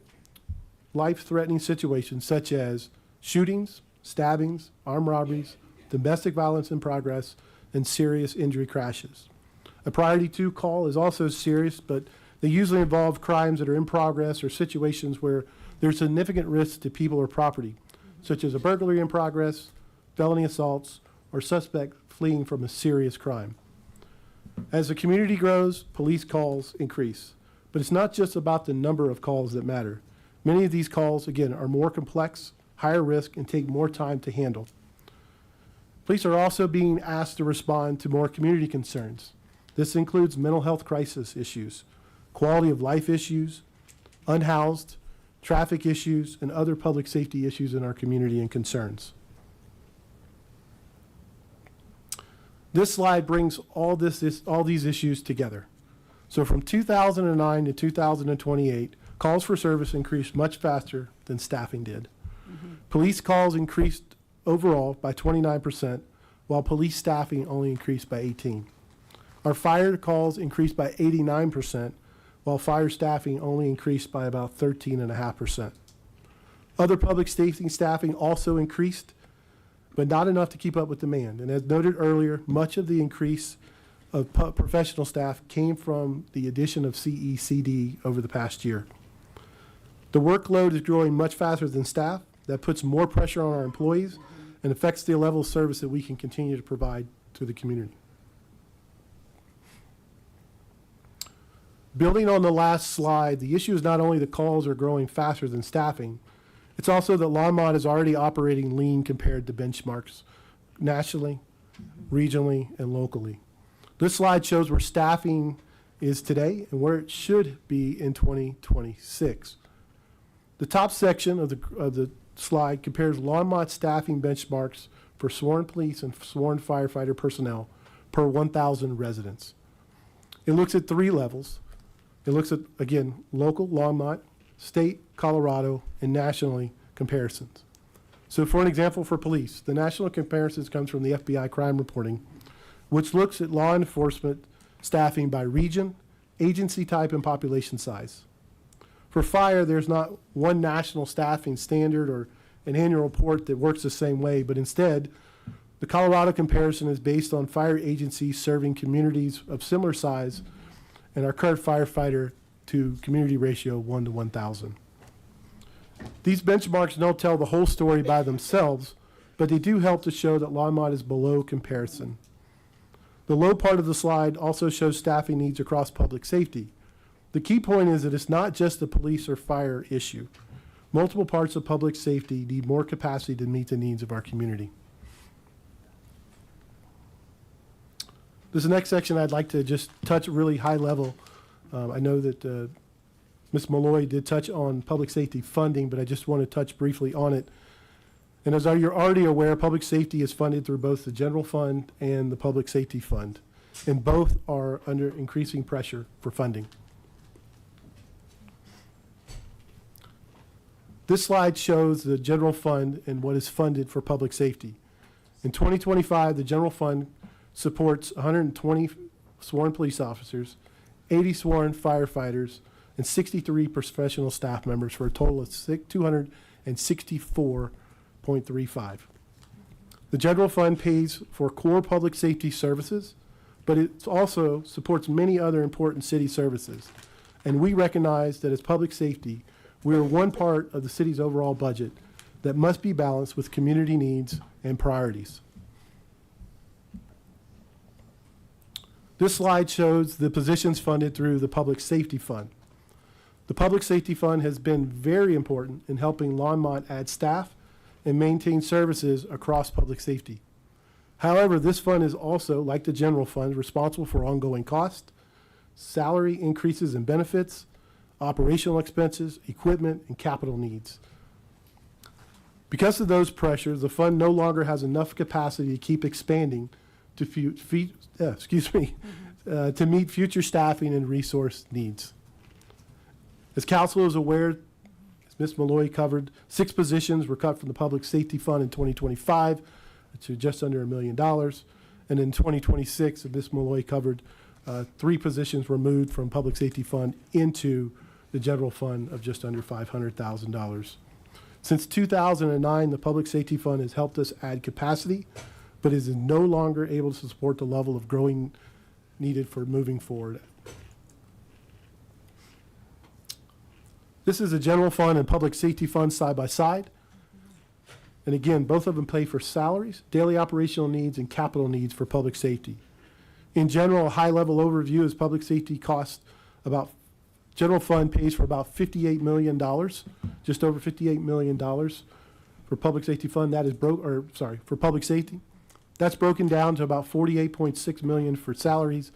life-threatening situations such as shootings, stabbings, armed robberies, domestic violence in progress, and serious injury crashes. A Priority 2 call is also serious, but they usually involve crimes that are in progress or situations where there's significant risk to people or property, such as a burglary in progress, felony assaults, or suspect fleeing from a serious crime. As the community grows, police calls increase. But it's not just about the number of calls that matter. Many of these calls, again, are more complex, higher risk, and take more time to handle. Police are also being asked to respond to more community concerns. This includes mental health crisis issues, quality of life issues, unhoused, traffic issues, and other public safety issues in our community and concerns. This slide brings all these issues together. So from 2009 to 2028, calls for service increased much faster than staffing did. Police calls increased overall by 29%, while police staffing only increased by 18%. Our fire calls increased by 89%, while fire staffing only increased by about 13.5%. Other public safety staffing also increased, but not enough to keep up with demand. And as noted earlier, much of the increase of professional staff came from the addition of CECD over the past year. The workload is growing much faster than staff. That puts more pressure on our employees and affects the level of service that we can continue to provide to the community. Building on the last slide, the issue is not only that calls are growing faster than staffing, it's also that Longmont is already operating lean compared to benchmarks nationally, regionally, and locally. This slide shows where staffing is today and where it should be in 2026. The top section of the slide compares Longmont staffing benchmarks for sworn police and sworn firefighter personnel per 1,000 residents. It looks at 3 levels. It looks at, again, local, Longmont, state, Colorado, and nationally comparisons. So for an example for police, the national comparisons comes from the FBI crime reporting, which looks at law enforcement staffing by region, agency type, and population size. For fire, there's not one national staffing standard or an annual report that works the same way, but instead, the Colorado comparison is based on fire agencies serving communities of similar size and our current firefighter to community ratio 1 to 1,000. These benchmarks don't tell the whole story by themselves, but they do help to show that Longmont is below comparison. The low part of the slide also shows staffing needs across public safety. The key point is that it's not just the police or fire issue. Multiple parts of public safety need more capacity to meet the needs of our community. This next section I'd like to just touch really high level. I know that Ms. Malloy did touch on public safety funding, but I just want to touch briefly on it. And as you're already aware, public safety is funded through both the general fund and the public safety fund, and both are under increasing pressure for funding. This slide shows the general fund and what is funded for public safety. In 2025, the general fund supports 120 sworn police officers, 80 sworn firefighters, and 63 professional staff members for a total of 264.35. The general fund pays for core public safety services, but it also supports many other important city services. And we recognize that as public safety, we are one part of the city's overall budget that must be balanced with community needs and priorities. This slide shows the positions funded through the Public Safety Fund. The Public Safety Fund has been very important in helping Longmont add staff and maintain services across public safety. However, this fund is also, like the general fund, responsible for ongoing costs, salary increases and benefits, operational expenses, equipment, and capital needs. Because of those pressures, the fund no longer has enough capacity to keep expanding to to meet future staffing and resource needs. As council is aware, as Ms. Malloy covered, 6 positions were cut from the Public Safety Fund in 2025 to just under $1 million. And in 2026, as Ms. Malloy covered, 3 positions were moved from Public Safety Fund into the general fund of just under $500,000. Since 2009, the Public Safety Fund has helped us add capacity, but is no longer able to support the level of growing needed for moving forward. This is a general fund and public safety fund side by side. And again, both of them pay for salaries, daily operational needs, and capital needs for public safety. In general, a high-level overview is public safety costs about General fund pays for about $58 million, just over $58 million for public safety fund. That is for public safety. That's broken down to about $48.6 million for salaries,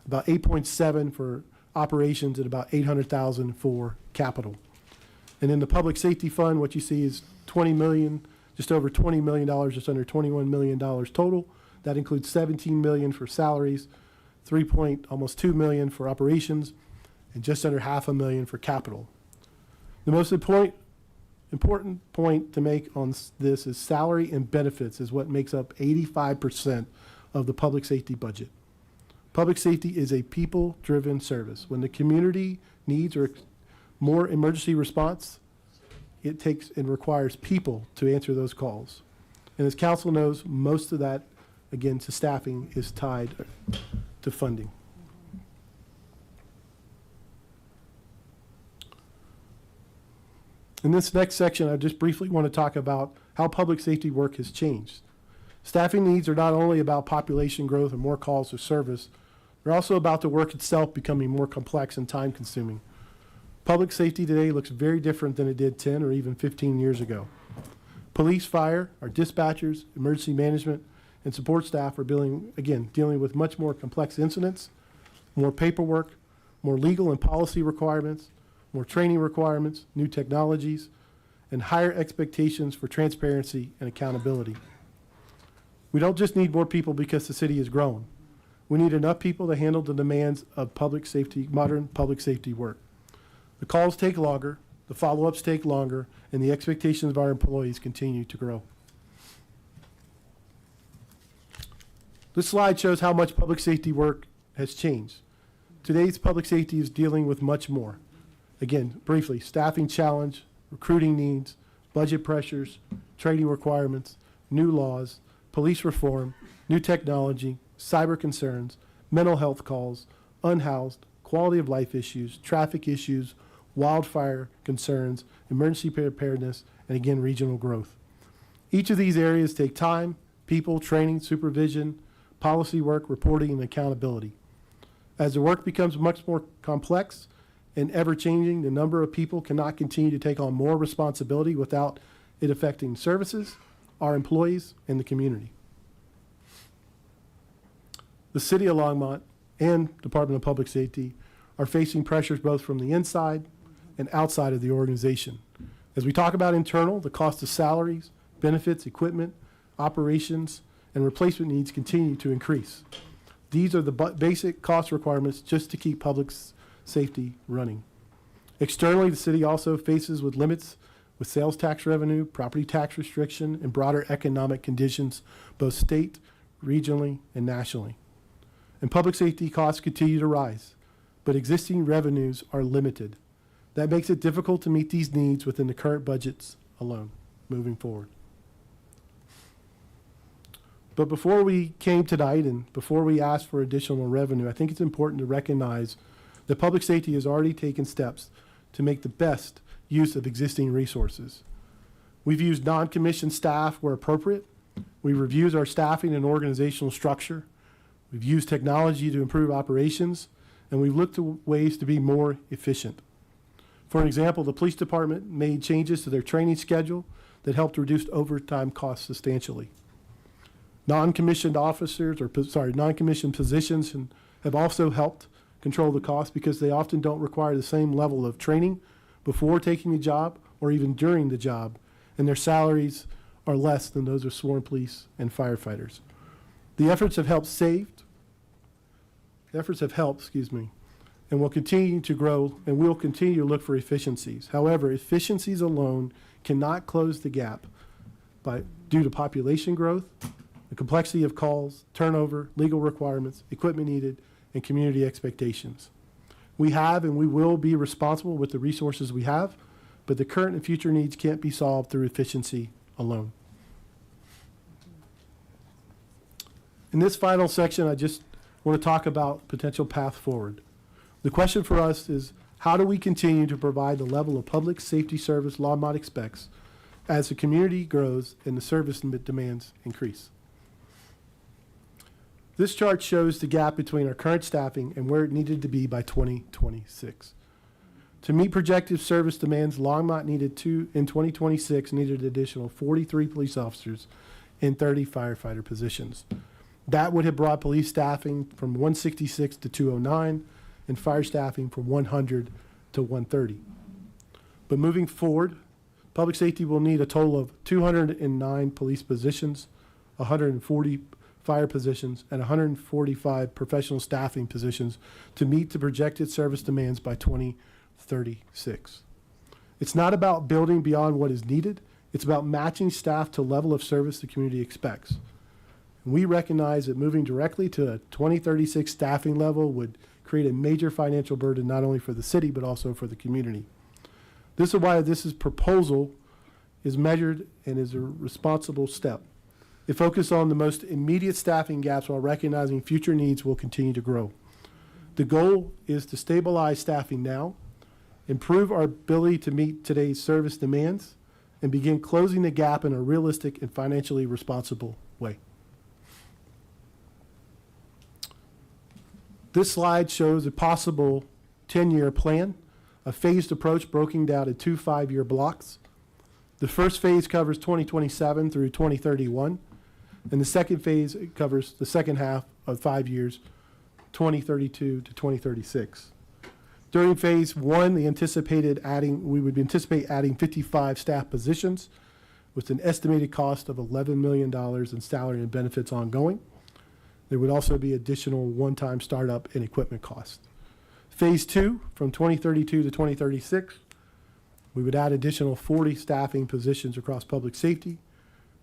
about $8.7 for operations, and about $800,000 for capital. And in the public safety fund, what you see is $20 million, just over $20 million, just under $21 million total. That includes $17 million for salaries, almost $2 million for operations, and just under $500,000 for capital. The most important point to make on this is salary and benefits is what makes up 85% of the public safety budget. Public safety is a people-driven service. When the community needs or more emergency response, it takes and requires people to answer those calls. And as council knows, most of that, again, to staffing is tied to funding. In this next section, I just briefly want to talk about how public safety work has changed. Staffing needs are not only about population growth and more calls for service, they're also about the work itself becoming more complex and time-consuming. Public safety today looks very different than it did 10 or even 15 years ago. Police, fire, our dispatchers, emergency management, and support staff are dealing with much more complex incidents, more paperwork, more legal and policy requirements, more training requirements, new technologies, and higher expectations for transparency and accountability. We don't just need more people because the city has grown. We need enough people to handle the demands of public safety, modern public safety work. The calls take longer, the follow-ups take longer, and the expectations of our employees continue to grow. This slide shows how much public safety work has changed. Today's public safety is dealing with much more. Again, briefly, staffing challenge, recruiting needs, budget pressures, training requirements, new laws, police reform, new technology, cyber concerns, mental health calls, unhoused, quality of life issues, traffic issues, wildfire concerns, emergency preparedness, and again, regional growth. Each of these areas take time, people, training, supervision, policy work, reporting, and accountability. As the work becomes much more complex and ever-changing, the number of people cannot continue to take on more responsibility without it affecting services, our employees, and the community. The City of Longmont and Department of Public Safety are facing pressures both from the inside and outside of the organization. As we talk about internal, the cost of salaries, benefits, equipment, operations, and replacement needs continue to increase. These are the basic cost requirements just to keep public safety running. Externally, the city also faces with limits with sales tax revenue, property tax restriction, and broader economic conditions, both state, regionally, and nationally. And public safety costs continue to rise, but existing revenues are limited. That makes it difficult to meet these needs within the current budgets alone moving forward. But before we came tonight and before we asked for additional revenue, I think it's important to recognize that public safety has already taken steps to make the best use of existing resources. We've used non-commissioned staff where appropriate. We've reviewed our staffing and organizational structure. We've used technology to improve operations, and we've looked at ways to be more efficient. For an example, the police department made changes to their training schedule that helped reduce overtime costs substantially. Non-commissioned positions have also helped control the cost because they often don't require the same level of training before taking the job or even during the job, and their salaries are less than those of sworn police and firefighters. The efforts have helped, and will continue to grow, and we'll continue to look for efficiencies. However, efficiencies alone cannot close the gap due to population growth, the complexity of calls, turnover, legal requirements, equipment needed, and community expectations. We have and we will be responsible with the resources we have, but the current and future needs can't be solved through efficiency alone. In this final section, I just want to talk about potential path forward. The question for us is, how do we continue to provide the level of public safety service Longmont expects as the community grows and the service demands increase? This chart shows the gap between our current staffing and where it needed to be by 2026. To meet projected service demands, Longmont in 2026 needed additional 43 police officers and 30 firefighter positions. That would have brought police staffing from 166 to 209 and fire staffing from 100 to 130. But moving forward, public safety will need a total of 209 police positions, 140 fire positions, and 145 professional staffing positions to meet the projected service demands by 2036. It's not about building beyond what is needed. It's about matching staff to level of service the community expects. We recognize that moving directly to a 2036 staffing level would create a major financial burden not only for the city but also for the community. This is why this proposal is measured and is a responsible step. It focuses on the most immediate staffing gaps while recognizing future needs will continue to grow. The goal is to stabilize staffing now, improve our ability to meet today's service demands, and begin closing the gap in a realistic and financially responsible way. This slide shows a possible 10-year plan, a phased approach broken down into 2 5-year blocks. The first phase covers 2027 through 2031, and the second phase covers the second half of 5 years, 2032 to 2036. During phase one, we would anticipate adding 55 staff positions with an estimated cost of $11 million in salary and benefits ongoing. There would also be additional one-time startup and equipment costs. Phase two, from 2032 to 2036, we would add additional 40 staffing positions across public safety,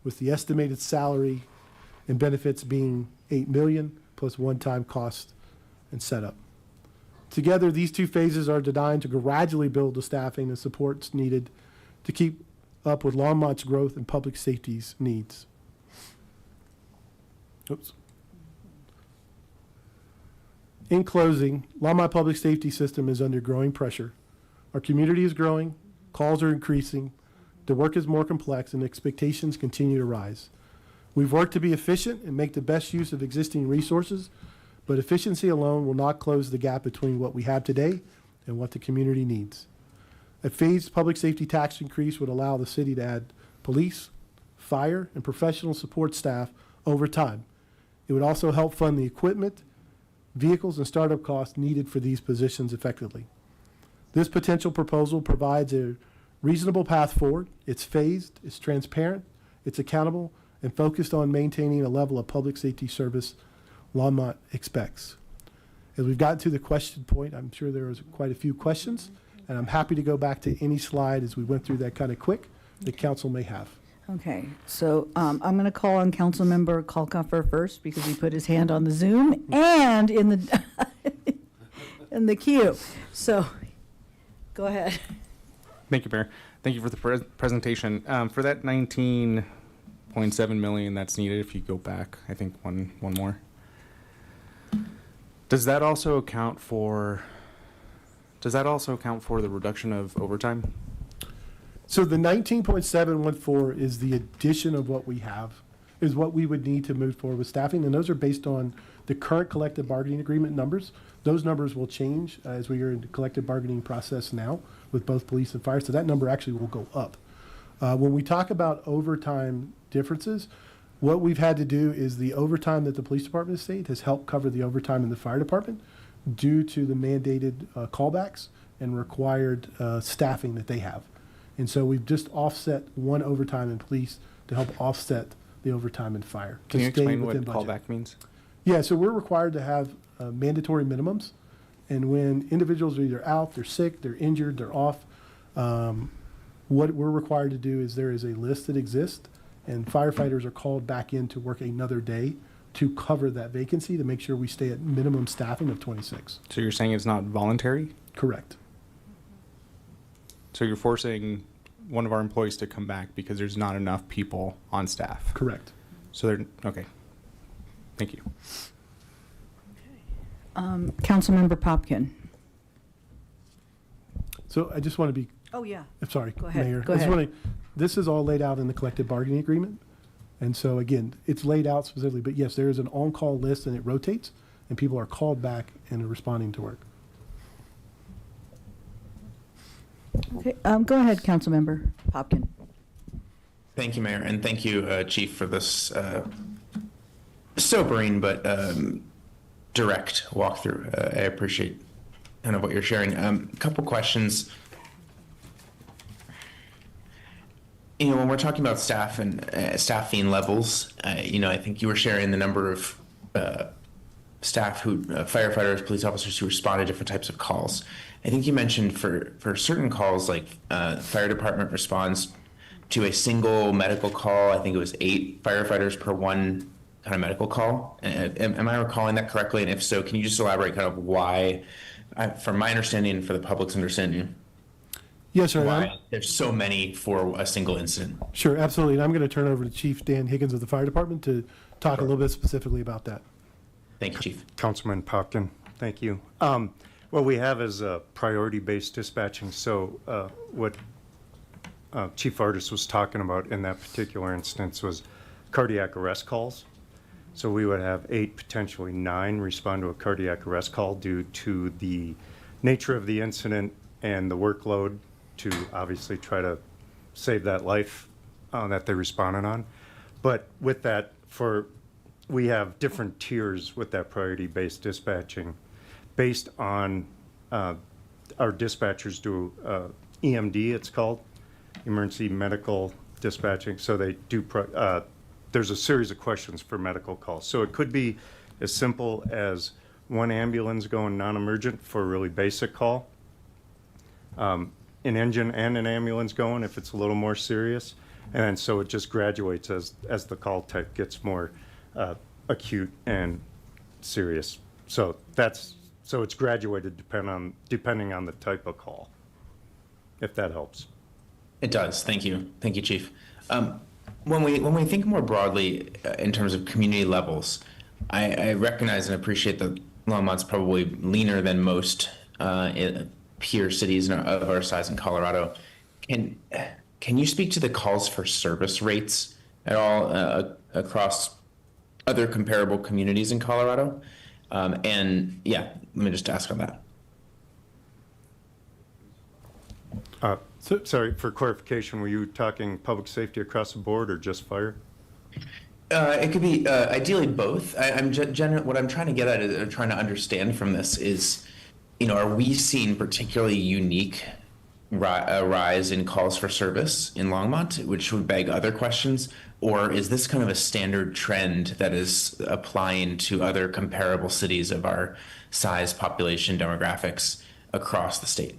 with the estimated salary and benefits being $8 million plus one-time cost and setup. Together, these two phases are designed to gradually build the staffing and supports needed to keep up with Longmont's growth and public safety's needs. Oops. In closing, Longmont Public Safety System is under growing pressure. Our community is growing, calls are increasing, the work is more complex, and expectations continue to rise. We've worked to be efficient and make the best use of existing resources, but efficiency alone will not close the gap between what we have today and what the community needs. A phased public safety tax increase would allow the city to add police, fire, and professional support staff over time. It would also help fund the equipment, vehicles, and startup costs needed for these positions effectively. This potential proposal provides a reasonable path forward. It's phased, it's transparent, it's accountable, and focused on maintaining a level of public safety service Longmont expects. As we've gotten to the question point, I'm sure there was quite a few questions, and I'm happy to go back to any slide as we went through that kind of quick that council may have. Okay, so I'm going to call on Councilmember Kalkofer first because he put his hand on the Zoom and in the in the queue. So go ahead. Thank you, Mayor. Thank you for the presentation. For that 19.7 million that's needed, if you go back, I think one more. Does that also account for the reduction of overtime? So the 19.714 is the addition of what we have, is what we would need to move forward with staffing, and those are based on the current collective bargaining agreement numbers. Those numbers will change as we are in the collective bargaining process now with both police and fire, so that number actually will go up. When we talk about overtime differences, what we've had to do is the overtime that the police department has stayed has helped cover the overtime in the fire department due to the mandated callbacks and required staffing that they have. And so we've just offset one overtime in police to help offset the overtime in fire. Can you to stay explain what within budget. callback means? Yeah, so we're required to have mandatory minimums. And when individuals are either out, they're sick, they're injured, they're off, what we're required to do is there is a list that exists, and firefighters are called back in to work another day to cover that vacancy to make sure we stay at minimum staffing of 26. So you're saying it's not voluntary? Correct. So you're forcing one of our employees to come back because there's not enough people on staff? Correct. So they're, okay. Thank you. Councilmember Popkin. So I just want to be. Oh, yeah. I'm sorry, Go ahead. Mayor. Go I just ahead. want to, this is all laid out in the collective bargaining agreement. And so again, it's laid out specifically, but yes, there is an on-call list and it rotates and people are called back and are responding to work. Okay, go ahead, Councilmember Popkin. Thank you, Mayor, and thank you, Chief, for this sobering but direct walkthrough. I appreciate kind of what you're sharing. A couple questions. You know, when we're talking about staff and staffing levels, you know, I think you were sharing the number of staff who, firefighters, police officers who respond to different types of calls. I think you mentioned for certain calls, like fire department responds to a single medical call. I think it was 8 firefighters per one kind of medical call. Am I recalling that correctly? And if so, can you just elaborate kind of why, from my understanding and for the public's understanding, Yes, sir. why there's so many for a single incident? Sure, absolutely. And I'm going to turn over to Chief Dan Higgins of the Fire Department to talk a little bit specifically about that. Thank you, Chief. Councilman Popkin, thank you. What we have is priority-based dispatching. So what Chief Ardis was talking about in that particular instance was cardiac arrest calls. So we would have 8, potentially 9 respond to a cardiac arrest call due to the nature of the incident and the workload to obviously try to save that life that they responded on. But with that, we have different tiers with that priority-based dispatching based on our dispatchers do EMD, it's called, emergency medical dispatching. So they do, there's a series of questions for medical calls. So it could be as simple as one ambulance going non-emergent for a really basic call, an engine and an ambulance going if it's a little more serious. And so it just graduates as the call type gets more acute and serious. So it's graduated depending on the type of call, if that helps. It does. Thank you. Thank you, Chief. When we think more broadly in terms of community levels, I recognize and appreciate that Longmont's probably leaner than most peer cities of our size in Colorado. Can you speak to the calls for service rates at all across other comparable communities in Colorado? And yeah, let me just ask on that. Sorry, for clarification, were you talking public safety across the board or just fire? It could be ideally both. What I'm trying to get at is trying to understand from this is, you know, are we seeing particularly unique rise in calls for service in Longmont, which would beg other questions, or is this kind of a standard trend that is applying to other comparable cities of our size, population, demographics across the state?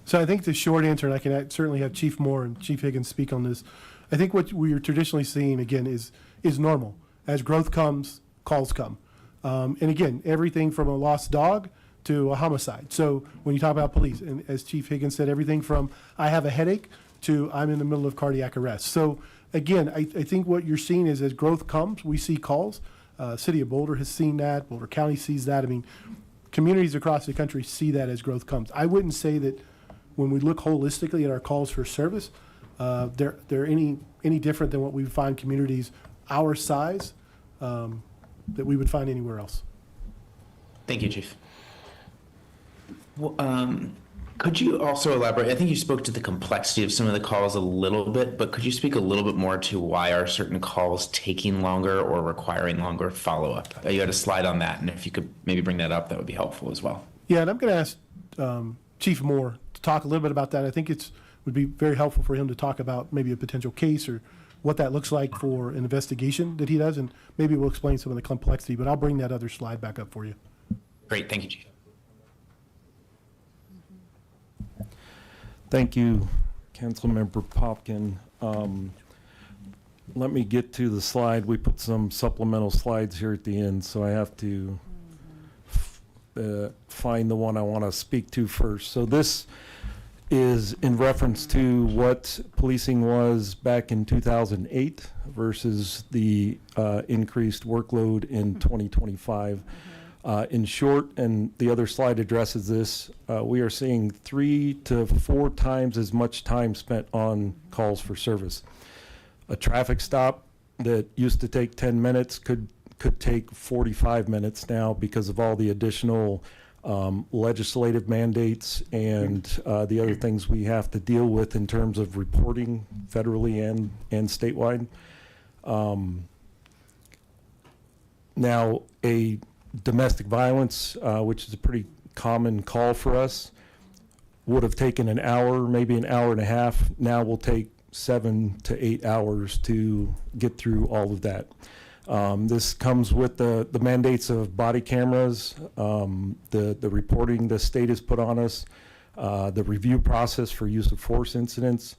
So I think the short answer, and I can certainly have Chief Moore and Chief Higgins speak on this. I think what we are traditionally seeing, again, is normal. As growth comes, calls come. And again, everything from a lost dog to a homicide. So when you talk about police, and as Chief Higgins said, everything from I have a headache to I'm in the middle of cardiac arrest. So again, I think what you're seeing is as growth comes, we see calls. City of Boulder has seen that. Boulder County sees that. I mean, communities across the country see that as growth comes. I wouldn't say that when we look holistically at our calls for service, they're any different than what we find communities our size that we would find anywhere else. Thank you, Chief. Well, could you also elaborate? I think you spoke to the complexity of some of the calls a little bit, but could you speak a little bit more to why are certain calls taking longer or requiring longer follow-up? You had a slide on that, and if you could maybe bring that up, that would be helpful as well. Yeah, and I'm going to ask Chief Moore to talk a little bit about that. I think would be very helpful for him to talk about maybe a potential case or what that looks like for an investigation that he does, and maybe we'll explain some of the complexity, but I'll bring that other slide back up for you. Great, thank you, Chief. Thank you, Councilmember Popkin. Let me get to the slide. We put some supplemental slides here at the end, so I have to find the one I want to speak to first. So this is in reference to what policing was back in 2008 versus the increased workload in 2025. In short, and the other slide addresses this, we are seeing 3 to 4 times as much time spent on calls for service. A traffic stop that used to take 10 minutes could take 45 minutes now because of all the additional legislative mandates, and the other things we have to deal with in terms of reporting federally and statewide. Now, a domestic violence, which is a pretty common call for us, would have taken an hour, maybe an hour and a half. Now will take 7 to 8 hours to get through all of that. This comes with the mandates of body cameras, the reporting the state has put on us, the review process for use of force incidents.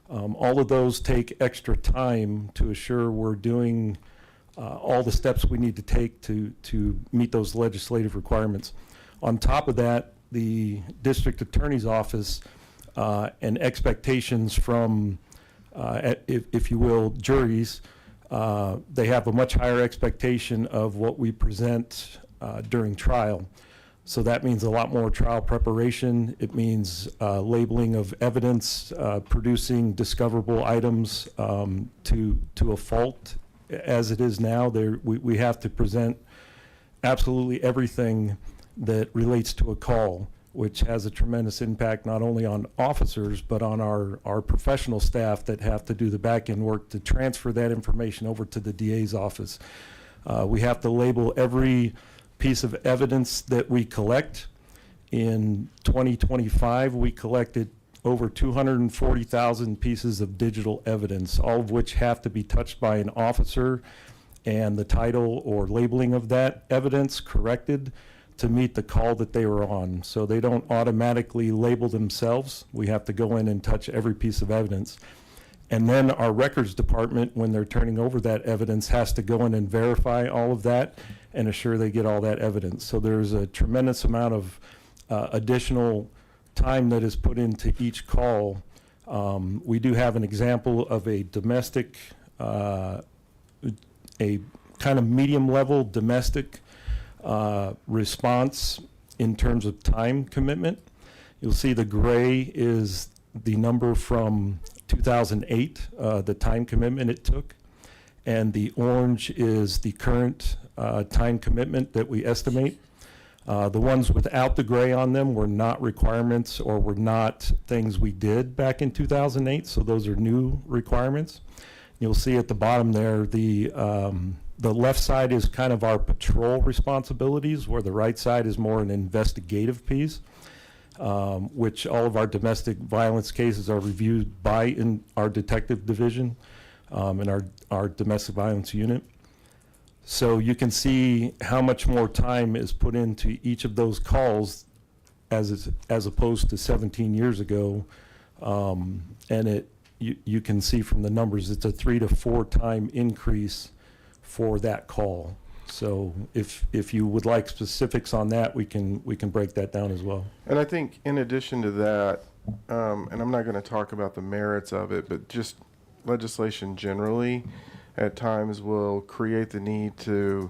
All of those take extra time to assure we're doing all the steps we need to take to meet those legislative requirements. On top of that, the district attorney's office and expectations from, if you will, juries, they have a much higher expectation of what we present during trial. So that means a lot more trial preparation. It means labeling of evidence, producing discoverable items to a fault. As it is now, we have to present absolutely everything that relates to a call, which has a tremendous impact not only on officers, but on our professional staff that have to do the back end work to transfer that information over to the DA's office. We have to label every piece of evidence that we collect. In 2025, we collected over 240,000 pieces of digital evidence, all of which have to be touched by an officer and the title or labeling of that evidence corrected to meet the call that they were on. So they don't automatically label themselves. We have to go in and touch every piece of evidence. And then our records department, when they're turning over that evidence, has to go in and verify all of that and assure they get all that evidence. So there's a tremendous amount of additional time that is put into each call. We do have an example of a domestic, a kind of medium level domestic response in terms of time commitment. You'll see the gray is the number from 2008, the time commitment it took, and the orange is the current time commitment that we estimate. The ones without the gray on them were not requirements or were not things we did back in 2008, so those are new requirements. You'll see at the bottom there, the left side is kind of our patrol responsibilities, where the right side is more an investigative piece, which all of our domestic violence cases are reviewed by in our detective division and our domestic violence unit. So you can see how much more time is put into each of those calls as opposed to 17 years ago. And you can see from the numbers, it's a 3 to 4 time increase for that call. So if you would like specifics on that, we can break that down as well. And I think in addition to that, and I'm not going to talk about the merits of it, but just legislation generally at times will create the need to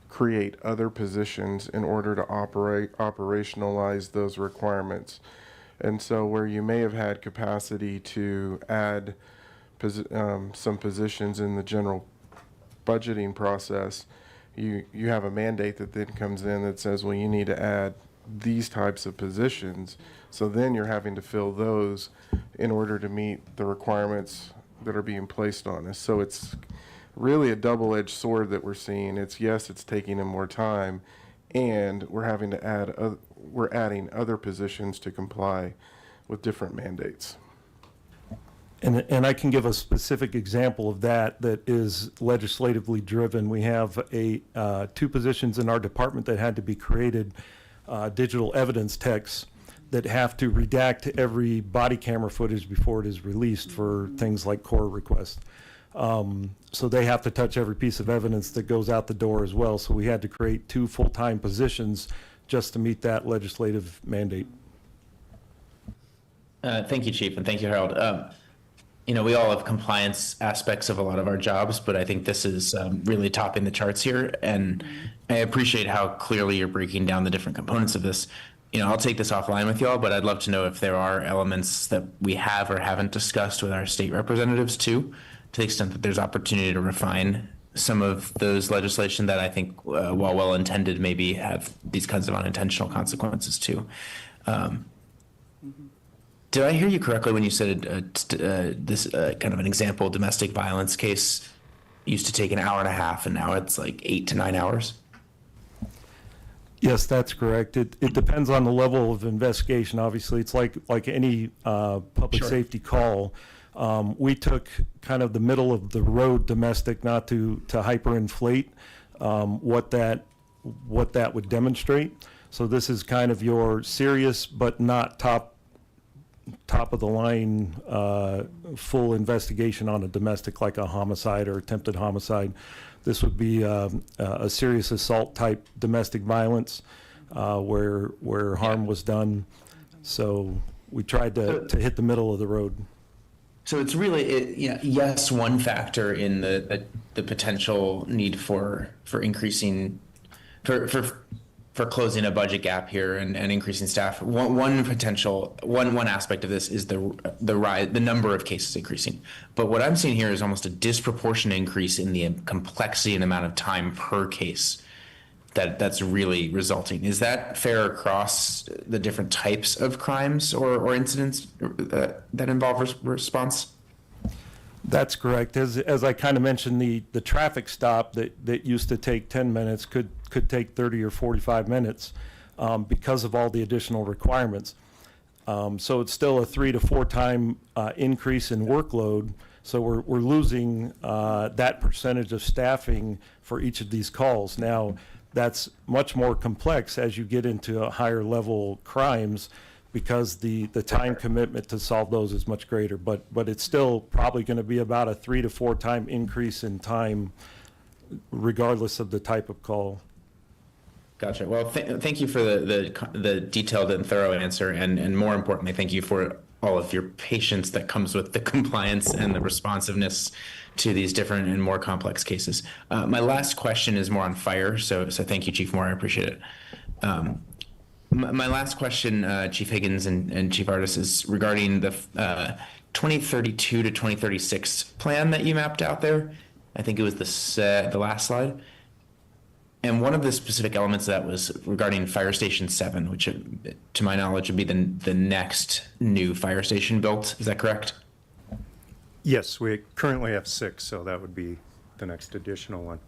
create other positions in order to operationalize those requirements. And so where you may have had capacity to add some positions in the general budgeting process, you have a mandate that then comes in that says, well, you need to add these types of positions. So then you're having to fill those in order to meet the requirements that are being placed on us. So it's really a double-edged sword that we're seeing. Yes, it's taking them more time, and we're having to we're adding other positions to comply with different mandates. And I can give a specific example of that is legislatively driven. We have 2 positions in our department that had to be created, digital evidence techs that have to redact every body camera footage before it is released for things like court requests. So they have to touch every piece of evidence that goes out the door as well. So we had to create 2 full-time positions just to meet that legislative mandate. Thank you, Chief, and thank you, Harold. We all have compliance aspects of a lot of our jobs, but I think this is really topping the charts here. And I appreciate how clearly you're breaking down the different components of this. I'll take this offline with y'all, but I'd love to know if there are elements that we have or haven't discussed with our state representatives too, to the extent that there's opportunity to refine some of those legislation that I think, while well intended, maybe have these kinds of unintentional consequences too. Did I hear you correctly when you said this kind of an example domestic violence case used to take an hour and a half, and now it's like 8 to 9 hours? Yes, that's correct. It depends on the level of investigation. Obviously, it's like any public Sure. safety call. We took kind of the middle of the road domestic, not to hyperinflate what that would demonstrate. So this is kind of your serious but not top of the line full investigation on a domestic, like a homicide or attempted homicide. This would be a serious assault type domestic violence where harm was done. So we tried to hit the middle of the road. So it's really, yes, one factor in the potential need for increasing, for closing a budget gap here and increasing staff. One aspect of this is the number of cases increasing. But what I'm seeing here is almost a disproportionate increase in the complexity and amount of time per case that's really resulting. Is that fair across the different types of crimes or incidents that involve response? That's correct. As I kind of mentioned, the traffic stop that used to take 10 minutes could take 30 or 45 minutes because of all the additional requirements. So it's still a 3 to 4 time increase in workload. So we're losing that percentage of staffing for each of these calls. Now, that's much more complex as you get into higher level crimes, because the time commitment to solve those is much greater. But it's still probably going to be about a 3 to 4 time increase in time, regardless of the type of call. Gotcha. Well, thank you for the detailed and thorough answer, and more importantly, thank you for all of your patience that comes with the compliance and the responsiveness to these different and more complex cases. My last question is more on fire, so thank you, Chief Moore. I appreciate it. My last question, Chief Higgins and Chief Ardis, is regarding the 2032 to 2036 plan that you mapped out there. I think it was the last slide. And one of the specific elements of that was regarding Fire Station 7, which, to my knowledge, would be the next new fire station built. Is that correct? Yes, we currently have 6, so that would be the next additional one.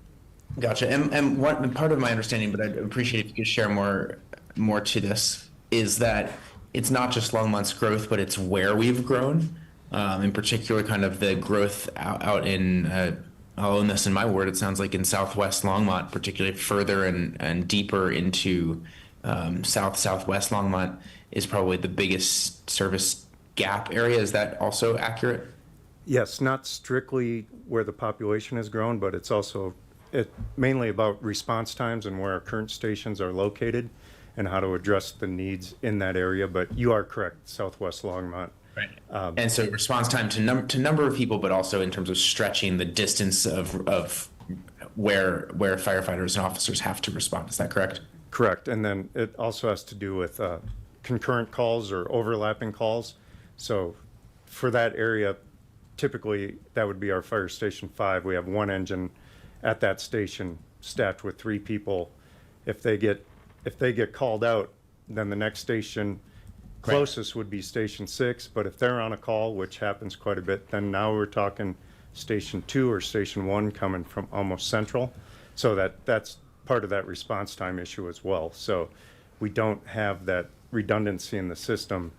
Gotcha. And one part of my understanding, but I'd appreciate if you could share more to this, is that it's not just Longmont's growth, but it's where we've grown. In particular, kind of the growth out in, I'll own this in my word, it sounds like in Southwest Longmont, particularly further and deeper into Southwest Longmont is probably the biggest service gap area. Is that also accurate? Yes, not strictly where the population has grown, but it's also mainly about response times and where our current stations are located and how to address the needs in that area. But you are correct, Southwest Longmont. Right. And so response time to number of people, but also in terms of stretching the distance of where firefighters and officers have to respond. Is that correct? Correct. And then it also has to do with concurrent calls or overlapping calls. So for that area, typically that would be our Fire Station 5. We have one engine at that station staffed with 3 people. If they get called out, then the next station closest would be Station 6. But if they're on a call, which happens quite a bit, then now we're talking Station 2 or Station 1 coming from almost central. So that's part of that response time issue as well. So we don't have that redundancy in the system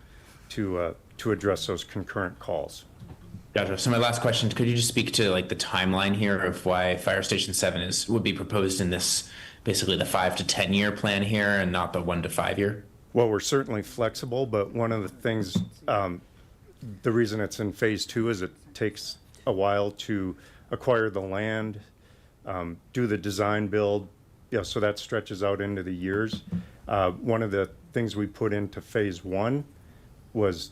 to address those concurrent calls. Gotcha. So my last question, could you just speak to like the timeline here of why Fire Station 7 would be proposed in this, basically the 5 to 10 year plan here and not the 1 to 5 year? Well, we're certainly flexible, but one of the things, the reason it's in phase 2 is it takes a while to acquire the land, do the design build, so that stretches out into the years. One of the things we put into phase 1 was,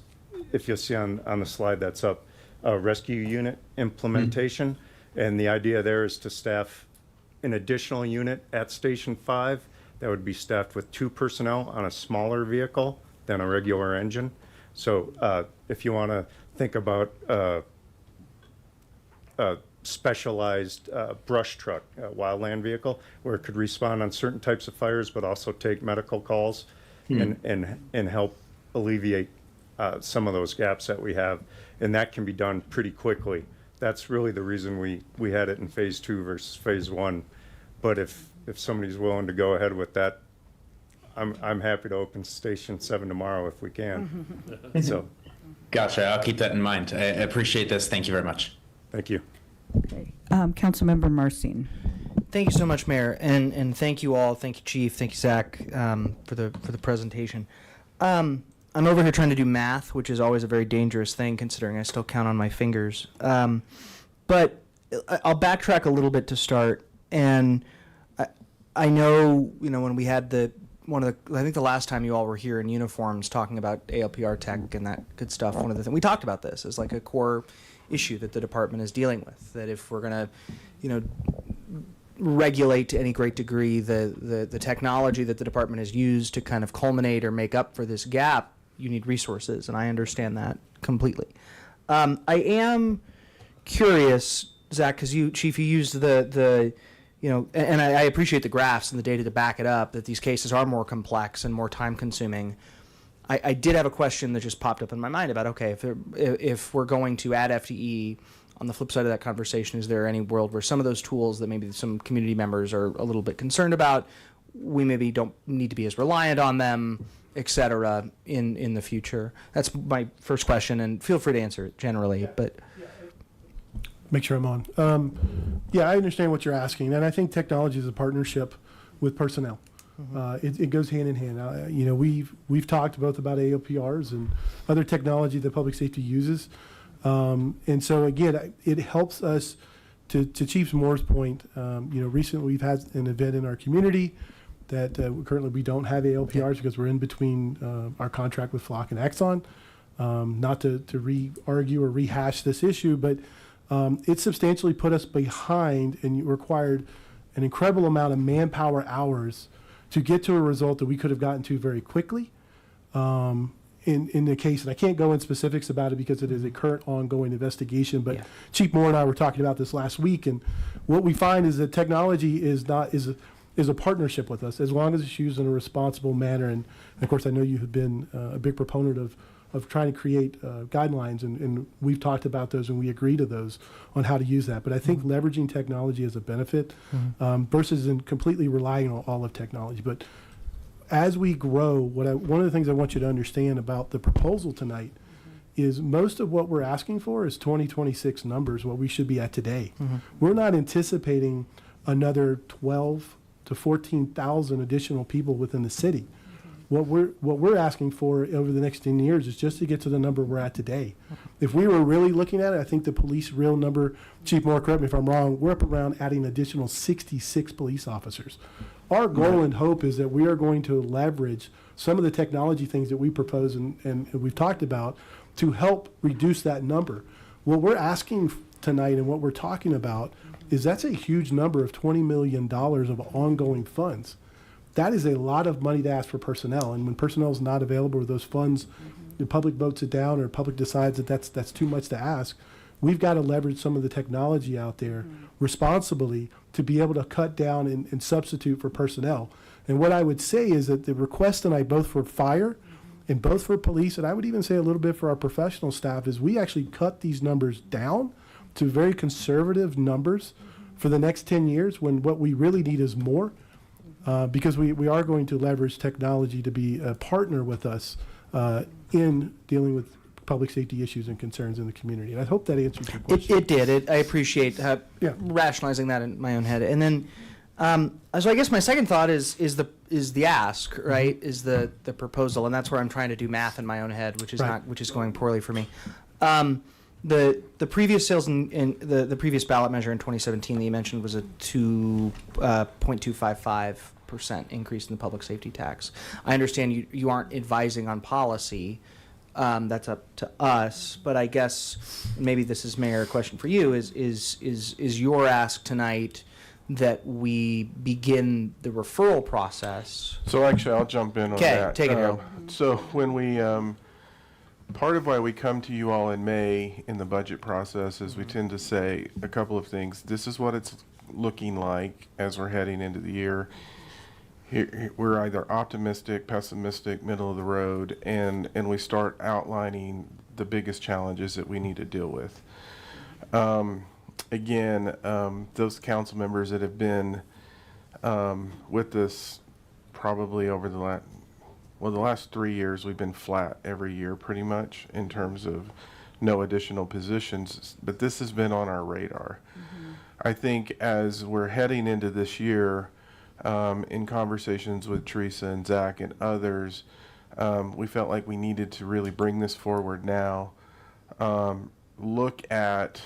if you'll see on the slide that's up, rescue unit implementation. And the idea there is to staff an additional unit at Station 5 that would be staffed with 2 personnel on a smaller vehicle than a regular engine. So if you want to think about specialized brush truck, wildland vehicle, where it could respond on certain types of fires, but also take medical calls and help alleviate some of those gaps that we have. And that can be done pretty quickly. That's really the reason we had it in phase 2 versus phase 1. But if somebody's willing to go ahead with that, I'm happy to open Station 7 tomorrow if we can. So, Gotcha. I'll keep that in mind. I appreciate this. Thank you very much. thank you. Okay. Councilmember Marcin. Thank you so much, Mayor, and thank you all. Thank you, Chief. Thank you, Zach, for the presentation. I'm over here trying to do math, which is always a very dangerous thing, considering I still count on my fingers. But I'll backtrack a little bit to start. And I know, when we had I think the last time you all were here in uniforms talking about ALPR tech and that good stuff, one of the things we talked about this as like a core issue that the department is dealing with. That if we're going to, regulate to any great degree the technology that the department has used to kind of culminate or make up for this gap, you need resources, and I understand that completely. I am curious, Zach, because Chief, you used and I appreciate the graphs and the data to back it up, that these cases are more complex and more time consuming. I did have a question that just popped up in my mind about, okay, if we're going to add FTE, on the flip side of that conversation, is there any world where some of those tools that maybe some community members are a little bit concerned about, we maybe don't need to be as reliant on them, et cetera, in the future? That's my first question, and feel free to answer it generally, but... Make sure I'm on. I understand what you're asking, and I think technology is a partnership with personnel. It goes hand in hand. We've talked both about AOPRs and other technology that public safety uses, and so again, it helps us. To Chief Moore's point, recently we've had an event in our community that currently we don't have ALPRs because we're in between our contract with Flock and Exxon. Not to re-argue or rehash this issue, but it substantially put us behind and required an incredible amount of manpower hours to get to a result that we could have gotten to very quickly. In the case, and I can't go in specifics about it because it is a current ongoing investigation, but Chief Moore and I were talking about this last week, and what we find is that technology is a partnership with us as long as it's used in a responsible manner. And of course, I know you have been a big proponent of trying to create guidelines, and we've talked about those and we agree to those on how to use that. But I think leveraging technology is a benefit versus in completely relying on all of technology. But as we grow, one of the things I want you to understand about the proposal tonight is most of what we're asking for is 2026 numbers, what we should be at today. We're not anticipating another 12 to 14,000 additional people within the city. What we're asking for over the next 10 years is just to get to the number we're at today. If we were really looking at it, I think the police real number, Chief Moore, correct me if I'm wrong, we're up around adding additional 66 police officers. Our goal and hope is that we are going to leverage some of the technology things that we propose and we've talked about to help reduce that number. What we're asking tonight and what we're talking about is that's a huge number of $20 million of ongoing funds. That is a lot of money to ask for personnel, and when personnel is not available or those funds, the public votes it down or public decides that that's too much to ask, we've got to leverage some of the technology out there responsibly to be able to cut down and substitute for personnel. And what I would say is that the request tonight, both for fire and both for police, and I would even say a little bit for our professional staff, is we actually cut these numbers down to very conservative numbers for the next 10 years when what we really need is more. Because we are going to leverage technology to be a partner with us in dealing with public safety issues and concerns in the community. And I hope that answers your question. It did. I appreciate rationalizing that in my own head. And then, so I guess my second thought is the ask, right? Is the proposal, and that's where I'm trying to do math in my own head, which is going poorly for me. The previous sales in the previous ballot measure in 2017 that you mentioned was a 2.255% increase in the public safety tax. I understand you aren't advising on policy. That's up to us. But I guess maybe this is, Mayor, a question for you. Is your ask tonight that we begin the referral process? So actually, I'll jump in on that. Okay, take it, Harold. So when we part of why we come to you all in May in the budget process is we tend to say a couple of things. This is what it's looking like as we're heading into the year. We're either optimistic, pessimistic, middle of the road, and we start outlining the biggest challenges that we need to deal with. Again, those council members that have been with us probably over the last 3 years, we've been flat every year pretty much in terms of no additional positions, but this has been on our radar. I think as we're heading into this year, in conversations with Teresa and Zach and others, we felt like we needed to really bring this forward now, look at,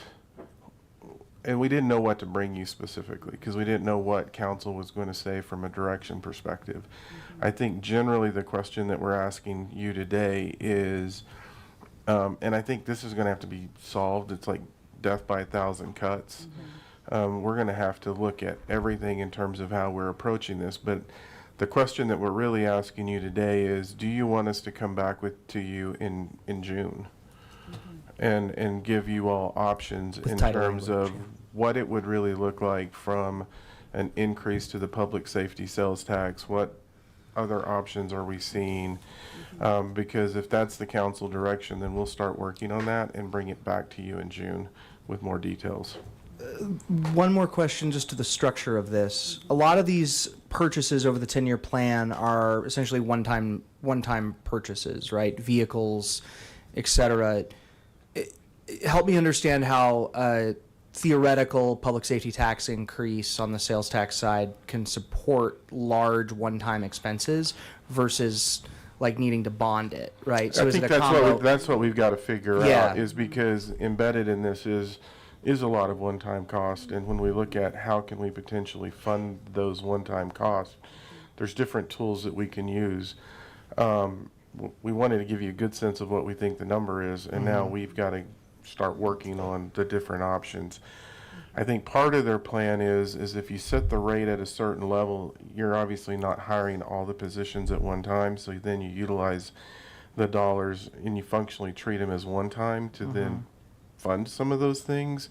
and we didn't know what to bring you specifically because we didn't know what council was going to say from a direction perspective. I think generally the question that we're asking you today is, and I think this is going to have to be solved, it's like death by 1,000 cuts. We're going to have to look at everything in terms of how we're approaching this, but the question that we're really asking you today is, do you want us to come back to you in June and give you all options in terms of what it would really look like from an increase to the public safety sales tax? What other options are we seeing? Because if that's the council direction, then we'll start working on that and bring it back to you in June with more details. One more question just to the structure of this. A lot of these purchases over the 10-year plan are essentially one-time purchases, right? Vehicles, et cetera. Help me understand how a theoretical public safety tax increase on the sales tax side can support large one-time expenses versus like needing to bond it, right? So I is think it a that's what we've got to figure Yeah. out, is because embedded in this is a lot of one-time cost, and when we look at how can we potentially fund those one-time costs, there's different tools that we can use. We wanted to give you a good sense of what we think the number is, and now we've got to start working on the different options. I think part of their plan is if you set the rate at a certain level, you're obviously not hiring all the positions at one time, so then you utilize the dollars and you functionally treat them as one time to then fund some of those things,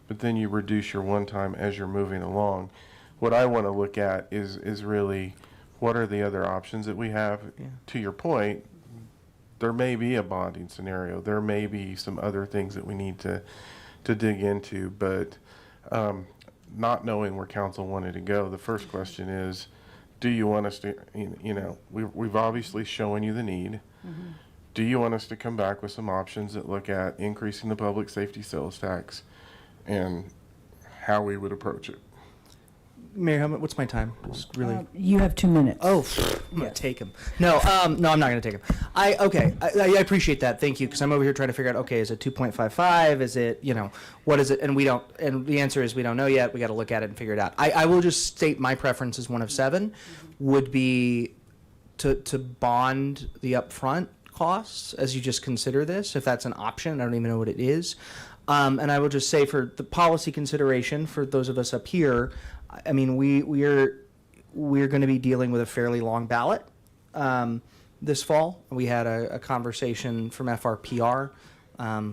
but then you reduce your one time as you're moving along. What I want to look at is really what are the other options that we have. To your point, there may be a bonding scenario, there may be some other things that we need to dig into, but not knowing where council wanted to go, the first question is, do you want us to, we've obviously shown you the need. Do you want us to come back with some options that look at increasing the public safety sales tax and how we would approach it? Mayor, what's my time? Just really. You have 2 minutes. Oh, I'm gonna take him. No, no, I'm not gonna take him. I appreciate that. Thank you, because I'm over here trying to figure out. Okay, is it 2.55? Is it, what is it? And we don't. And the answer is we don't know yet. We got to look at it and figure it out. I will just state my preference as one of 7, would be to bond the upfront costs as you just consider this, if that's an option. I don't even know what it is. And I will just say, for the policy consideration for those of us up here, I mean, we're going to be dealing with a fairly long ballot this fall. We had a conversation from FRPR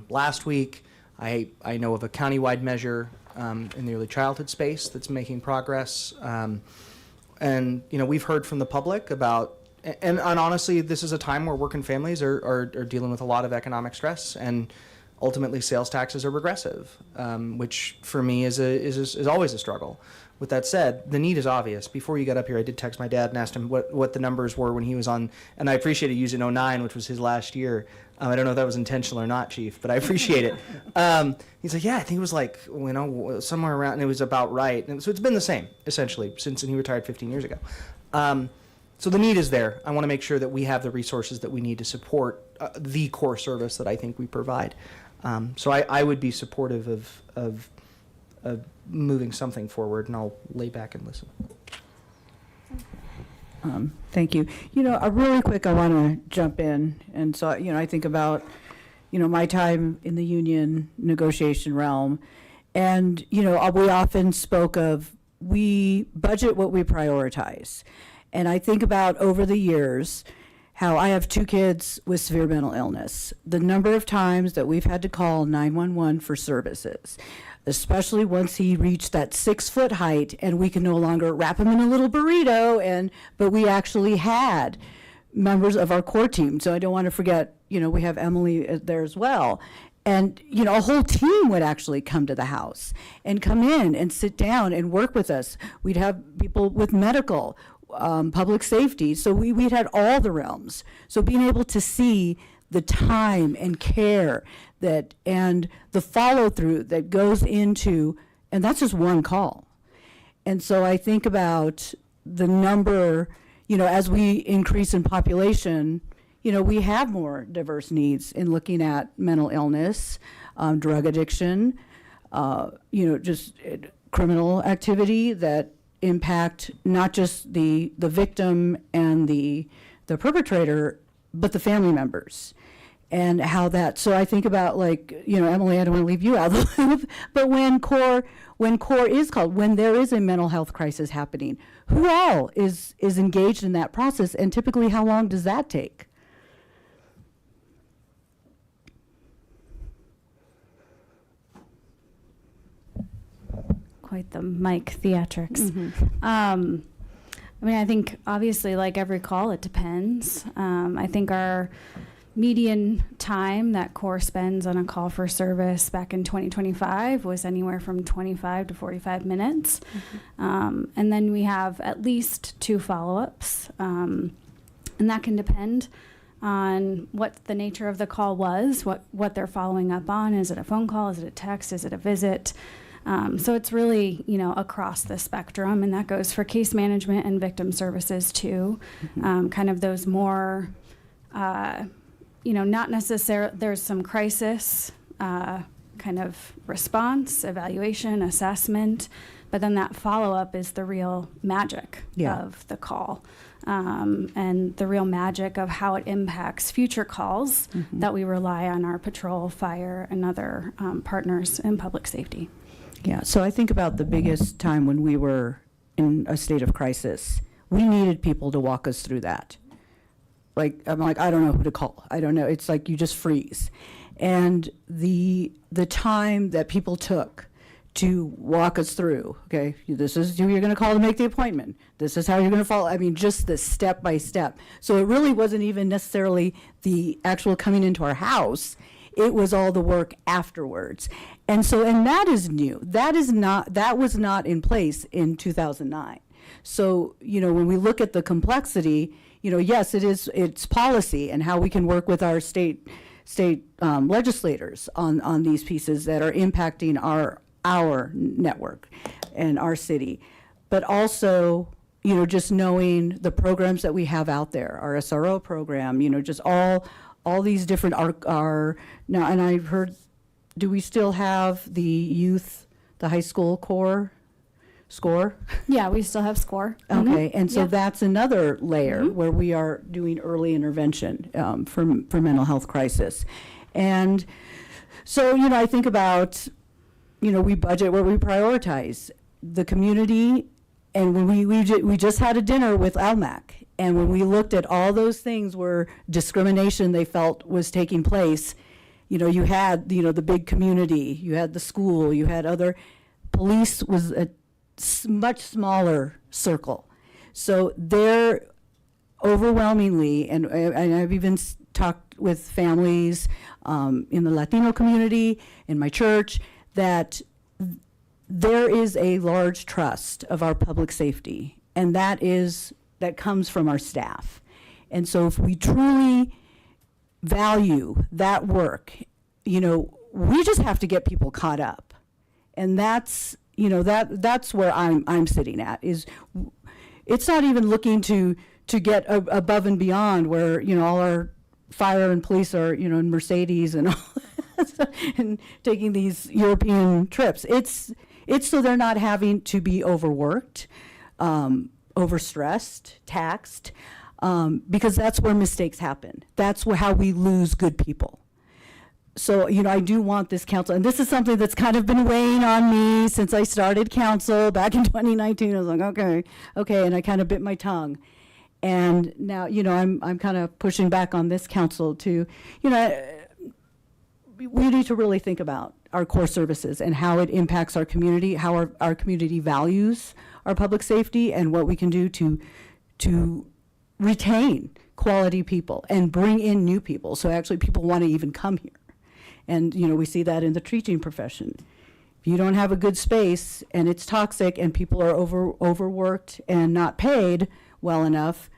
last week. I know of a countywide measure in the early childhood space that's making progress. And we've heard from the public about, and honestly, this is a time where working families are dealing with a lot of economic stress, and ultimately sales taxes are regressive, which for me is always a struggle. With that said, the need is obvious. Before you got up here, I did text my dad and asked him what the numbers were when he was on, and I appreciated using 09, which was his last year. I don't know if that was intentional or not, Chief, but I appreciate it. He's like, yeah, I think it was like, somewhere around, and it was about right. And so it's been the same, essentially, since he retired 15 years ago. So the need is there. I want to make sure that we have the resources that we need to support the core service that I think we provide. So I would be supportive of moving something forward, and I'll lay back and listen. Thank you. Really quick, I want to jump in. And so, I think about, my time in the union negotiation realm. And, we often spoke of, we budget what we prioritize. And I think about over the years, how I have 2 kids with severe mental illness. The number of times that we've had to call 911 for services, especially once he reached that 6-foot height and we can no longer wrap him in a little burrito, but we actually had members of our core team. So I don't want to forget, we have Emily there as well. And, a whole team would actually come to the house and come in and sit down and work with us. We'd have people with medical, public safety. So we'd had all the realms. So being able to see the time and care and the follow through that goes into, and that's just one call. And so I think about the number, as we increase in population, we have more diverse needs in looking at mental illness, drug addiction, just criminal activity that impact not just the victim and the perpetrator, but the family members. And how that, so I think about Emily, I don't want to leave you out of the loop, but when CORE is called, when there is a mental health crisis happening, who all is engaged in that process, and typically how long does that take? Quite the mic theatrics. I think obviously like every call, it depends. I think our median time that CORE spends on a call for service back in 2025 was anywhere from 25 to 45 minutes. And then we have at least 2 follow-ups. And that can depend on what the nature of the call was, what they're following up on. Is it a phone call? Is it a text? Is it a visit? So it's really, across the spectrum, and that goes for case management and victim services too. Kind of those more, not necessarily, there's some crisis kind of response, evaluation, assessment, but then that follow-up is the real magic of the call. And the real magic of how it impacts future calls that we rely on our patrol, fire, and other partners in public safety. Yeah, so I think about the biggest time when we were in a state of crisis. We needed people to walk us through that. I'm like, I don't know who to call. I don't know. It's like you just freeze. And the time that people took to walk us through, okay, this is who you're going to call to make the appointment. This is how you're going to follow. I mean, just the step by step. So it really wasn't even necessarily the actual coming into our house. It was all the work afterwards. And that is new. That was not in place in 2009. So, when we look at the complexity, yes, it's policy and how we can work with our state legislators on these pieces that are impacting our network and our city. But also, just knowing the programs that we have out there, our SRO program, just all these different are now, and I've heard, do we still have the high school core SCORE? Yeah, we still have SCORE. Okay, and so that's another layer where we are doing early intervention for mental health crisis. And so, I think about, we budget where we prioritize the community. And when we just had a dinner with LMAC, and when we looked at all those things where discrimination they felt was taking place, you had, the big community, you had the school, you had other, police was a much smaller circle. So they're overwhelmingly, and I've even talked with families in the Latino community, in my church, that there is a large trust of our public safety, and that comes from our staff. And so if we truly value that work, we just have to get people caught up. And that's where I'm sitting at, is it's not even looking to get above and beyond where, all our fire and police are, in Mercedes and all and taking these European trips. It's so they're not having to be overworked, overstressed, taxed, because that's where mistakes happen. That's how we lose good people. So, I do want this council, and this is something that's kind of been weighing on me since I started council back in 2019. I was like, okay, and I kind of bit my tongue. And now, I'm kind of pushing back on this council to, we need to really think about our core services and how it impacts our community, how our community values our public safety, and what we can do to retain quality people and bring in new people. So actually people want to even come here. And, we see that in the teaching profession. If you don't have a good space and it's toxic and people are overworked and not paid well enough,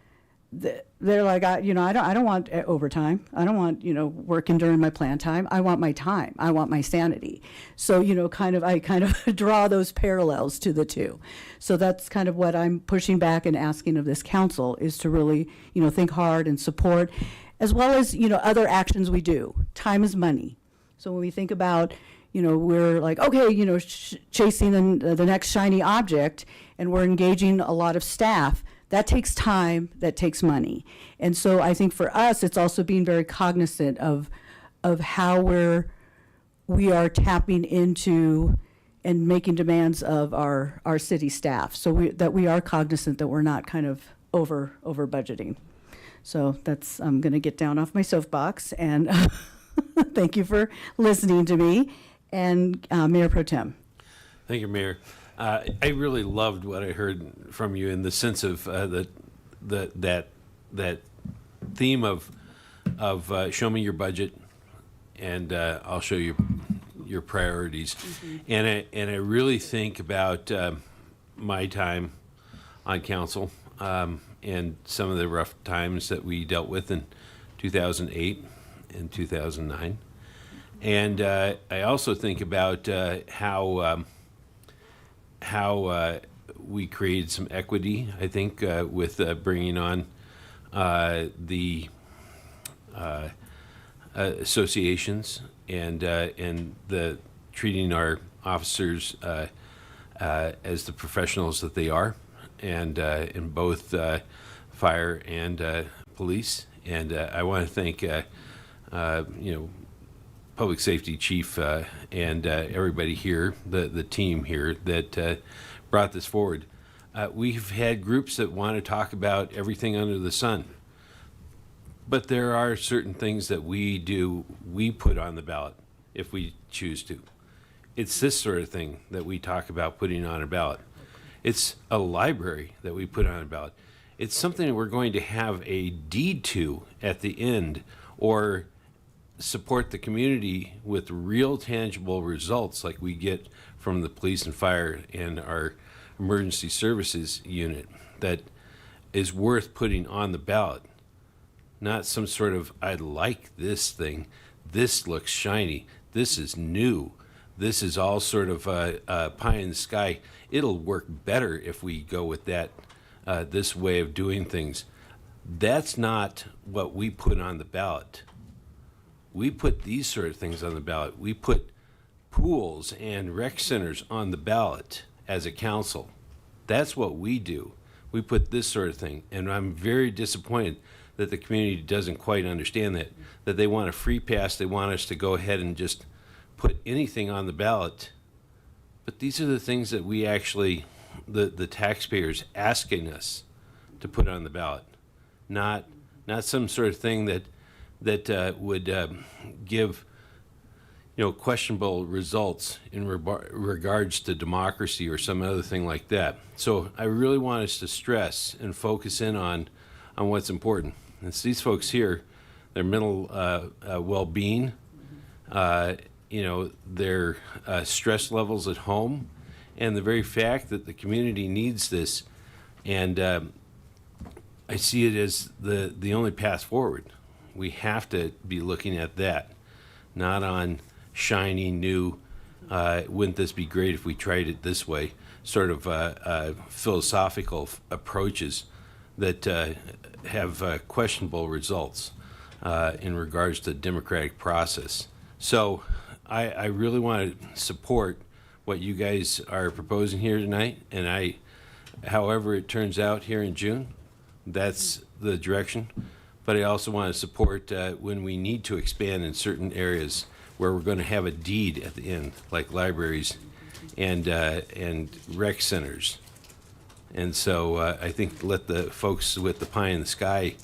they're like, I don't want overtime. I don't want, working during my plan time. I want my time. I want my sanity. So, I kind of draw those parallels to the two. So that's kind of what I'm pushing back and asking of this council, is to really, think hard and support, as well as, other actions we do. Time is money. So when we think about, we're like, okay, chasing the next shiny object, and we're engaging a lot of staff. That takes time, that takes money. And so I think for us, it's also being very cognizant of how we are tapping into and making demands of our city staff. So that we are cognizant that we're not kind of over budgeting. So I'm going to get down off my soapbox, and thank you for listening to me. And Mayor Pro Tem. Thank you, Mayor. I really loved what I heard from you in the sense of that theme of show me your budget, and I'll show you your priorities. And I really think about my time on council and some of the rough times that we dealt with in 2008 and 2009. And I also think about how we created some equity, I think, with bringing on the associations and the treating our officers as the professionals that they are, and in both fire and police. And I want to thank Public Safety Chief and everybody here, the team here that brought this forward. We've had groups that want to talk about everything under the sun, but there are certain things that we put on the ballot if we choose to. It's this sort of thing that we talk about putting on a ballot. It's a library that we put on a ballot. It's something that we're going to have a deed to at the end, or support the community with real tangible results like we get from the police and fire and our emergency services unit, that is worth putting on the ballot. Not some sort of, I like this thing, this looks shiny, this is new, this is all sort of pie in the sky. It'll work better if we go with that, this way of doing things. That's not what we put on the ballot. We put these sort of things on the ballot. We put pools and rec centers on the ballot as a council. That's what we do. We put this sort of thing. And I'm very disappointed that the community doesn't quite understand that they want a free pass. They want us to go ahead and just put anything on the ballot. But these are the things that we actually, the taxpayers asking us to put on the ballot. Not some sort of thing that would give questionable results in regards to democracy or some other thing like that. So I really want us to stress and focus in on what's important. It's these folks here, their mental well-being, their stress levels at home, and the very fact that the community needs this. And I see it as the only path forward. We have to be looking at that, not on shiny new, wouldn't this be great if we tried it this way, sort of philosophical approaches that have questionable results in regards to the democratic process. So I really want to support what you guys are proposing here tonight, and however it turns out here in June, that's the direction. But I also want to support when we need to expand in certain areas where we're going to have a deed at the end, like libraries and rec centers. And so I think let the folks with the pie in the sky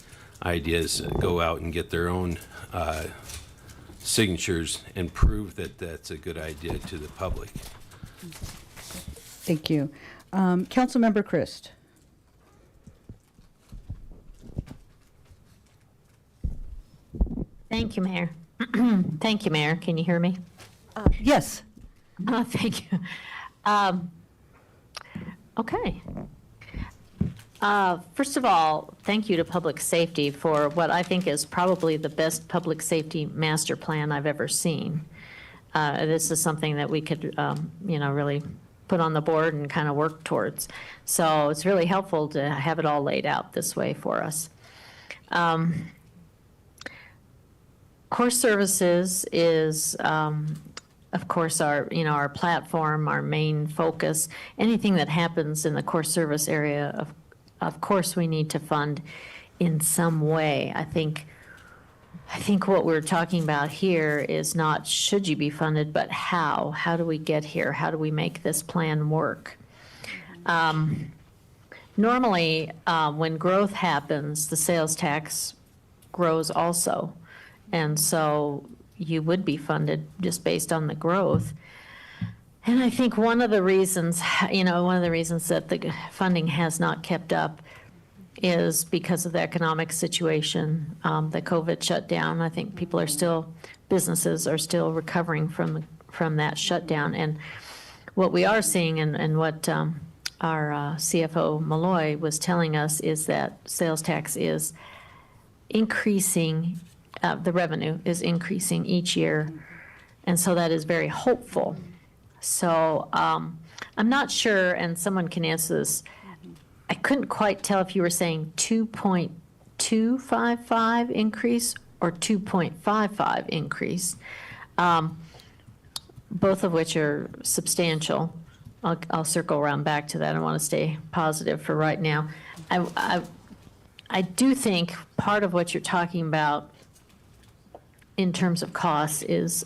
ideas go out and get their own signatures and prove that that's a good idea to the public. Thank you. Councilmember Christ. Thank you, Mayor. Thank you, Mayor. Can you hear me? Yes. Thank you. Okay. First of all, thank you to Public Safety for what I think is probably the best public safety master plan I've ever seen. This is something that we could, really put on the board and kind of work towards. So it's really helpful to have it all laid out this way for us. Core Services is, of course, our platform, our main focus. Anything that happens in the core service area, of course, we need to fund in some way. I think what we're talking about here is not should you be funded, but how. How do we get here? How do we make this plan work? Normally, when growth happens, the sales tax grows also. And so you would be funded just based on the growth. And I think one of the reasons that the funding has not kept up is because of the economic situation. The COVID shutdown, I think businesses are still recovering from that shutdown. And what we are seeing and what our CFO Malloy was telling us is that sales tax is increasing, the revenue is increasing each year. And so that is very hopeful. So I'm not sure, and someone can answer this. I couldn't quite tell if you were saying 2.255 increase or 2.55 increase, both of which are substantial. I'll circle around back to that. I want to stay positive for right now. I do think part of what you're talking about in terms of costs is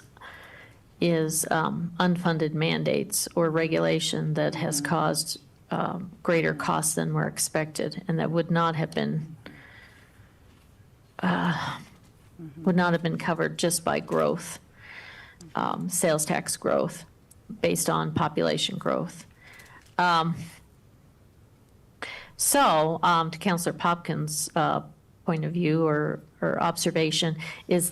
unfunded mandates or regulation that has caused greater costs than were expected, and that would not have been covered just by growth, sales tax growth based on population growth. So to Councillor Popkins' point of view or observation is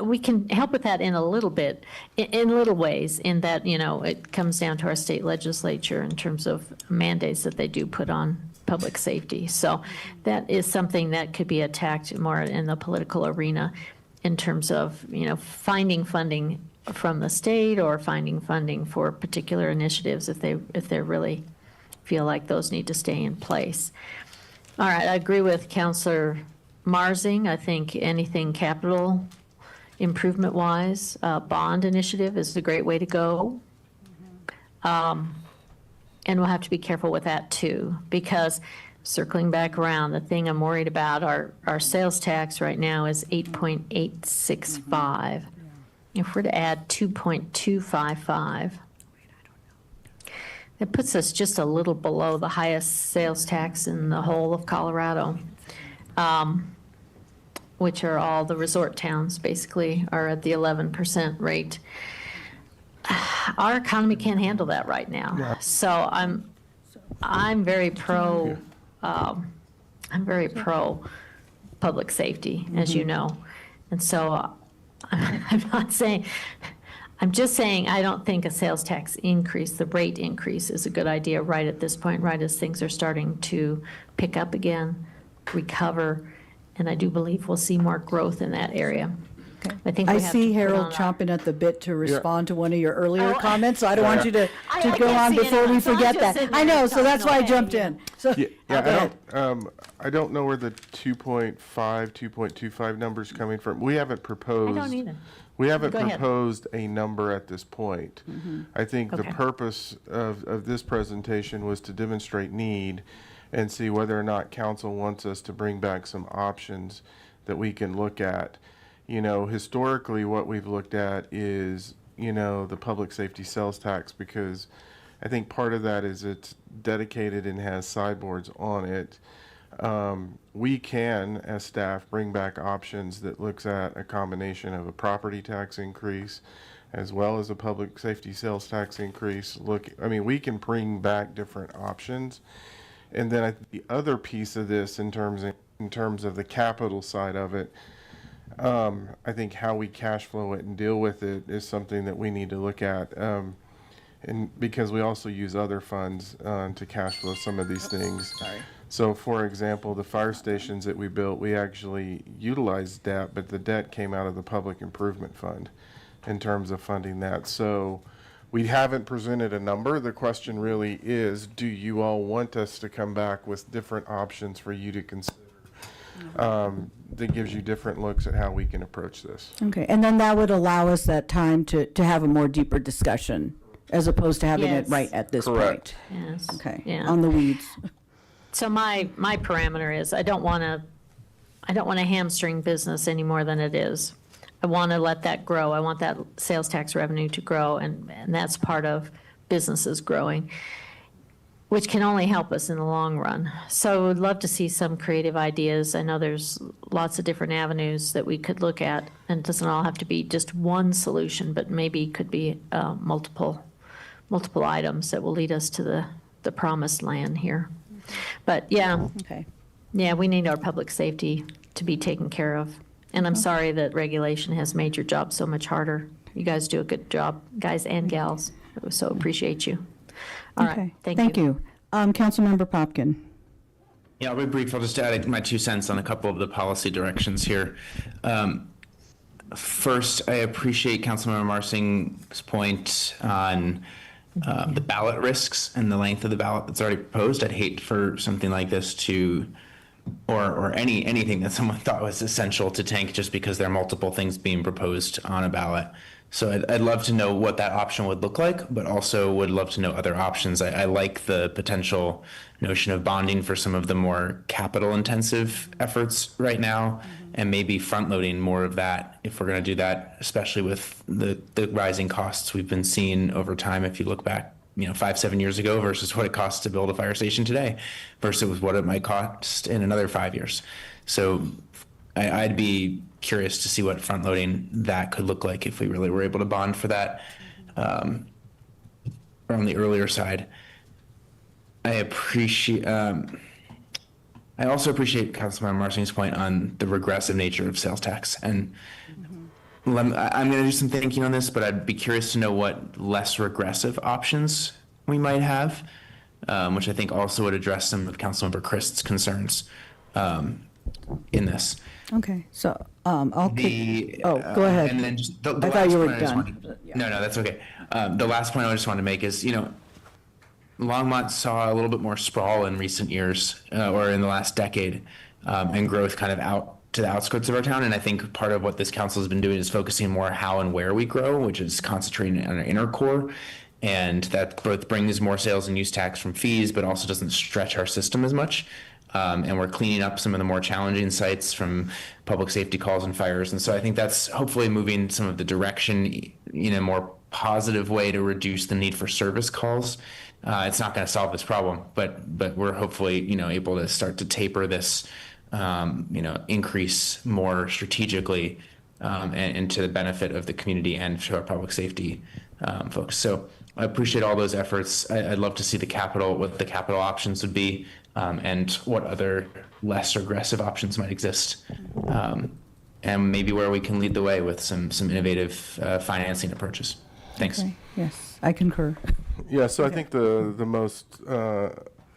we can help with that in a little bit, in little ways, in that, it comes down to our state legislature in terms of mandates that they do put on public safety. So that is something that could be attacked more in the political arena in terms of, finding funding from the state or finding funding for particular initiatives if they really feel like those need to stay in place. All right, I agree with Councillor Marsing. I think anything capital improvement-wise, bond initiative is a great way to go. And we'll have to be careful with that too, because circling back around, the thing I'm worried about, our sales tax right now is 8.865. If we're to add 2.255, that puts us just a little below the highest sales tax in the whole of Colorado. Which are all the resort towns, basically, are at the 11% rate. Our economy can't handle that right now. Yeah. So I'm very pro public safety, as you know. And so I'm just saying I don't think a sales tax increase, the rate increase, is a good idea right at this point, right as things are starting to pick up again, recover. And I do believe we'll see more growth in that area. Okay. I see Harold chomping at the bit to respond to one of your earlier comments. So I don't want you to go on before we forget that. I know, so that's why I jumped in. So I don't know where the 2.25 number's coming from. We haven't proposed. I don't either. We haven't proposed a number at this point. Mm-hmm. I think the purpose of this presentation was to demonstrate need and see whether or not council wants us to bring back some options that we can look at. Historically, what we've looked at is, the public safety sales tax, because I think part of that is it's dedicated and has sideboards on it. We can, as staff, bring back options that looks at a combination of a property tax increase as well as a public safety sales tax increase. We can bring back different options. And then the other piece of this in terms of the capital side of it, I think how we cash flow it and deal with it is something that we need to look at. And because we also use other funds to cash flow some of these things. So for example, the fire stations that we built, we actually utilized debt, but the debt came out of the public improvement fund in terms of funding that. So we haven't presented a number. The question really is, do you all want us to come back with different options for you to consider? That gives you different looks at how we can approach this. Okay, and then that would allow us that time to have a more deeper discussion as opposed to having it Yes. right at this Correct. point. Yes. Okay, Yeah. on the weeds. So my parameter is I don't want to hamstring business any more than it is. I want to let that grow. I want that sales tax revenue to grow, and that's part of businesses growing, which can only help us in the long run. So I'd love to see some creative ideas. I know there's lots of different avenues that we could look at, and it doesn't all have to be just one solution, but maybe could be multiple items that will lead us to the promised land here. But yeah, Okay. yeah, we need our public safety to be taken care of. And I'm sorry that regulation has made your job so much harder. You guys do a good job, guys and gals. So appreciate you. All right, Okay, thank you. Councilmember Popkin. Yeah, I'll be brief. I'll just add my 2 cents on a couple of the policy directions here. First, I appreciate Councilmember Marsing's point on the ballot risks and the length of the ballot that's already proposed. I'd hate for something like this to, or anything that someone thought was essential to tank just because there are multiple things being proposed on a ballot. So I'd love to know what that option would look like, but also would love to know other options. I like the potential notion of bonding for some of the more capital intensive efforts right now, and maybe front loading more of that if we're going to do that, especially with the rising costs we've been seeing over time. If you look back, 5-7 years ago versus what it costs to build a fire station today versus what it might cost in another 5 years. So I'd be curious to see what front loading that could look like if we really were able to bond for that on the earlier side. I also appreciate Councilmember Marsing's point on the regressive nature of sales tax. And I'm going to do some thinking on this, but I'd be curious to know what less regressive options we might have, which I think also would address some of Councilmember Christ's concerns in this. Okay, so I'll kick. Oh, go ahead. And then just the I thought last you were point I just done. wanted- No, that's okay. The last point I just wanted to make is, Longmont saw a little bit more sprawl in recent years, or in the last decade, and growth kind of out to the outskirts of our town. And I think part of what this council has been doing is focusing more how and where we grow, which is concentrating on our inner core. And that both brings more sales and use tax from fees, but also doesn't stretch our system as much. And we're cleaning up some of the more challenging sites from public safety calls and fires. And so I think that's hopefully moving some of the direction in a more positive way to reduce the need for service calls. It's not going to solve this problem, but we're hopefully, able to start to taper this, increase more strategically and to the benefit of the community and to our public safety folks. So I appreciate all those efforts. I'd love to see what the capital options would be, and what other less aggressive options might exist. And maybe where we can lead the way with some innovative financing approaches. Thanks. Okay, yes, I concur. Yeah, so I think the most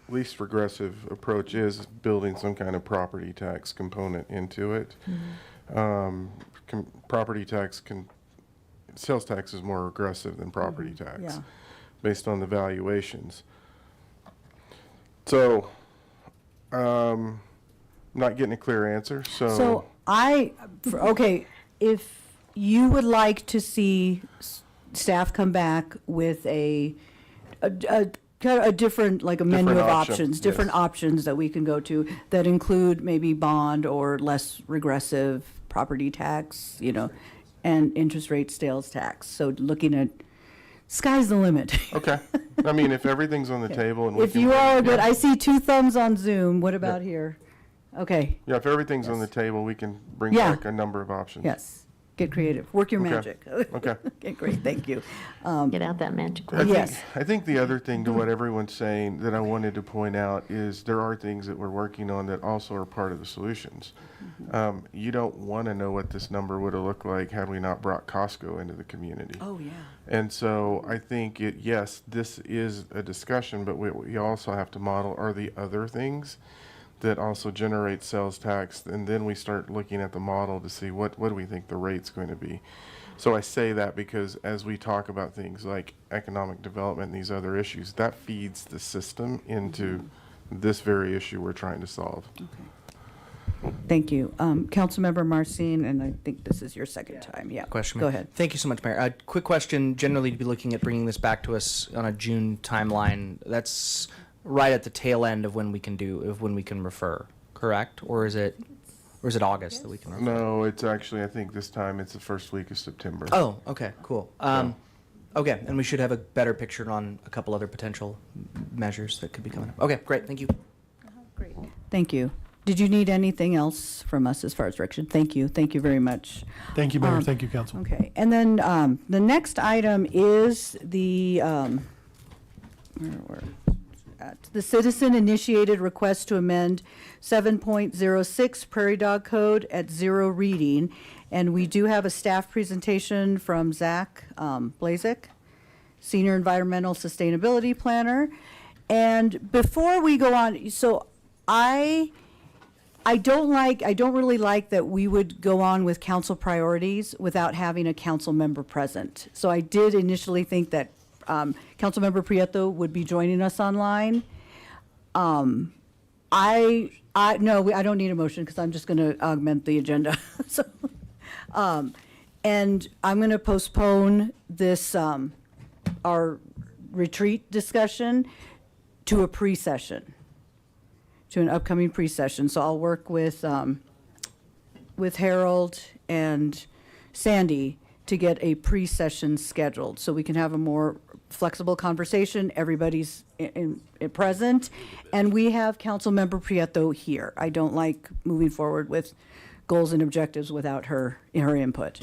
least regressive approach is building some kind of property tax component into it. Property tax sales tax is more regressive than property tax Yeah. based on the valuations. So, not getting a clear answer. So if you would like to see staff come back with a kind of a different, like a menu of Different option, options, different yes. options that we can go to that include maybe bond or less regressive property tax, and interest rate sales tax. So looking at sky's the limit. Okay. I mean, if everything's on the table and we If can you bring- all are good, yeah. I see 2 thumbs on Zoom. What about here? Okay, Yeah, if everything's on the table, we can bring Yeah. back a number of options. yes. Get creative. Work your Okay. magic. Okay. Okay, great, thank you. Get out that magic I word. think, Yes. I think the other thing to what everyone's saying that I wanted to point out is there are things that we're working on that also are part of the solutions. You don't want to know what this number would have looked like had we not brought Costco into the community. Oh, yeah. And so I think yes, this is a discussion, but what we also have to model are the other things that also generate sales tax. And then we start looking at the model to see what do we think the rate's going to be. So I say that because as we talk about things like economic development and these other issues, that feeds the system into this very issue we're trying to solve. Thank you. Councilmember Marcin, and I think this is your second time. Yeah. Question. Go ahead. Thank you so much, Mayor. Quick question. Generally, to be looking at bringing this back to us on a June timeline. That's right at the tail end of when we can refer. Correct? Or is it August that we can refer? No, it's actually, I think this time it's the first week of September. Oh, okay, cool. Okay, and we should have a better picture on a couple other potential measures that could be coming up. Okay, great. Thank you. Thank you. Did you need anything else from us as far as direction? Thank you. Thank you very much. Thank you, Mayor. Thank you, Council. Okay, and then the next item is the the citizen-initiated request to amend 7.06 Prairie Dog Code at 0 reading, and we do have a staff presentation from Zach Blazek, Senior Environmental Sustainability Planner. And before we go on, so I don't really like that we would go on with council priorities without having a council member present. So I did initially think that Councilmember Prieto would be joining us online. No, I don't need a motion because I'm just going to augment the agenda. So, and I'm going to postpone this, our retreat discussion to a pre-session, to an upcoming pre-session. So I'll work with Harold and Sandy to get a pre-session scheduled so we can have a more flexible conversation. Everybody's in present, and we have Councilmember Prieto here. I don't like moving forward with goals and objectives without her input.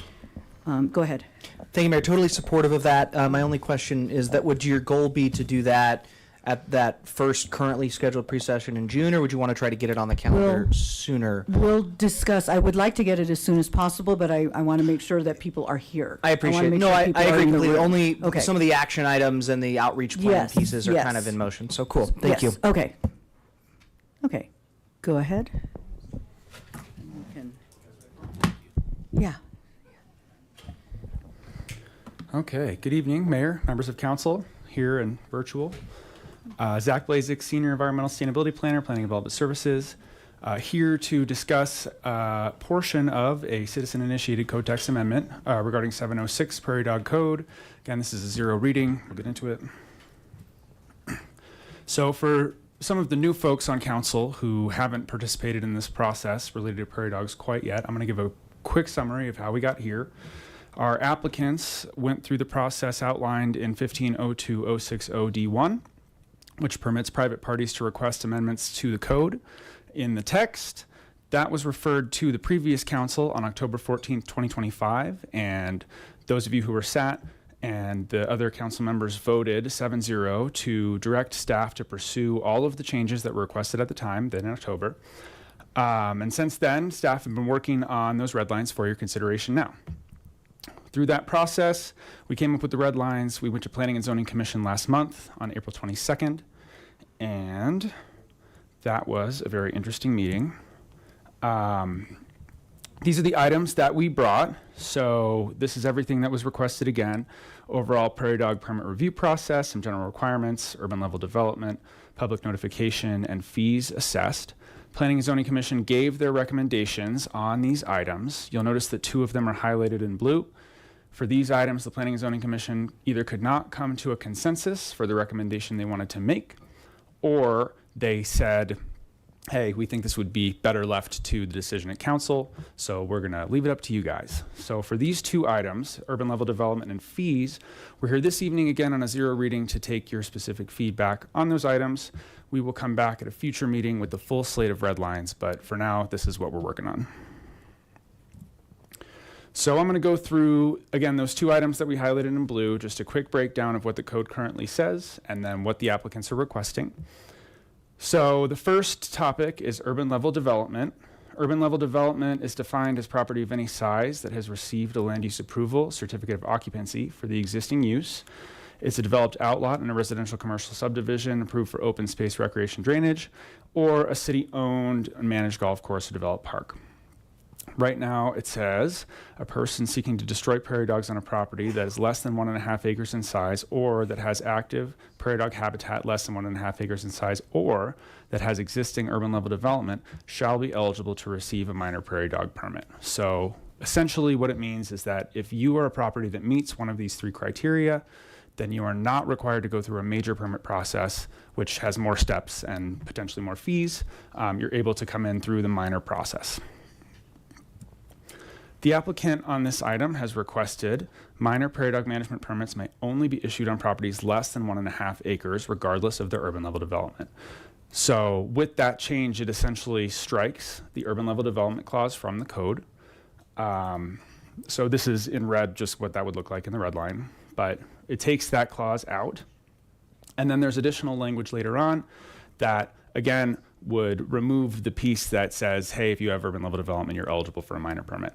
Go ahead. Thank you, Mayor. Totally supportive of that. My only question is that would your goal be to do that at that first currently scheduled pre-session in June, or would you want to try to get it on the calendar sooner? We'll discuss. I would like to get it as soon as possible, but I want to make sure that people are here. I appreciate wanna it. make No, sure I people are agree in the completely. room. Only Okay. some of the action items and the outreach plan Yes, pieces are yes. kind of in motion. So cool. Thank Yes. you. Okay. Okay. Go ahead. Yeah. Okay, good evening, Mayor, members of council, here and virtual. Zach Blazek, Senior Environmental Sustainability Planner, Planning and Development Services, here to discuss a portion of a citizen-initiated code text amendment regarding 706 Prairie Dog Code. Again, this is a 0 reading. We'll get into it. So for some of the new folks on council who haven't participated in this process related to prairie dogs quite yet, I'm going to give a quick summary of how we got here. Our applicants went through the process outlined in 1502-060D1, which permits private parties to request amendments to the code. In the text, that was referred to the previous council on October 14th, 2025, and those of you who were sat and the other council members voted 7-0 to direct staff to pursue all of the changes that were requested at the time, then in October. And since then, staff have been working on those red lines for your consideration now. Through that process, we came up with the red lines. We went to Planning and Zoning Commission last month on April 22nd, and that was a very interesting meeting. These are the items that we brought. So this is everything that was requested again. Overall prairie dog permit review process, some general requirements, urban level development, public notification, and fees assessed. Planning and Zoning Commission gave their recommendations on these items. You'll notice that 2 of them are highlighted in blue. For these items, the Planning and Zoning Commission either could not come to a consensus for the recommendation they wanted to make, or they said hey, we think this would be better left to the decision at council, so we're going to leave it up to you guys. So for these two items, urban level development and fees, we're here this evening again on a zero reading to take your specific feedback on those items. We will come back at a future meeting with the full slate of red lines, but for now, this is what we're working on. So I'm going to go through, again, those two items that we highlighted in blue, just a quick breakdown of what the code currently says, and then what the applicants are requesting. So the first topic is urban level development. Urban level development is defined as property of any size that has received a land use approval, certificate of occupancy for the existing use. It's a developed outlot in a residential commercial subdivision approved for open space recreation drainage, or a city-owned and managed golf course or developed park. Right now, it says a person seeking to destroy prairie dogs on a property that is less than 1.5 acres in size, or that has active prairie dog habitat less than 1.5 acres in size, or that has existing urban level development shall be eligible to receive a minor prairie dog permit. So essentially what it means is that if you are a property that meets one of these three criteria, then you are not required to go through a major permit process, which has more steps and potentially more fees. You're able to come in through the minor process. The applicant on this item has requested minor prairie dog management permits may only be issued on properties less than 1.5 acres, regardless of their urban level development. So with that change, it essentially strikes the urban level development clause from the code. So this is in red, just what that would look like in the red line, but it takes that clause out. And then there's additional language later on that, again, would remove the piece that says, hey, if you have urban level development, you're eligible for a minor permit.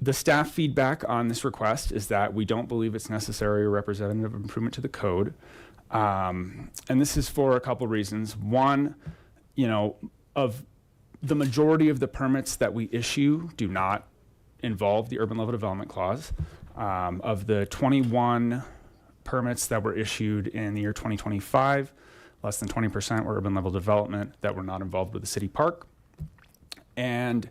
The staff feedback on this request is that we don't believe it's necessary or representative of improvement to the code. And this is for a couple reasons. One, of the majority of the permits that we issue do not involve the urban level development clause. Of the 21 permits that were issued in the year 2025, less than 20% were urban level development that were not involved with the city park. And,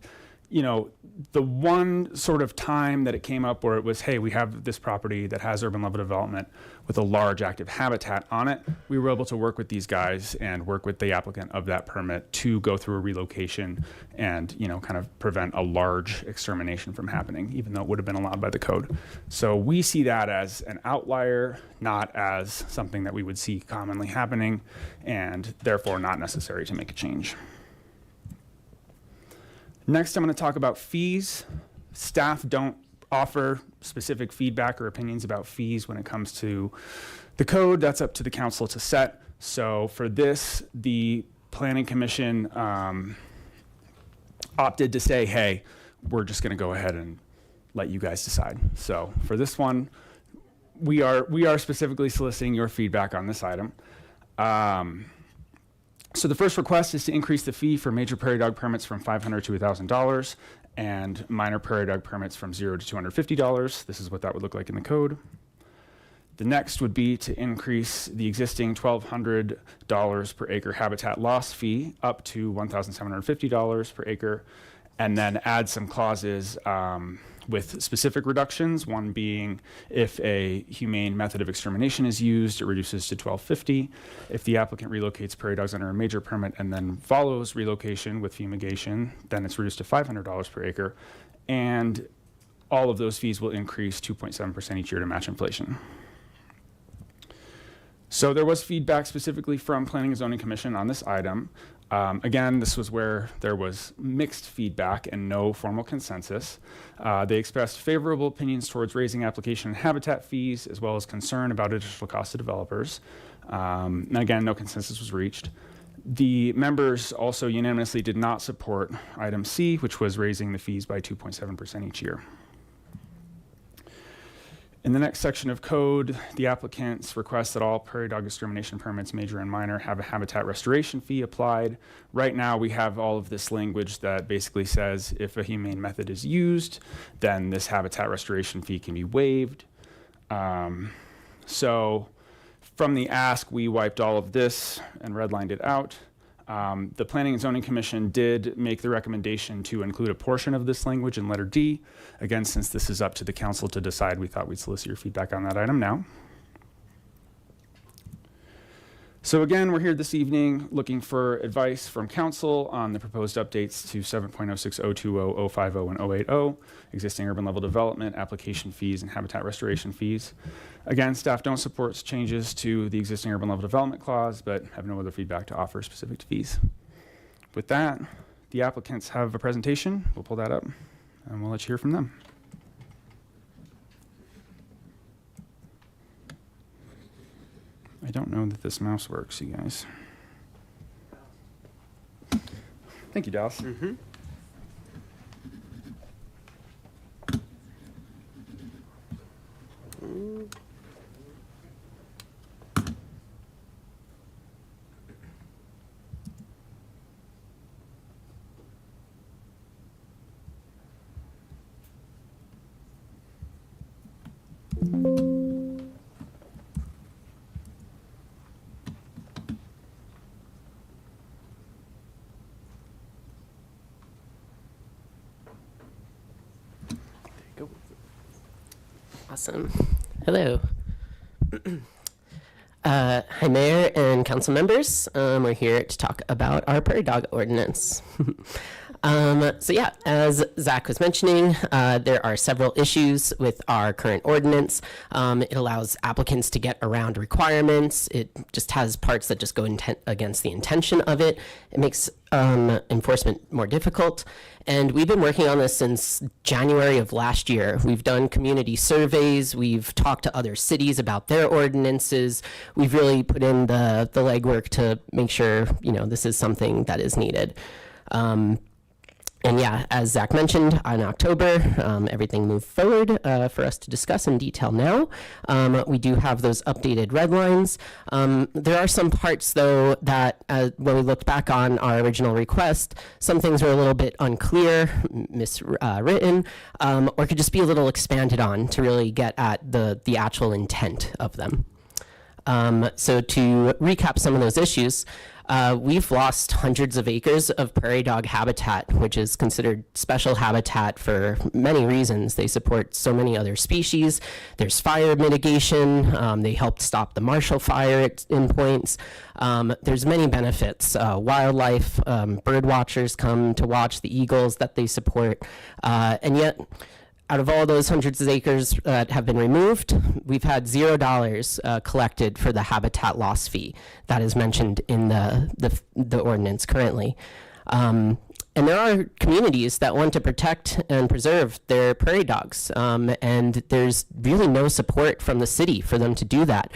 the one sort of time that it came up where it was, hey, we have this property that has urban level development with a large active habitat on it, we were able to work with these guys and work with the applicant of that permit to go through a relocation and, kind of prevent a large extermination from happening, even though it would have been allowed by the code. So we see that as an outlier, not as something that we would see commonly happening, and therefore not necessary to make a change. Next, I'm going to talk about fees. Staff don't offer specific feedback or opinions about fees when it comes to the code. That's up to the council to set. So for this, the Planning Commission opted to say, hey, we're just going to go ahead and let you guys decide. So for this one, we are specifically soliciting your feedback on this item. So the first request is to increase the fee for major prairie dog permits from $500 to $1,000 and minor prairie dog permits from $0 to $250. This is what that would look like in the code. The next would be to increase the existing $1,200 per acre habitat loss fee up to $1,750 per acre, and then add some clauses with specific reductions, one being if a humane method of extermination is used, it reduces to $1,250. If the applicant relocates prairie dogs under a major permit and then follows relocation with fumigation, then it's reduced to $500 per acre. And all of those fees will increase 2.7% each year to match inflation. So there was feedback specifically from Planning and Zoning Commission on this item. Again, this was where there was mixed feedback and no formal consensus. They expressed favorable opinions towards raising application and habitat fees, as well as concern about additional costs to developers. And again, no consensus was reached. The members also unanimously did not support item C, which was raising the fees by 2.7% each year. In the next section of code, the applicants request that all prairie dog extermination permits, major and minor, have a habitat restoration fee applied. Right now, we have all of this language that basically says if a humane method is used, then this habitat restoration fee can be waived. So from the ask, we wiped all of this and redlined it out. The Planning and Zoning Commission did make the recommendation to include a portion of this language in letter D. Again, since this is up to the council to decide, we thought we'd solicit your feedback on that item now. So again, we're here this evening looking for advice from council on the proposed updates to 7.06, 020, 050, and 080, existing urban level development, application fees, and habitat restoration fees. Again, staff don't support changes to the existing urban level development clause, but have no other feedback to offer specific to fees. With that, the applicants have a presentation. We'll pull that up and we'll let you hear from them. I don't know that this mouse works, you guys. Thank you, Dallas. Awesome. Hello. Hi, Mayor and council members. We're here to talk about our prairie dog ordinance. So yeah, as Zach was mentioning, there are several issues with our current ordinance. It allows applicants to get around requirements. It just has parts that just go against the intention of it. It makes enforcement more difficult. And we've been working on this since January of last year. We've done community surveys. We've talked to other cities about their ordinances. We've really put in the legwork to make sure, this is something that is needed. And yeah, as Zach mentioned, in October, everything moved forward for us to discuss in detail now. We do have those updated red lines. There are some parts, though, that when we looked back on our original request, some things were a little bit unclear, miswritten, or could just be a little expanded on to really get at the actual intent of them. So to recap some of those issues, we've lost hundreds of acres of prairie dog habitat, which is considered special habitat for many reasons. They support so many other species. There's fire mitigation. They helped stop the Marshall Fire in points. There's many benefits. Wildlife, bird watchers come to watch the eagles that they support. And yet, out of all those hundreds of acres that have been removed, we've had $0 collected for the habitat loss fee that is mentioned in the ordinance currently. And there are communities that want to protect and preserve their prairie dogs, and there's really no support from the city for them to do that.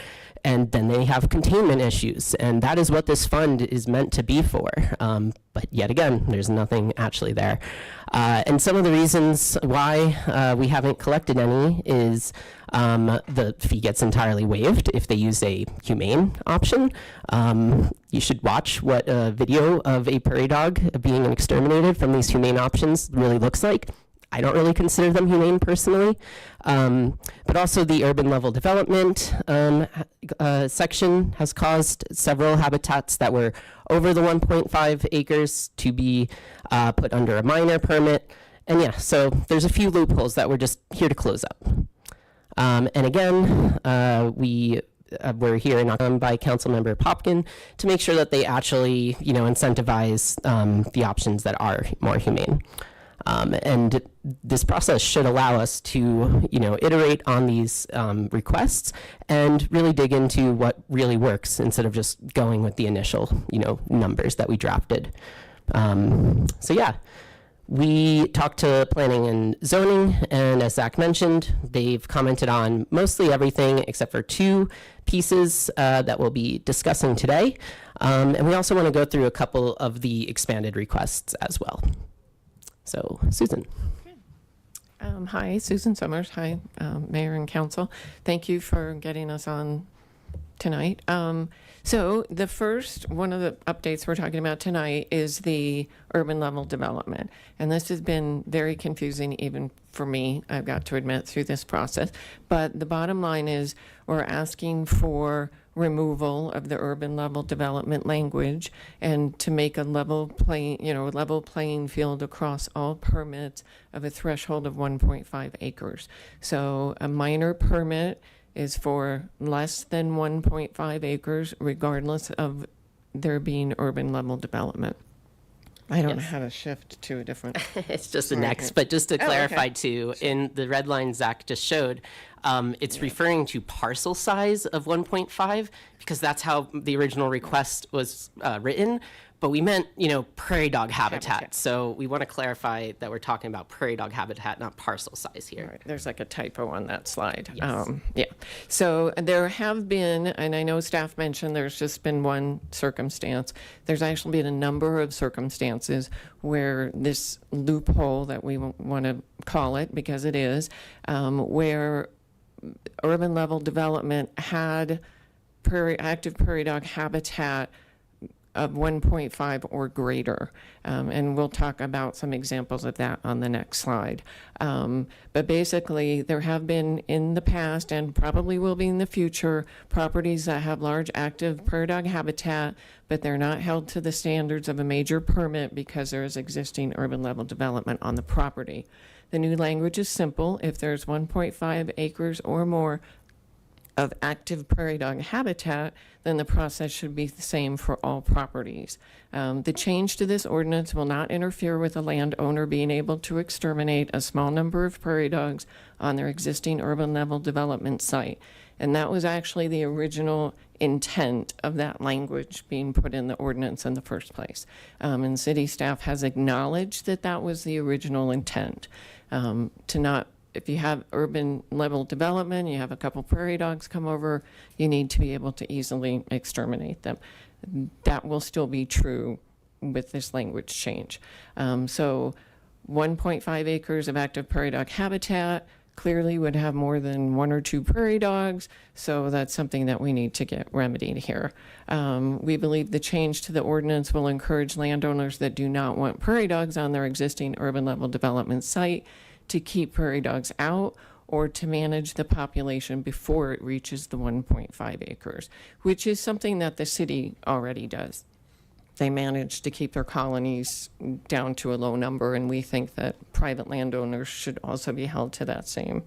And then they have containment issues, and that is what this fund is meant to be for. But yet again, there's nothing actually there. And some of the reasons why we haven't collected any is the fee gets entirely waived if they use a humane option. You should watch what a video of a prairie dog being exterminated from these humane options really looks like. I don't really consider them humane personally, but also the urban level development section has caused several habitats that were over the 1.5 acres to be put under a minor permit. And yeah, so there's a few loopholes that we're just here to close up. And again, we're here by Councilmember Popkin to make sure that they actually, incentivize the options that are more humane. And this process should allow us to, iterate on these requests and really dig into what really works instead of just going with the initial, numbers that we drafted. So yeah, we talked to planning and zoning, and as Zach mentioned, they've commented on mostly everything except for two pieces that we'll be discussing today. And we also want to go through a couple of the expanded requests as well. So, Susan. Hi, Susan Summers. Hi, Mayor and Council. Thank you for getting us on tonight. So the first one of the updates we're talking about tonight is the urban level development. And this has been very confusing even for me, I've got to admit, through this process. But the bottom line is we're asking for removal of the urban level development language and to make a level playing field across all permits of a threshold of 1.5 acres. So a minor permit is for less than 1.5 acres, regardless of there being urban level development. I don't know Yes. how to shift to a different. It's just the Sorry. next, but just to Oh, clarify okay. too, in the red line Zach just showed, it's referring to parcel size of 1.5 because that's how the original request was written. But we meant, prairie dog habitat. So we want to clarify that we're talking about prairie dog habitat, not parcel size here. Right, there's like a typo on that slide. Yes. Yeah. So there have been, and I know staff mentioned there's just been one circumstance. There's actually been a number of circumstances where this loophole that we want to call it, because it is, where urban level development had active prairie dog habitat of 1.5 or greater. And we'll talk about some examples of that on the next slide. But basically, there have been in the past and probably will be in the future properties that have large active prairie dog habitat, but they're not held to the standards of a major permit because there is existing urban level development on the property. The new language is simple. If there's 1.5 acres or more of active prairie dog habitat, then the process should be the same for all properties. The change to this ordinance will not interfere with a landowner being able to exterminate a small number of prairie dogs on their existing urban level development site. And that was actually the original intent of that language being put in the ordinance in the first place. And city staff has acknowledged that that was the original intent, to not. If you have urban level development, you have a couple prairie dogs come over, you need to be able to easily exterminate them. That will still be true with this language change. So 1.5 acres of active prairie dog habitat clearly would have more than one or two prairie dogs, so that's something that we need to get remedied here. We believe the change to the ordinance will encourage landowners that do not want prairie dogs on their existing urban level development site to keep prairie dogs out or to manage the population before it reaches the 1.5 acres, which is something that the city already does. They manage to keep their colonies down to a low number, and we think that private landowners should also be held to that same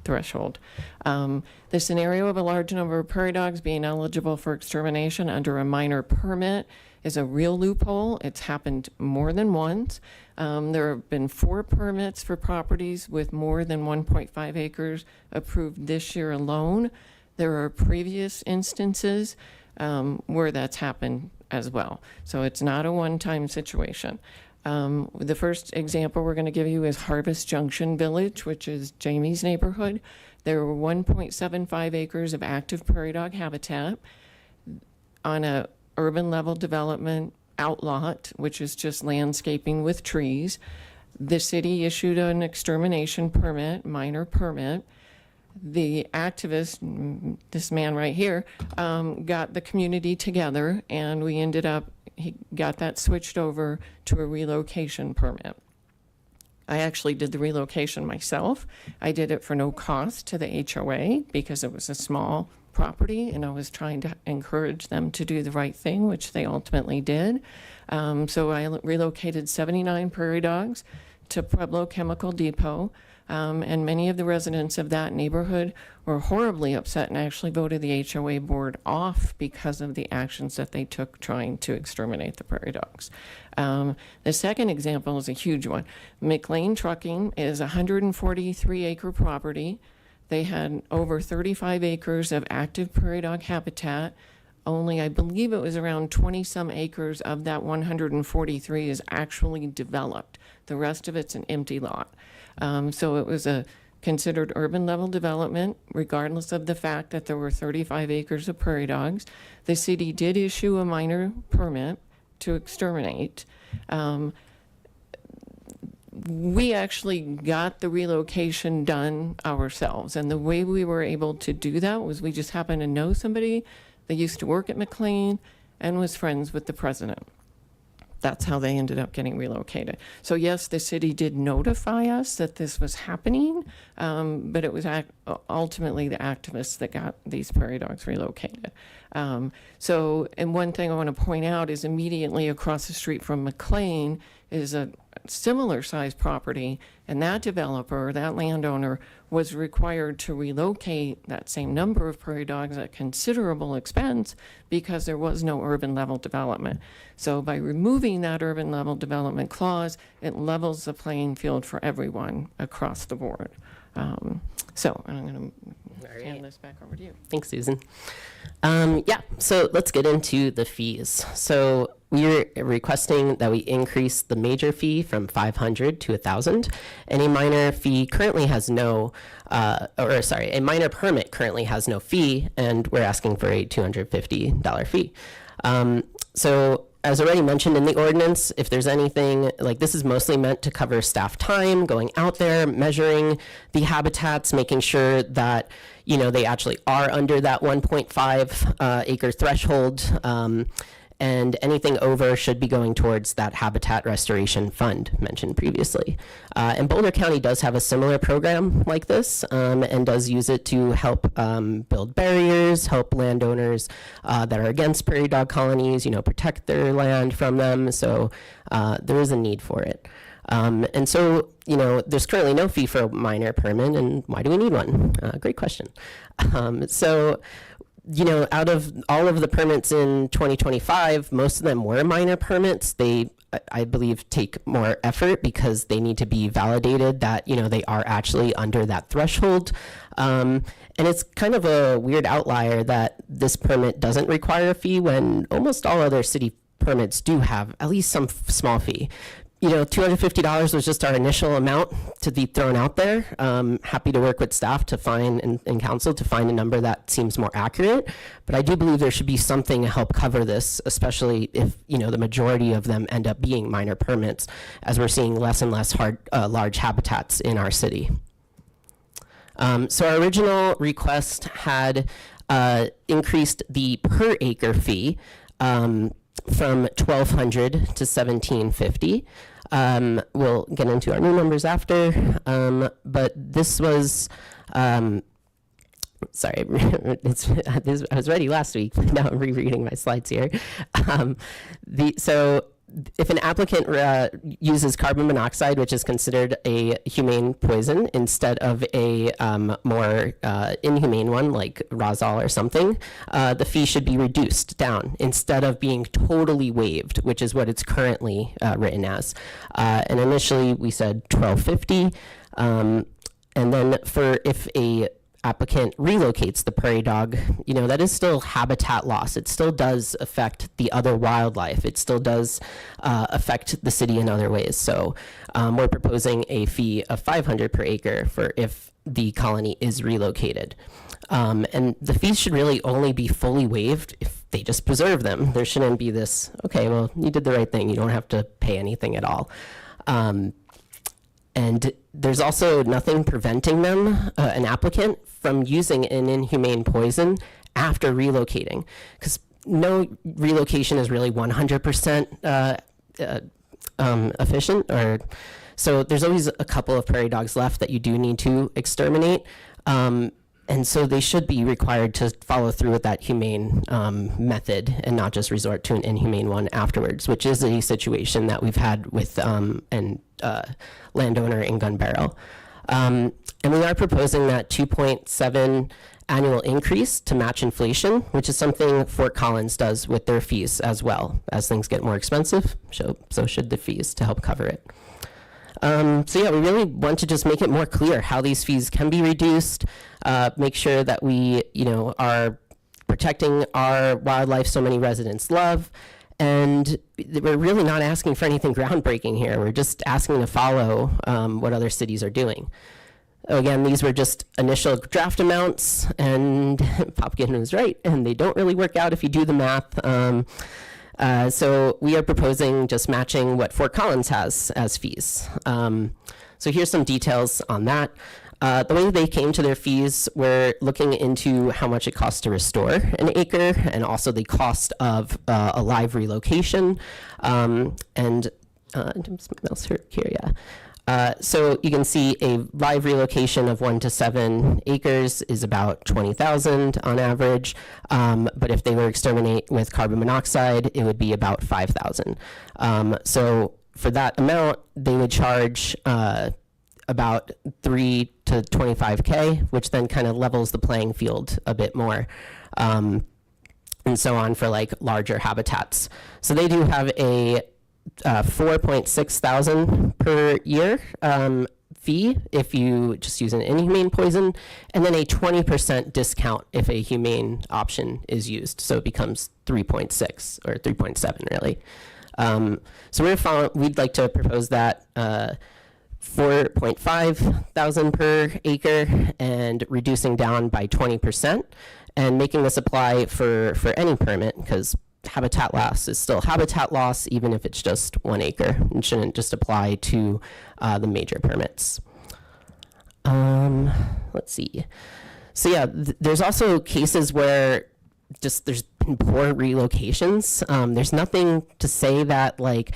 threshold. The scenario of a large number of prairie dogs being eligible for extermination under a minor permit is a real loophole. It's happened more than once. There have been 4 permits for properties with more than 1.5 acres approved this year alone. There are previous instances where that's happened as well. So it's not a one-time situation. The first example we're going to give you is Harvest Junction Village, which is Jamie's neighborhood. There were 1.75 acres of active prairie dog habitat on a urban level development outlot, which is just landscaping with trees. The city issued an extermination permit, minor permit. The activist, this man right here, got the community together, and we ended up, he got that switched over to a relocation permit. I actually did the relocation myself. I did it for no cost to the HOA because it was a small property, and I was trying to encourage them to do the right thing, which they ultimately did. So I relocated 79 prairie dogs to Pueblo Chemical Depot, and many of the residents of that neighborhood were horribly upset and actually voted the HOA board off because of the actions that they took trying to exterminate the prairie dogs. The second example is a huge one. McLean Trucking is a 143-acre property. They had over 35 acres of active prairie dog habitat. Only, I believe it was around 20-some acres of that 143 is actually developed. The rest of it's an empty lot. So it was a considered urban level development, regardless of the fact that there were 35 acres of prairie dogs. The city did issue a minor permit to exterminate. We actually got the relocation done ourselves. And the way we were able to do that was we just happened to know somebody that used to work at McLean and was friends with the president. That's how they ended up getting relocated. So yes, the city did notify us that this was happening, but it was ultimately the activists that got these prairie dogs relocated. And one thing I want to point out is immediately across the street from McLean is similar sized property, and that developer, that landowner, was required to relocate that same number of prairie dogs at considerable expense because there was no urban level development. So by removing that urban level development clause, it levels the playing field for everyone across the board. So I'm going to hand this back over to you. Thanks, Susan. Yeah, so let's get into the fees. So we're requesting that we increase the major fee from $500 to $1,000. Any minor fee currently has no, a minor permit currently has no fee, and we're asking for a $250 fee. So as already mentioned in the ordinance, if there's anything, like this is mostly meant to cover staff time, going out there, measuring the habitats, making sure that, you know, they actually are under that 1.5 acre threshold, and anything over should be going towards that habitat restoration fund mentioned previously. And Boulder County does have a similar program like this, and does use it to help build barriers, help landowners that are against prairie dog colonies, you know, protect their land from them. So there is a need for it. And so, you know, there's currently no fee for a minor permit, and why do we need one? Great question. So, you know, out of all of the permits in 2025, most of them were minor permits. They, I believe, take more effort because they need to be validated that, you know, they are actually under that threshold. And it's kind of a weird outlier that this permit doesn't require a fee when almost all other city permits do have at least some small fee. You know, $250 was just our initial amount to be thrown out there. Happy to work with staff to find, and council to find a number that seems more accurate. But I do believe there should be something to help cover this, especially if, you know, the majority of them end up being minor permits, as we're seeing less and less large habitats in our city. So our original request had increased the per acre fee from $1,200 to $1,750. We'll get into our new numbers after, but this was, sorry, I was ready last week, but now I'm rereading my slides here. So if an applicant uses carbon monoxide, which is considered a humane poison, instead of a more inhumane one like Rozol or something, the fee should be reduced down instead of being totally waived, which is what it's currently written as. And initially we said $1,250, and then for if a applicant relocates the prairie dog, you know, that is still habitat loss. It still does affect the other wildlife. It still does affect the city in other ways. So we're proposing a fee of $500 per acre for if the colony is relocated. And the fees should really only be fully waived if they just preserve them. There shouldn't be this, okay, well, you did the right thing. You don't have to pay anything at all. And there's also nothing preventing them, an applicant, from using an inhumane poison after relocating, because no relocation is really 100% efficient. Or so there's always a couple of prairie dogs left that you do need to exterminate. And so they should be required to follow through with that humane method and not just resort to an inhumane one afterwards, which is a situation that we've had with an landowner in Gun Barrel. And we are proposing that 2.7 annual increase to match inflation, which is something Fort Collins does with their fees as well. As things get more expensive, so should the fees to help cover it. So yeah, we really want to just make it more clear how these fees can be reduced, make sure that we, you know, are protecting our wildlife so many residents love. And we're really not asking for anything groundbreaking here. We're just asking to follow what other cities are doing. Again, these were just initial draft amounts, and Popkin was right, and they don't really work out if you do the math. So we are proposing just matching what Fort Collins has as fees. So here's some details on that. The way they came to their fees, we're looking into how much it costs to restore an acre, and also the cost of a live relocation. So you can see a live relocation of 1 to 7 acres is about $20,000 on average. But if they were exterminate with carbon monoxide, it would be about $5,000. So for that amount, they would charge about 3 to 25K, which then kind of levels the playing field a bit more. And so on for like larger habitats. So they do have a 4.6 thousand per year fee if you just use an inhumane poison, and then a 20% discount if a humane option is used. So it becomes 3.6 or 3.7 really. So we'd like to propose that 4.5 thousand per acre and reducing down by 20%, and making this apply for any permit, because habitat loss is still habitat loss, even if it's just 1 acre. It shouldn't just apply to the major permits. Let's see. So yeah, there's also cases where just there's been poor relocations. There's nothing to say that like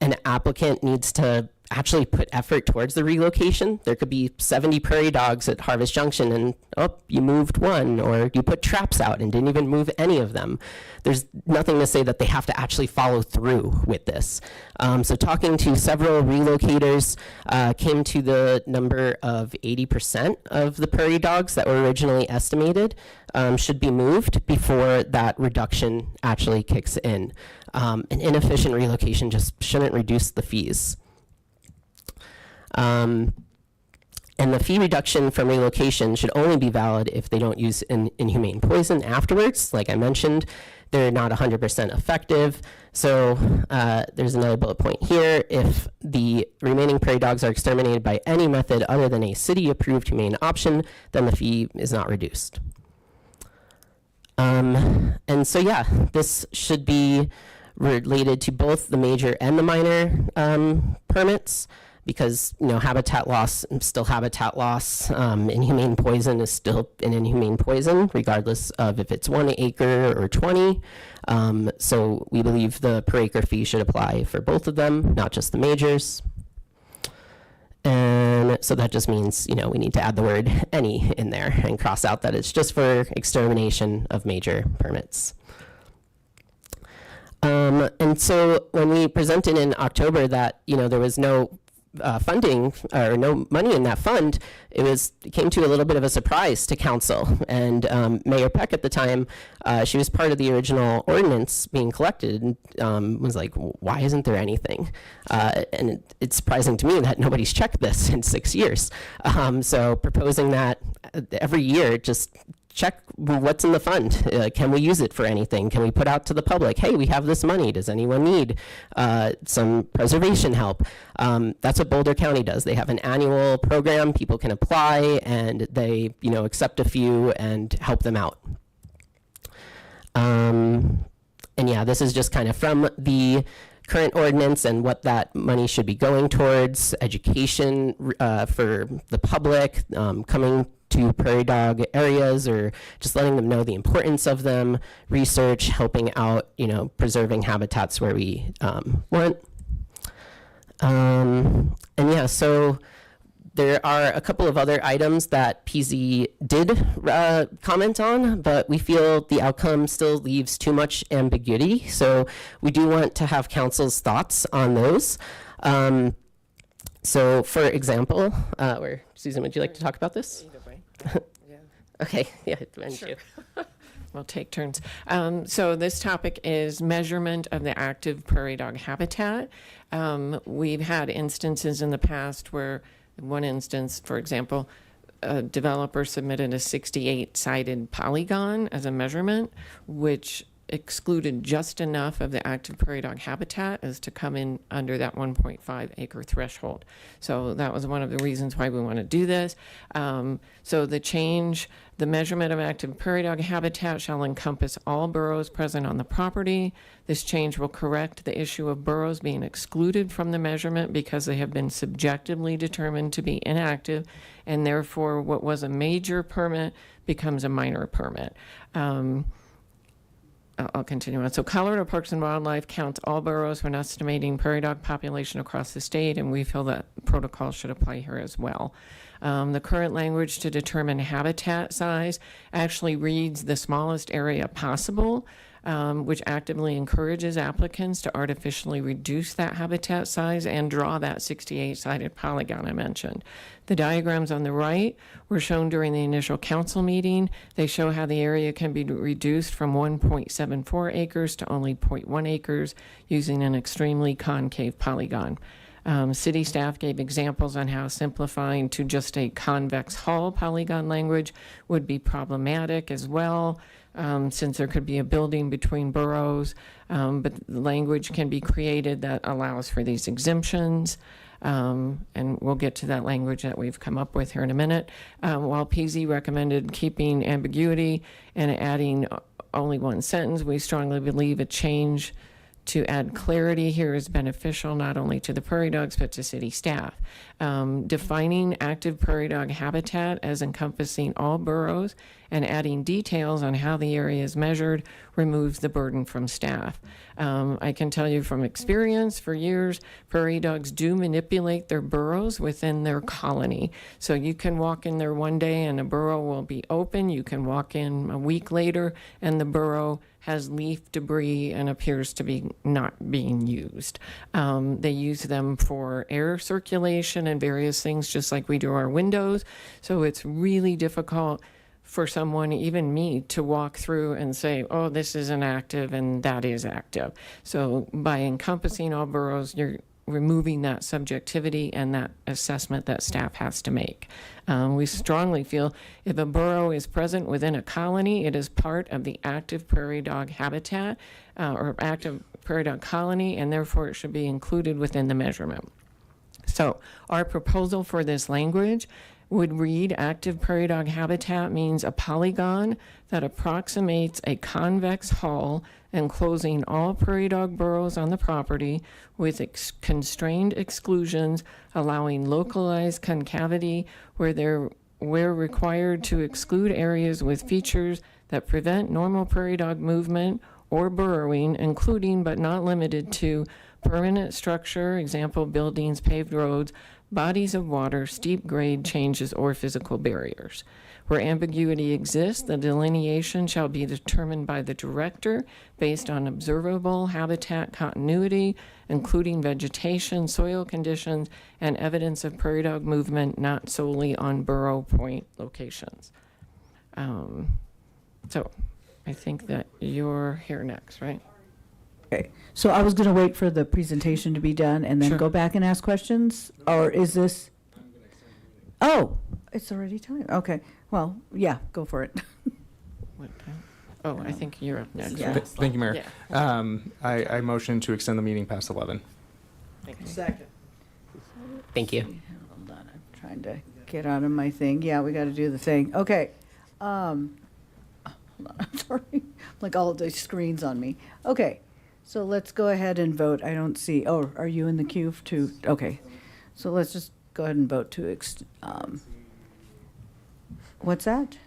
an applicant needs to actually put effort towards the relocation. There could be 70 prairie dogs at Harvest Junction and, oh, you moved one, or you put traps out and didn't even move any of them. There's nothing to say that they have to actually follow through with this. So talking to several relocators came to the number of 80% of the prairie dogs that were originally estimated should be moved before that reduction actually kicks in. An inefficient relocation just shouldn't reduce the fees. And the fee reduction from relocation should only be valid if they don't use an inhumane poison afterwards. Like I mentioned, they're not 100% effective. So there's another bullet point here. If the remaining prairie dogs are exterminated by any method other than a city-approved humane option, then the fee is not reduced. And so yeah, this should be related to both the major and the minor permits, because, you know, habitat loss is still habitat loss. Inhumane poison is still an inhumane poison, regardless of if it's 1 acre or 20. So we believe the per acre fee should apply for both of them, not just the majors. And so that just means, you know, we need to add the word any in there and cross out that it's just for extermination of major permits. And so when we presented in October that, you know, there was no funding or no money in that fund, it came to a little bit of a surprise to council. And Mayor Peck at the time, she was part of the original ordinance being collected, and was like, why isn't there anything? And it's surprising to me that nobody's checked this in 6 years. So proposing that every year, just check what's in the fund. Can we use it for anything? Can we put out to the public, hey, we have this money. Does anyone need some preservation help? That's what Boulder County does. They have an annual program. People can apply, and they, you know, accept a few and help them out. And yeah, this is just kind of from the current ordinance and what that money should be going towards: education for the public, coming to prairie dog areas, or just letting them know the importance of them, research, helping out, you know, preserving habitats where we want. And yeah, so there are a couple of other items that PZ did comment on, but we feel the outcome still leaves too much ambiguity. So we do want to have council's thoughts on those. So for example, or Susan, would you like to talk about this? Either way. Yeah. Okay, yeah, Sure. We'll take turns. So this topic is measurement of the active prairie dog habitat. We've had instances in the past where, one instance, for example, a developer submitted a 68-sided polygon as a measurement, which excluded just enough of the active prairie dog habitat as to come in under that 1.5 acre threshold. So that was one of the reasons why we want to do this. So the measurement of active prairie dog habitat shall encompass all burrows present on the property. This change will correct the issue of burrows being excluded from the measurement because they have been subjectively determined to be inactive, and therefore what was a major permit becomes a minor permit. I'll continue on. So Colorado Parks and Wildlife counts all burrows when estimating prairie dog population across the state, and we feel that protocol should apply here as well. The current language to determine habitat size actually reads the smallest area possible. which actively encourages applicants to artificially reduce that habitat size and draw that 68-sided polygon I mentioned. The diagrams on the right were shown during the initial council meeting. They show how the area can be reduced from 1.74 acres to only 0.1 acres using an extremely concave polygon. City staff gave examples on how simplifying to just a convex hull polygon language would be problematic as well, since there could be a building between boroughs, but the language can be created that allows for these exemptions. And we'll get to that language that we've come up with here in a minute. While PZ recommended keeping ambiguity and adding only one sentence, we strongly believe a change to add clarity here is beneficial not only to the prairie dogs but to city staff. Defining active prairie dog habitat as encompassing all boroughs and adding details on how the area is measured removes the burden from staff. I can tell you from experience for years, prairie dogs do manipulate their burrows within their colony. So you can walk in there one day and a burrow will be open. You can walk in a week later and the burrow has leaf debris and appears to be not being used. They use them for air circulation and various things, just like we do our windows. So it's really difficult for someone, even me, to walk through and say, oh, this isn't active and that is active. So by encompassing all boroughs, you're removing that subjectivity and that assessment that staff has to make. We strongly feel if a burrow is present within a colony, it is part of the active prairie dog habitat or active prairie dog colony, and therefore it should be included within the measurement. So our proposal for this language would read active prairie dog habitat means a polygon that approximates a convex hull enclosing all prairie dog burrows on the property with constrained exclusions, allowing localized concavity where required to exclude areas with features that prevent normal prairie dog movement or burrowing, including but not limited to permanent structure, example buildings, paved roads, bodies of water, steep grade changes, or physical barriers. Where ambiguity exists, the delineation shall be determined by the director based on observable habitat continuity, including vegetation, soil conditions, and evidence of prairie dog movement, not solely on burrow point locations. So I think that you're here next, right? Okay, so I was going to wait for the presentation to be done and then Sure. go back and ask questions? Or is this? Oh, it's already time. Okay, well, yeah, go for it. What time? Oh, I think you're up next. Yeah. right? Thank you, Mayor. Yeah. I motion to extend the meeting past 11. Second. Thank you. Hold on, I'm trying to get out of my thing. Yeah, we got to do the thing. Okay. Hold on, I'm sorry. Like all of the screens on me. Okay, so let's go ahead and vote. I don't see, oh, are you in the queue to, okay. So let's just go ahead and vote to, what's that?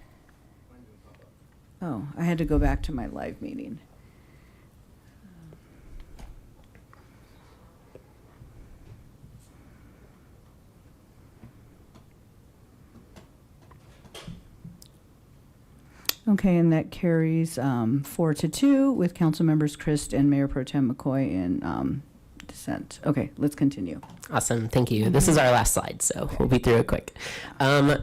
Oh, I had to go back to my live meeting. Okay, and that carries 4-2 with council members Christ and Mayor Pro Tem McCoy in dissent. Okay, let's continue. Awesome, thank you. This is our last slide, so we'll be through it quick.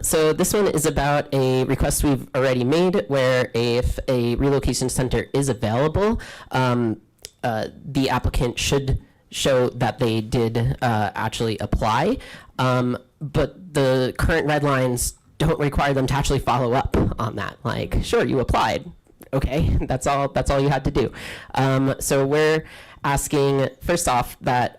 So this one is about a request we've already made where if a relocation center is available, the applicant should show that they did actually apply, but the current red lines don't require them to actually follow up on that. Like, sure, you applied. Okay, that's all you had to do. So we're asking, first off, that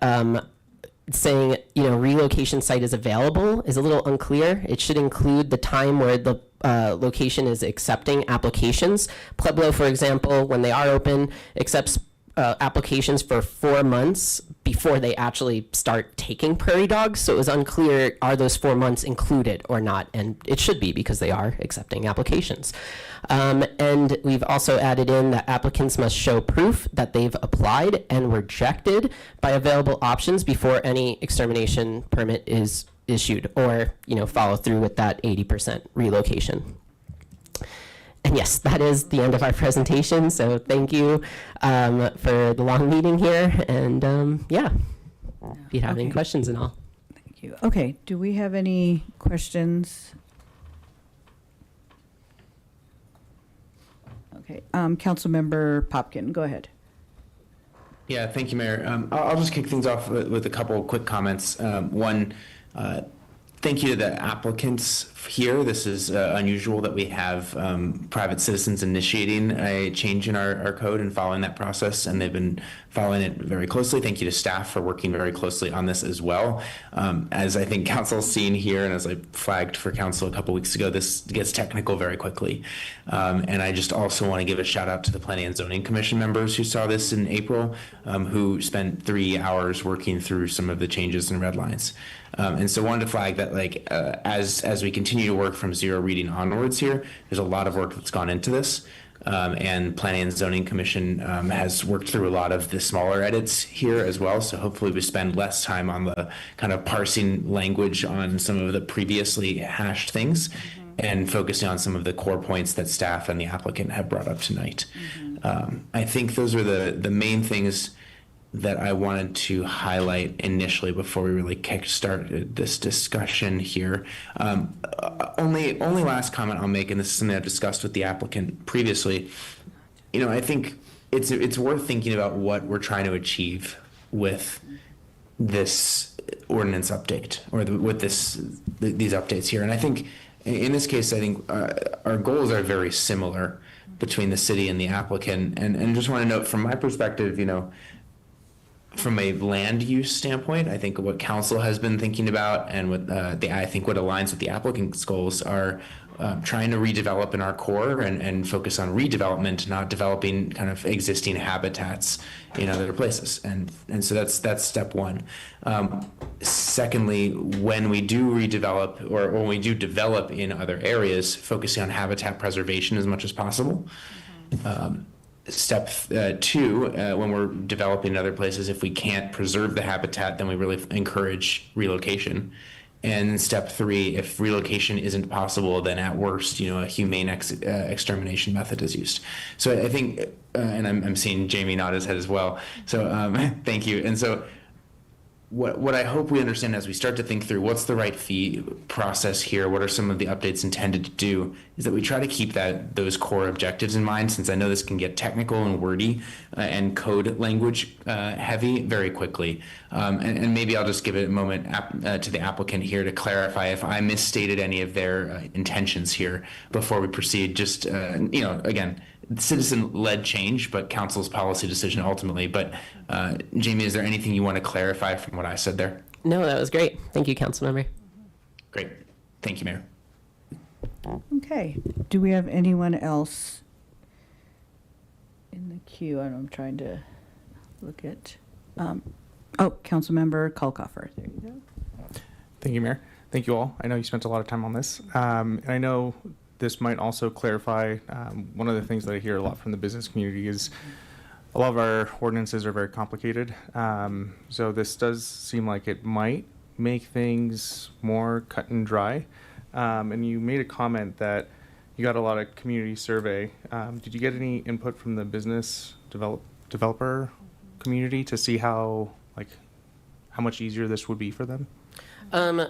saying, relocation site is available is a little unclear. It should include the time where the location is accepting applications. Pueblo, for example, when they are open, accepts applications for 4 months before they actually start taking prairie dogs. So it was unclear, are those 4 months included or not? And it should be because they are accepting applications. And we've also added in that applicants must show proof that they've applied and rejected by available options before any extermination permit is issued, or, follow through with that 80% relocation. And yes, that is the end of our presentation. So thank you for the long meeting here. And yeah, if you have any questions and all. Thank you. Okay, do we have any questions? Okay, Councilmember Popkin, go ahead. Yeah, thank you, Mayor. I'll just kick things off with a couple of quick comments. One, thank you to the applicants here. This is unusual that we have private citizens initiating a change in our code and following that process, and they've been following it very closely. Thank you to staff for working very closely on this as well. As I think council's seen here, and as I flagged for council a couple weeks ago, this gets technical very quickly. And I just also want to give a shout out to the Planning and Zoning Commission members who saw this in April, who spent 3 hours working through some of the changes and red lines. And so wanted to flag that, like, as we continue to work from zero reading onwards here, there's a lot of work that's gone into this. And Planning and Zoning Commission has worked through a lot of the smaller edits here as well. So hopefully we spend less time on the kind of parsing language on some of the previously hashed things and focusing on some of the core points that staff and the applicant have brought up tonight. I think those are the main things that I wanted to highlight initially before we really kickstart this discussion here. Only last comment I'll make, and this is something I've discussed with the applicant previously. You know, I think it's worth thinking about what we're trying to achieve with this ordinance update, or with these updates here. And I think in this case, I think our goals are very similar between the city and the applicant. And just want to note from my perspective, you know, from a land use standpoint, I think what council has been thinking about, and what I think what aligns with the applicant's goals are trying to redevelop in our core and focus on redevelopment, not developing kind of existing habitats in other places. And so that's step one. Secondly, when we do redevelop or when we do develop in other areas, focusing on habitat preservation as much as possible. Step two, when we're developing in other places, if we can't preserve the habitat, then we really encourage relocation. And step three, if relocation isn't possible, then at worst, you know, a humane extermination method is used. So I think, and I'm seeing Jamie nod his head as well. So thank you. And so what I hope we understand as we start to think through what's the right fee process here, what are some of the updates intended to do, is that we try to keep those core objectives in mind, since I know this can get technical and wordy and code language heavy very quickly. And maybe I'll just give it a moment to the applicant here to clarify if I misstated any of their intentions here before we proceed. Just, you know, again, citizen-led change, but council's policy decision ultimately. But Jamie, is there anything you want to clarify from what I said there? No, that was great. Thank you, Councilmember. Great. Thank you, Mayor. Okay, do we have anyone else in the queue? I'm trying to look at, Councilmember Kalkofer, there you go. Thank you, Mayor. Thank you all. I know you spent a lot of time on this. And I know this might also clarify, one of the things that I hear a lot from the business community is a lot of our ordinances are very complicated. So this does seem like it might make things more cut and dry. And you made a comment that you got a lot of community survey. Did you get any input from the business developer community to see how much easier this would be for them?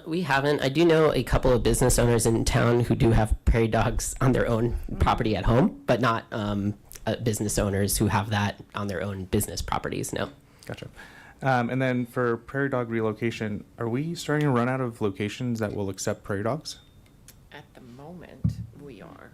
We haven't. I do know a couple of business owners in town who do have prairie dogs on their own property at home, but not business owners who have that on their own business properties, no. Gotcha. And then for prairie dog relocation, are we starting to run out of locations that will accept prairie dogs? At the moment, we are.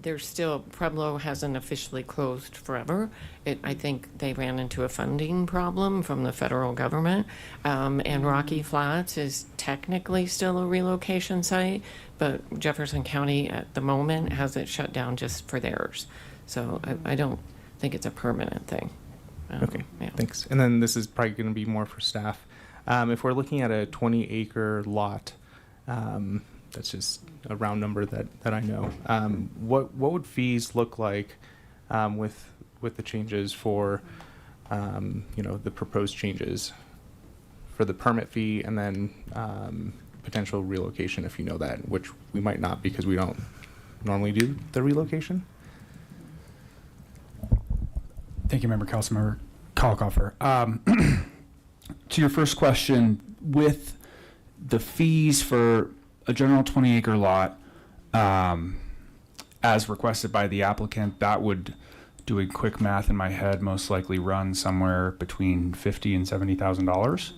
There's still, Pueblo hasn't officially closed forever. I think they ran into a funding problem from the federal government. And Rocky Flats is technically still a relocation site, but Jefferson County at the moment has it shut down just for theirs. So I don't think it's a permanent thing. Okay, thanks. And then this is probably going to be more for staff. If we're looking at a 20-acre lot, that's just a round number that I know. What would fees look like with the changes for, the proposed changes for the permit fee, and then potential relocation, if you know that, which we might not because we don't normally do the relocation? Thank you, Councilmember Kalkofer. To your first question, with the fees for a general 20-acre lot, as requested by the applicant, that would, doing quick math in my head, most likely run somewhere between $50,000 and $70,000.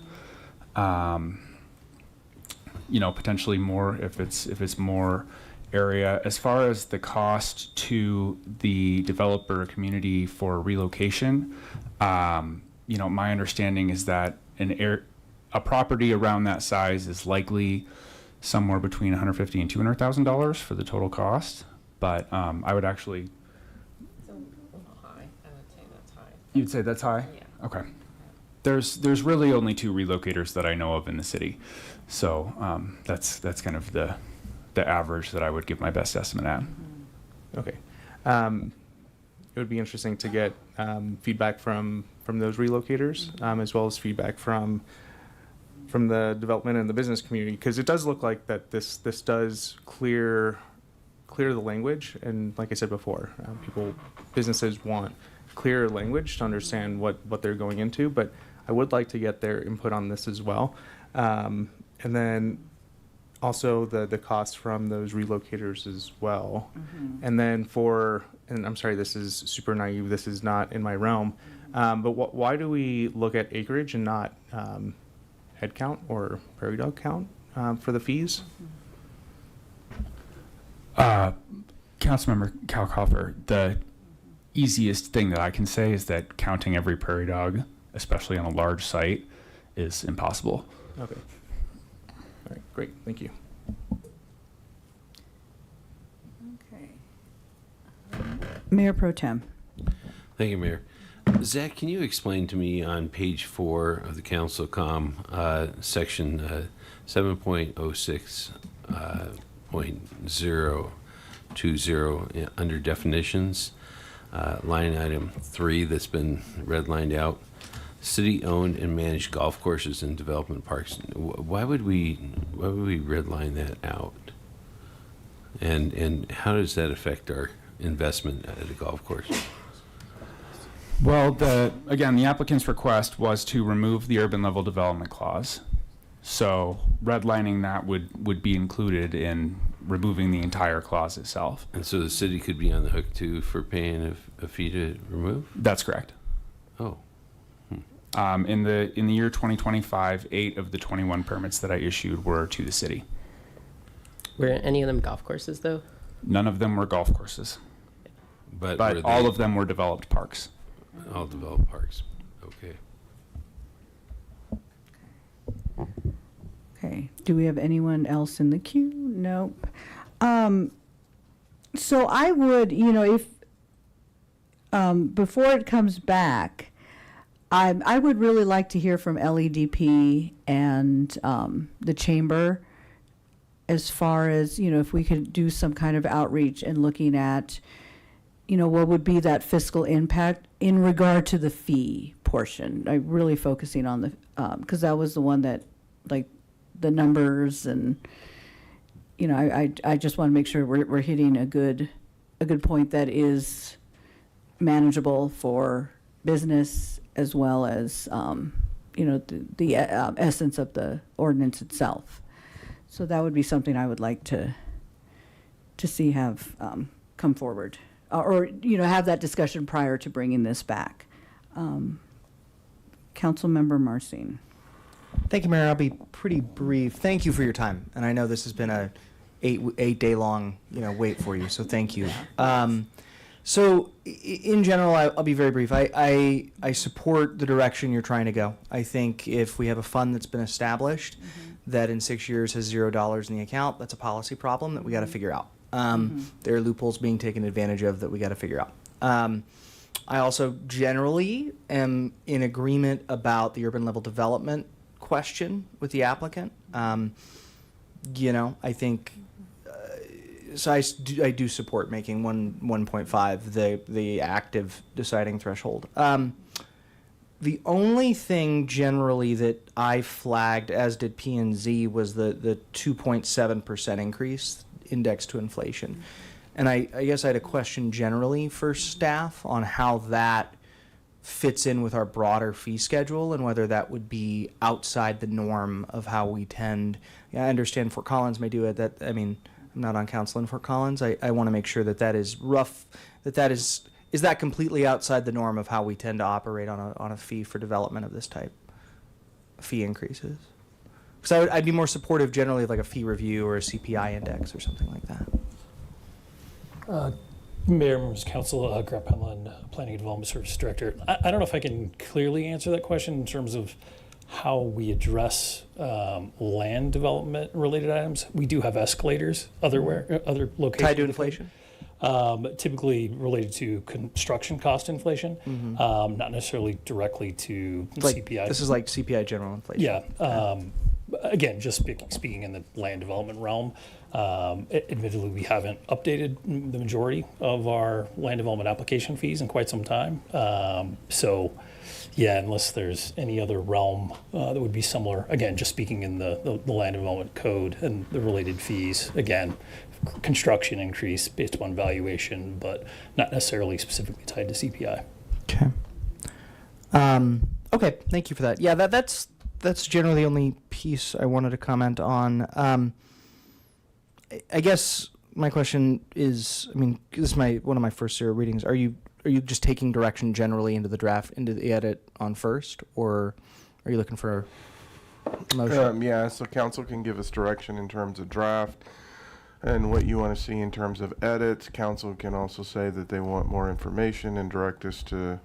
Potentially more if it's more area. As far as the cost to the developer community for relocation, my understanding is that a property around that size is likely somewhere between $150,000 and $200,000 for the total cost. But I would actually. It's a little high. I would say that's high. You'd say that's high? Yeah. Okay. There's really only 2 relocators that I know of in the city, so that's kind of the average that I would give my best estimate at. Okay. It would be interesting to get feedback from those relocators, as well as feedback from the development and the business community, because it does look like that this does clear the language, and like I said before, businesses want clear language to understand what they're going into, but I would like to get their input on this as well. And then also the cost from those relocators as well. And then and I'm sorry, this is super naive, this is not in my realm, but why do we look at acreage and not head count or prairie dog count for the fees? Councilmember Kalkofer, the easiest thing that I can say is that counting every prairie dog, especially on a large site, is impossible. Okay. All right, great, thank you. Okay. Mayor Pro Tem. Thank you, Mayor. Zach, can you explain to me on page 4 of the Council Com, section 7.06.020 under definitions, line item 3 that's been redlined out, city-owned and managed golf courses and development parks. Why would we redline that out? And how does that affect our investment at a golf course? Well, the applicant's request was to remove the urban level development clause. So redlining that would be included in removing the entire clause itself. And so the city could be on the hook too for paying a fee to remove? That's correct. Oh. In the year 2025, 8 of the 21 permits that I issued were to the city. Were any of them golf courses though? None of them were golf courses, but all of them were developed parks. All developed parks. Okay. Okay. Do we have anyone else in the queue? Nope. So I would, if before it comes back, I would really like to hear from LEDP and the chamber as far as, if we could do some kind of outreach and looking at, what would be that fiscal impact in regard to the fee portion. I'm really focusing on the, because that was the one that, like, the numbers and, I just want to make sure we're hitting a good point that is manageable for business as well as, the essence of the ordinance itself. So that would be something I would like to see have come forward. Or have that discussion prior to bringing this back. Councilmember Marcin. Thank you, Mayor. I'll be pretty brief. Thank you for your time, and I know this has been a 8-day-long wait for you, so thank you. So in general, I'll be very brief. I support the direction you're trying to go. I think if we have a fund that's been established that in 6 years has $0 in the account, that's a policy problem that we got to figure out. There are loopholes being taken advantage of that we got to figure out. I also generally am in agreement about the urban level development question with the applicant. I think so. I do support making 1.5 the active deciding threshold. The only thing generally that I flagged, as did P&Z, was the 2.7% increase indexed to inflation. And I guess I had a question generally for staff on how that fits in with our broader fee schedule and whether that would be outside the norm of how we tend. Yeah, I understand Fort Collins may do it. I'm not on council in Fort Collins. I want to make sure that that is rough, that is that completely outside the norm of how we tend to operate on a fee for development of this type, fee increases? Because I'd be more supportive generally of like a fee review or a CPI index or something like that. Mayor, members of council, Grant Penland, Planning and Development Service Director. I don't know if I can clearly answer that question in terms of how we address land development related items. We do have escalators other locations. Tied to inflation? Typically related to construction cost inflation, not necessarily directly to CPI. This is like CPI general inflation. Yeah. Again, just speaking in the land development realm, admittedly, we haven't updated the majority of our land development application fees in quite some time. So, yeah, unless there's any other realm that would be similar, again, just speaking in the land development code and the related fees, again, construction increase based upon valuation, but not necessarily specifically tied to CPI. Okay. Okay, thank you for that. Yeah, that's generally the only piece I wanted to comment on. I guess my question is, this is one of my first zero readings. Are you just taking direction generally into the draft, into the edit on first, or are you looking for a motion? Yeah, so council can give us direction in terms of draft and what you want to see in terms of edits. Council can also say that they want more information and direct us to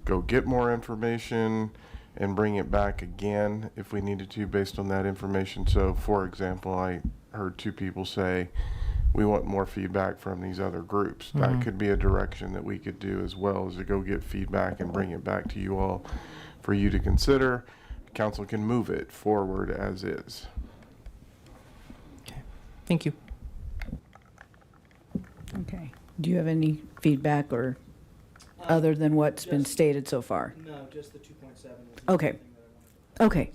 go get more information and bring it back again if we needed to based on that information. So, for example, I heard two people say, we want more feedback from these other groups. That could be a direction that we could do as well, as to go get feedback and bring it back to you all for you to consider. Council can move it forward as is. Okay, thank you. Okay. Do you have any feedback or other than what's been stated so far? No, just the 2.7. Okay. Okay.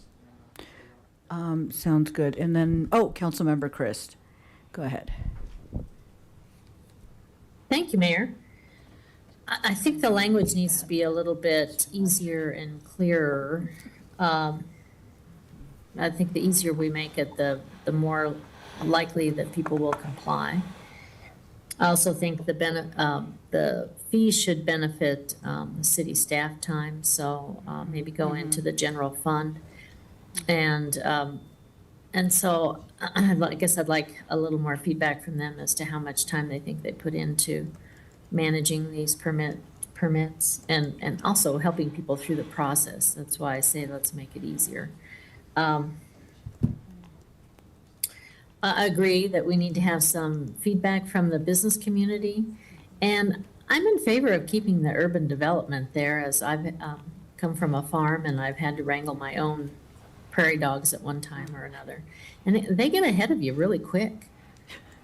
Sounds good. And then, Councilmember Christ, go ahead. Thank you, Mayor. I think the language needs to be a little bit easier and clearer. I think the easier we make it, the more likely that people will comply. I also think the fees should benefit the city staff time, so maybe go into the general fund. And so I guess I'd like a little more feedback from them as to how much time they think they put into managing these permits and also helping people through the process. That's why I say let's make it easier. I agree that we need to have some feedback from the business community. And I'm in favor of keeping the urban development there, as I've come from a farm and I've had to wrangle my own prairie dogs at one time or another. And they get ahead of you really quick.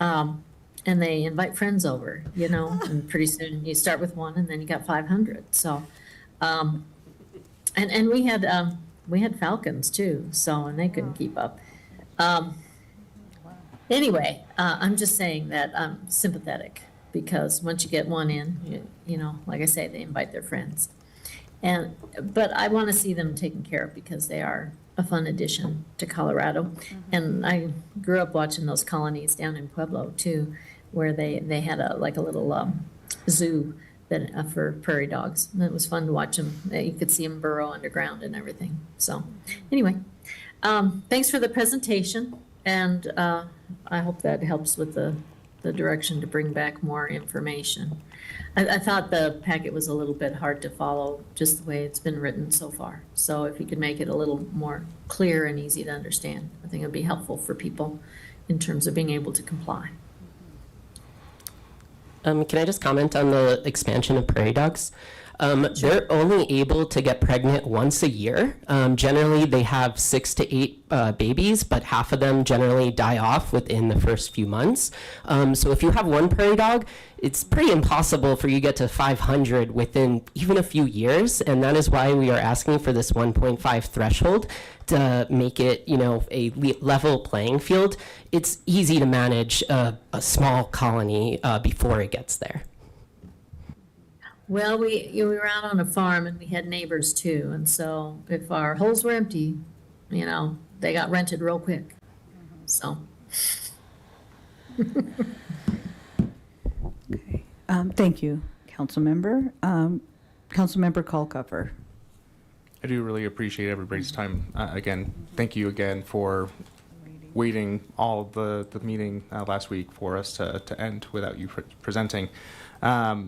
And they invite friends over, and pretty soon you start with one and then you got 500. So, and we had falcons too, and they couldn't keep up. Anyway, I'm just saying that I'm sympathetic because once you get one in, like I say, they invite their friends. But I want to see them taken care of because they are a fun addition to Colorado. And I grew up watching those colonies down in Pueblo too, where they had a little zoo that for prairie dogs. And it was fun to watch them. You could see them burrow underground and everything. So anyway, thanks for the presentation. And I hope that helps with the direction to bring back more information. I thought the packet was a little bit hard to follow, just the way it's been written so far. So if you could make it a little more clear and easy to understand, I think it would be helpful for people in terms of being able to comply. Can I just comment on the expansion of prairie dogs? They're only able to get pregnant once a year. Generally, they have 6 to 8 babies, but half of them generally die off within the first few months. So if you have one prairie dog, it's pretty impossible for you to get to 500 within even a few years, and that is why we are asking for this 1.5 threshold to make it, a level playing field. It's easy to manage a small colony before it gets there. Well, we were out on a farm and we had neighbors too, and so if our holes were empty, they got rented real quick. So. Thank you, Councilmember. Councilmember Culcuffer. I do really appreciate everybody's time. Again, thank you again for waiting all the meeting last week for us to end without you presenting. I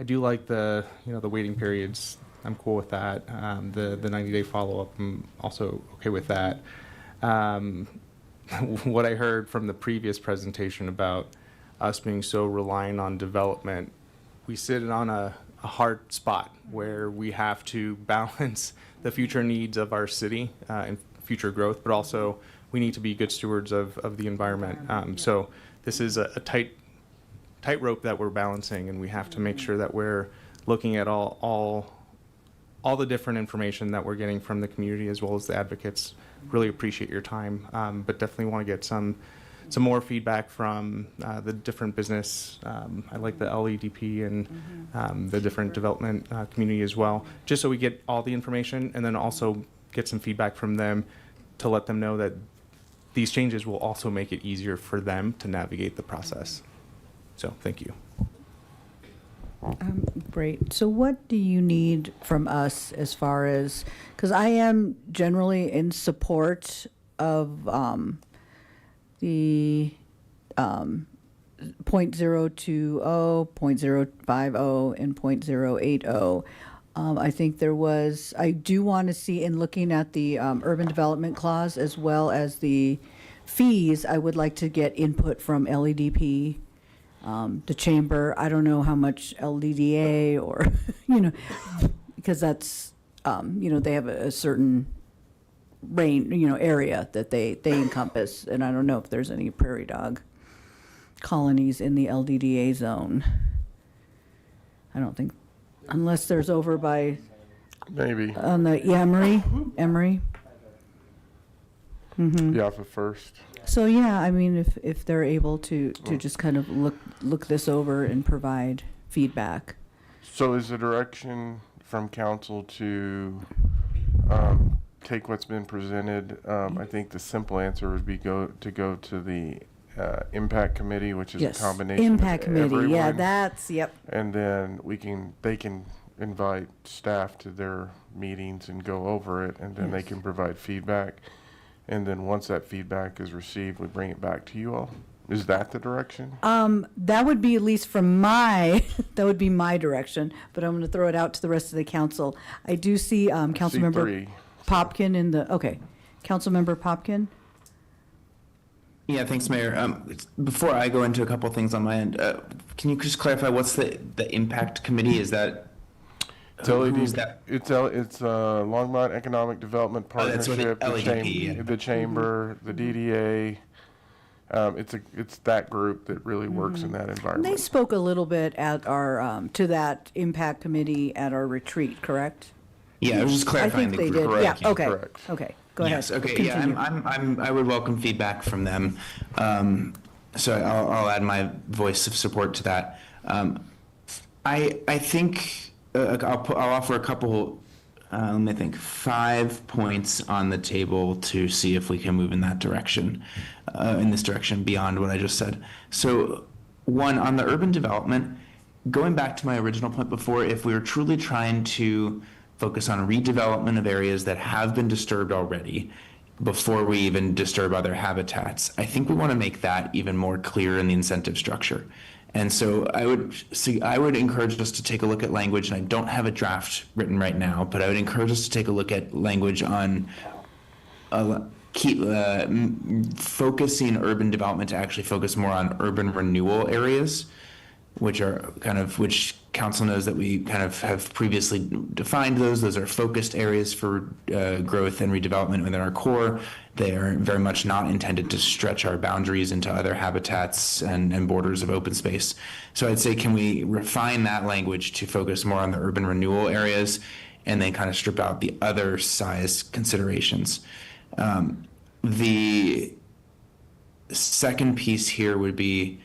do like the the waiting periods. I'm cool with that. The 90-day follow-up, I'm also okay with that. What I heard from the previous presentation about us being so reliant on development, we sit on a hard spot where we have to balance the future needs of our city and future growth, but also we need to be good stewards of the environment. So this is a tightrope that we're balancing, and we have to make sure that we're looking at all the different information that we're getting from the community as well as the advocates. Really appreciate your time, but definitely want to get some more feedback from the different business. I like the LEDP and the different development community as well, just so we get all the information and then also get some feedback from them to let them know that these changes will also make it easier for them to navigate the process. So thank you. Great. So what do you need from us as far as, because I am generally in support of the 0.020, 0.050, and 0.080. I think I do want to see, in looking at the urban development clause as well as the fees, I would like to get input from LEDP, the chamber. I don't know how much LDDA or, because that's, they have a certain range, area that they encompass. And I don't know if there's any prairie dog colonies in the LDDA zone. I don't think, unless there's over by Maybe. on the Emory. Mm-hmm. Yeah, for first. So yeah, I mean, if they're able to just kind of look this over and provide feedback. So is the direction from council to take what's been presented? I think the simple answer would be go to the impact committee, which is Yes. a combination Impact of committee. everyone. Yeah, that's yep. And then they can invite staff to their meetings and go over it, and then they can provide feedback. And then once that feedback is received, we bring it back to you all. Is that the direction? That would be, at least from that would be my direction, but I'm going to throw it out to the rest of the council. I do see Councilmember C3. Popkin Councilmember Popkin. Yeah, thanks, Mayor. Before I go into a couple of things on my end, can you just clarify what's the impact committee? Is that who's that? It's Longmont Economic Development that's with Partnership, LEDP, the chamber, the DDA. It's that group that really works in that They environment. spoke a little bit at our to that impact committee at our retreat, correct? Yeah, I was just clarifying I think the they group. did. Correct, Yeah. Okay. correct. Okay. Go Yes. ahead. Okay. Continue. Yeah, I would welcome feedback from them. So I'll add my voice of support to that. I think I'll offer a couple. Let me think. 5 points on the table to see if we can move in that direction, in this direction beyond what I just said. So, one, on the urban development, going back to my original point before, if we were truly trying to focus on redevelopment of areas that have been disturbed already before we even disturb other habitats, I think we want to make that even more clear in the incentive structure. And so I would encourage us to take a look at language, and I don't have a draft written right now, but I would encourage us to take a look at language on focusing urban development to actually focus more on urban renewal areas. which council knows that we kind of have previously defined those. Those are focused areas for growth and redevelopment within our core. They are very much not intended to stretch our boundaries into other habitats and borders of open space. So I'd say, can we refine that language to focus more on the urban renewal areas and then kind of strip out the other size considerations? The second piece here would be,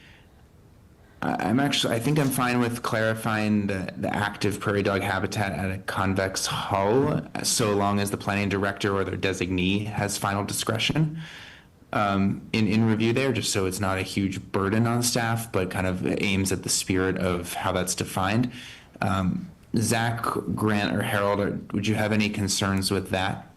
I think I'm fine with clarifying the active prairie dog habitat at a convex hull, so long as the planning director or their designee has final discretion in review there, just so it's not a huge burden on staff, but kind of aims at the spirit of how that's defined. Zach, Grant, or Harold, would you have any concerns with that?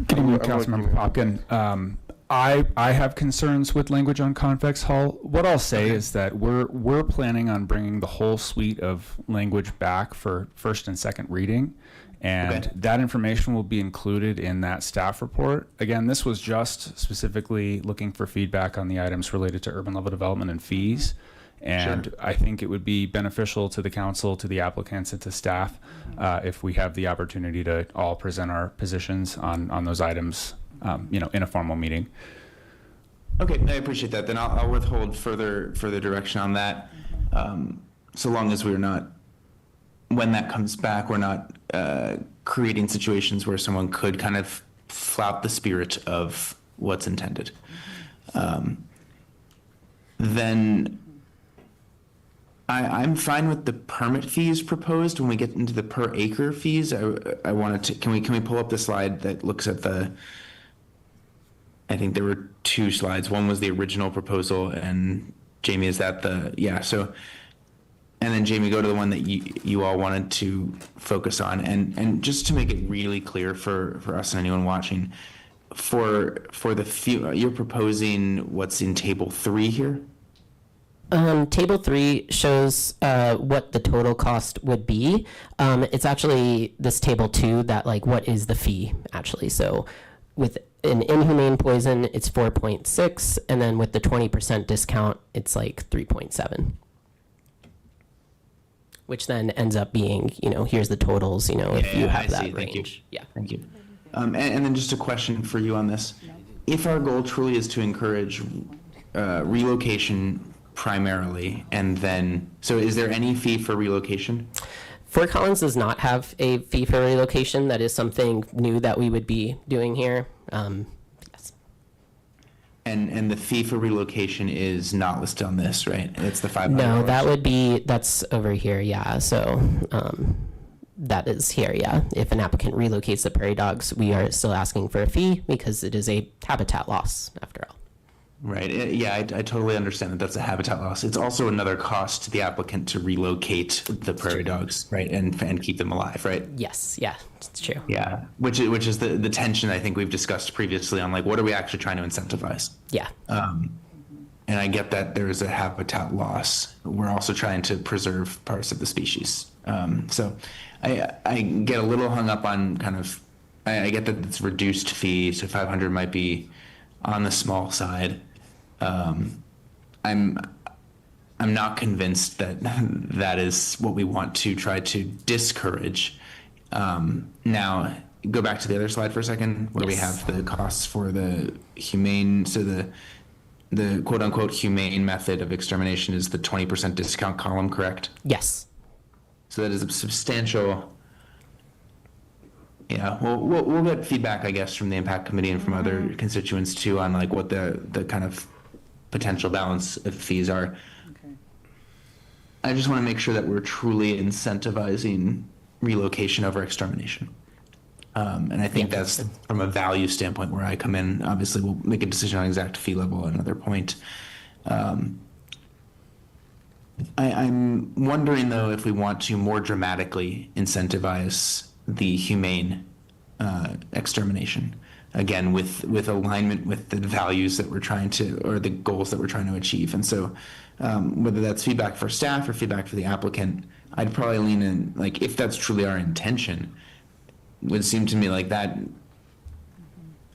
Good evening, Councilmember Popkin. I have concerns with language on convex hull. What I'll say is that we're planning on bringing the whole suite of language back for first and second reading, and that information will be included in that staff report. Again, this was just specifically looking for feedback on the items related to urban level development and fees. And I think it would be beneficial to the council, to the applicants, and to staff if we have the opportunity to all present our positions on those items, in a formal meeting. Okay, I appreciate that. Then I'll withhold further direction on that, so long as we're not, when that comes back, we're not creating situations where someone could kind of flout the spirit of what's intended. Then I'm fine with the permit fees proposed. When we get into the per acre fees, I wanted to, can we pull up the slide that looks at I think there were two slides. One was the original proposal, and Jamie, is that so, and then Jamie, go to the one that you all wanted to focus on. And just to make it really clear for us and anyone watching, for the few, you're proposing what's in table 3 here? Table 3 shows what the total cost would be. It's actually this table 2 that what is the fee actually. So with an inhumane poison, it's 4.6, and then with the 20% discount, it's 3.7. Which then ends up being, here's the totals, if you have that range. Thank you. Yeah. Thank you. And then just a question for you on this. If our goal truly is to encourage relocation primarily, and then, so is there any fee for relocation? Fort Collins does not have a fee for relocation. That is something new that we would be doing here. Yes. And the fee for relocation is not listed on this, right? It's the $500. No, that's over here. Yeah. So that is here. Yeah. If an applicant relocates the prairie dogs, we are still asking for a fee because it is a habitat loss after all. Right. I totally understand that that's a habitat loss. It's also another cost to the applicant to relocate the prairie dogs, right, and keep them alive, right? Yes. Yeah, it's true. Yeah, which is the tension I think we've discussed previously on what are we actually trying to incentivize? Yeah. And I get that there is a habitat loss. We're also trying to preserve parts of the species. So I get a little hung up on I get that it's reduced fee, so 500 might be on the small side. I'm not convinced that that is what we want to try to discourage. Now, go back to the other slide for a second, where we have the costs for the humane. So the quote unquote humane method of extermination is the 20% discount column, correct? Yes. So that is a substantial. Yeah, we'll get feedback, I guess, from the impact committee and from other constituents too on what the kind of potential balance of fees are. Okay. I just want to make sure that we're truly incentivizing relocation over extermination. And I think that's from a value standpoint where I come in. Obviously, we'll make a decision on exact fee level at another point. I'm wondering, though, if we want to more dramatically incentivize the humane extermination, again, with alignment with the values that we're trying to, or the goals that we're trying to achieve. And so whether that's feedback for staff or feedback for the applicant, I'd probably lean in, if that's truly our intention, would seem to me like that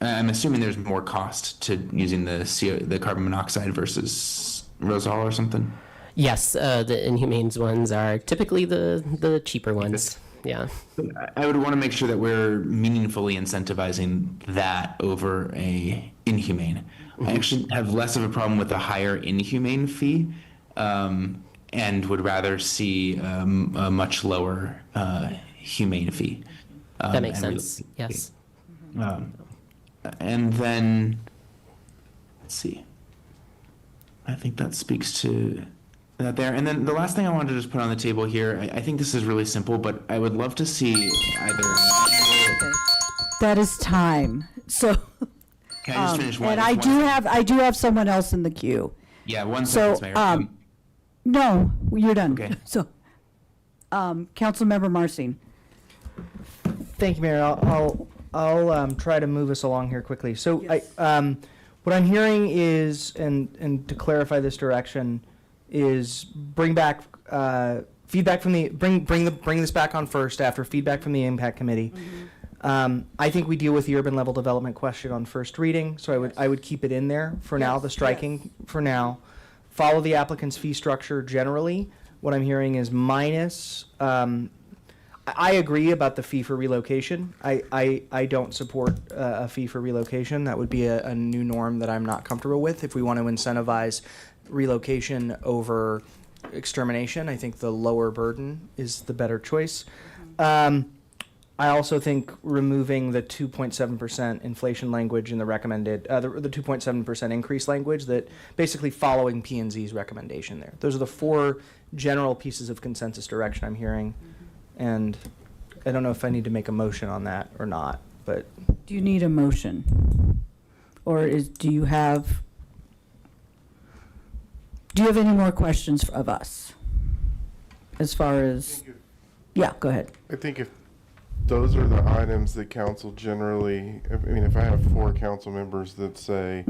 I'm assuming there's more cost to using the carbon monoxide versus Rosol or something. Yes, the Inhumanes ones are typically the cheaper ones. Yeah. I would want to make sure that we're meaningfully incentivizing that over a inhumane. I actually have less of a problem with a higher inhumane fee, and would rather see a much lower humane fee. That makes and sense. Yes. And then, let's see. I think that speaks to that there. And then the last thing I wanted to just put on the table here, I think this is really simple, but I would love to see either. That is time. So, Can I just finish one? and just I do have someone else in the queue. Yeah, one So, sentence, Mayor. no, you're done. Okay. So, Councilmember Marcin. Thank you, Mayor. I'll try to move us along here quickly. So what I'm hearing is, and to clarify this direction, is bring back feedback from the bring this back on first after feedback from the impact committee. I think we deal with the urban level development question on first reading, so I would keep it in there for now. The striking for now. Follow the applicant's fee structure generally. What I'm hearing is minus. I agree about the fee for relocation. I don't support a fee for relocation. That would be a new norm that I'm not comfortable with. If we want to incentivize relocation over extermination, I think the lower burden is the better choice. I also think removing the 2.7% inflation language in the recommended, the 2.7% increase language, that basically following P&Z's recommendation there. Those are the four general pieces of consensus direction I'm hearing. And I don't know if I need to make a motion on that or not, but. Do you need a motion? Or do you have any more questions of us? As far as, yeah, go ahead. I think if those are the items that council generally, if I have 4 council members that say,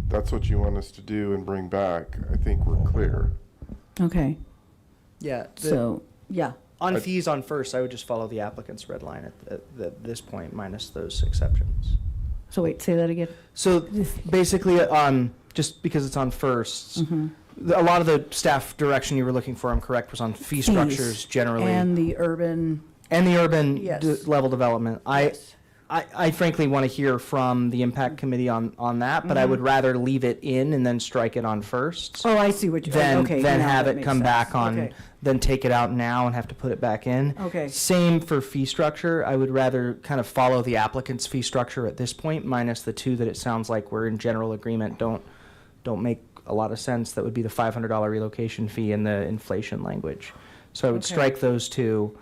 that's what you want us to do and bring back, I think we're clear. Okay. Yeah. So, yeah. On fees on first, I would just follow the applicant's red line at this point, minus those exceptions. So wait, say that again. So basically, just because it's on firsts, a lot of the staff direction you were looking for, I'm correct, was on fee structures generally. And the urban. Yes. Level development. Yes. I frankly want to hear from the impact committee on that, but I would rather leave it in and then strike it on first. Oh, I see what you're Then okay. then now have that it makes come sense. back on, Okay. then take it out now and have to put it back in. Okay. Same for fee structure. I would rather kind of follow the applicant's fee structure at this point, minus the two that it sounds like we're in general agreement don't make a lot of sense. That would be the $500 relocation fee and the inflation language. So I would Okay. strike those two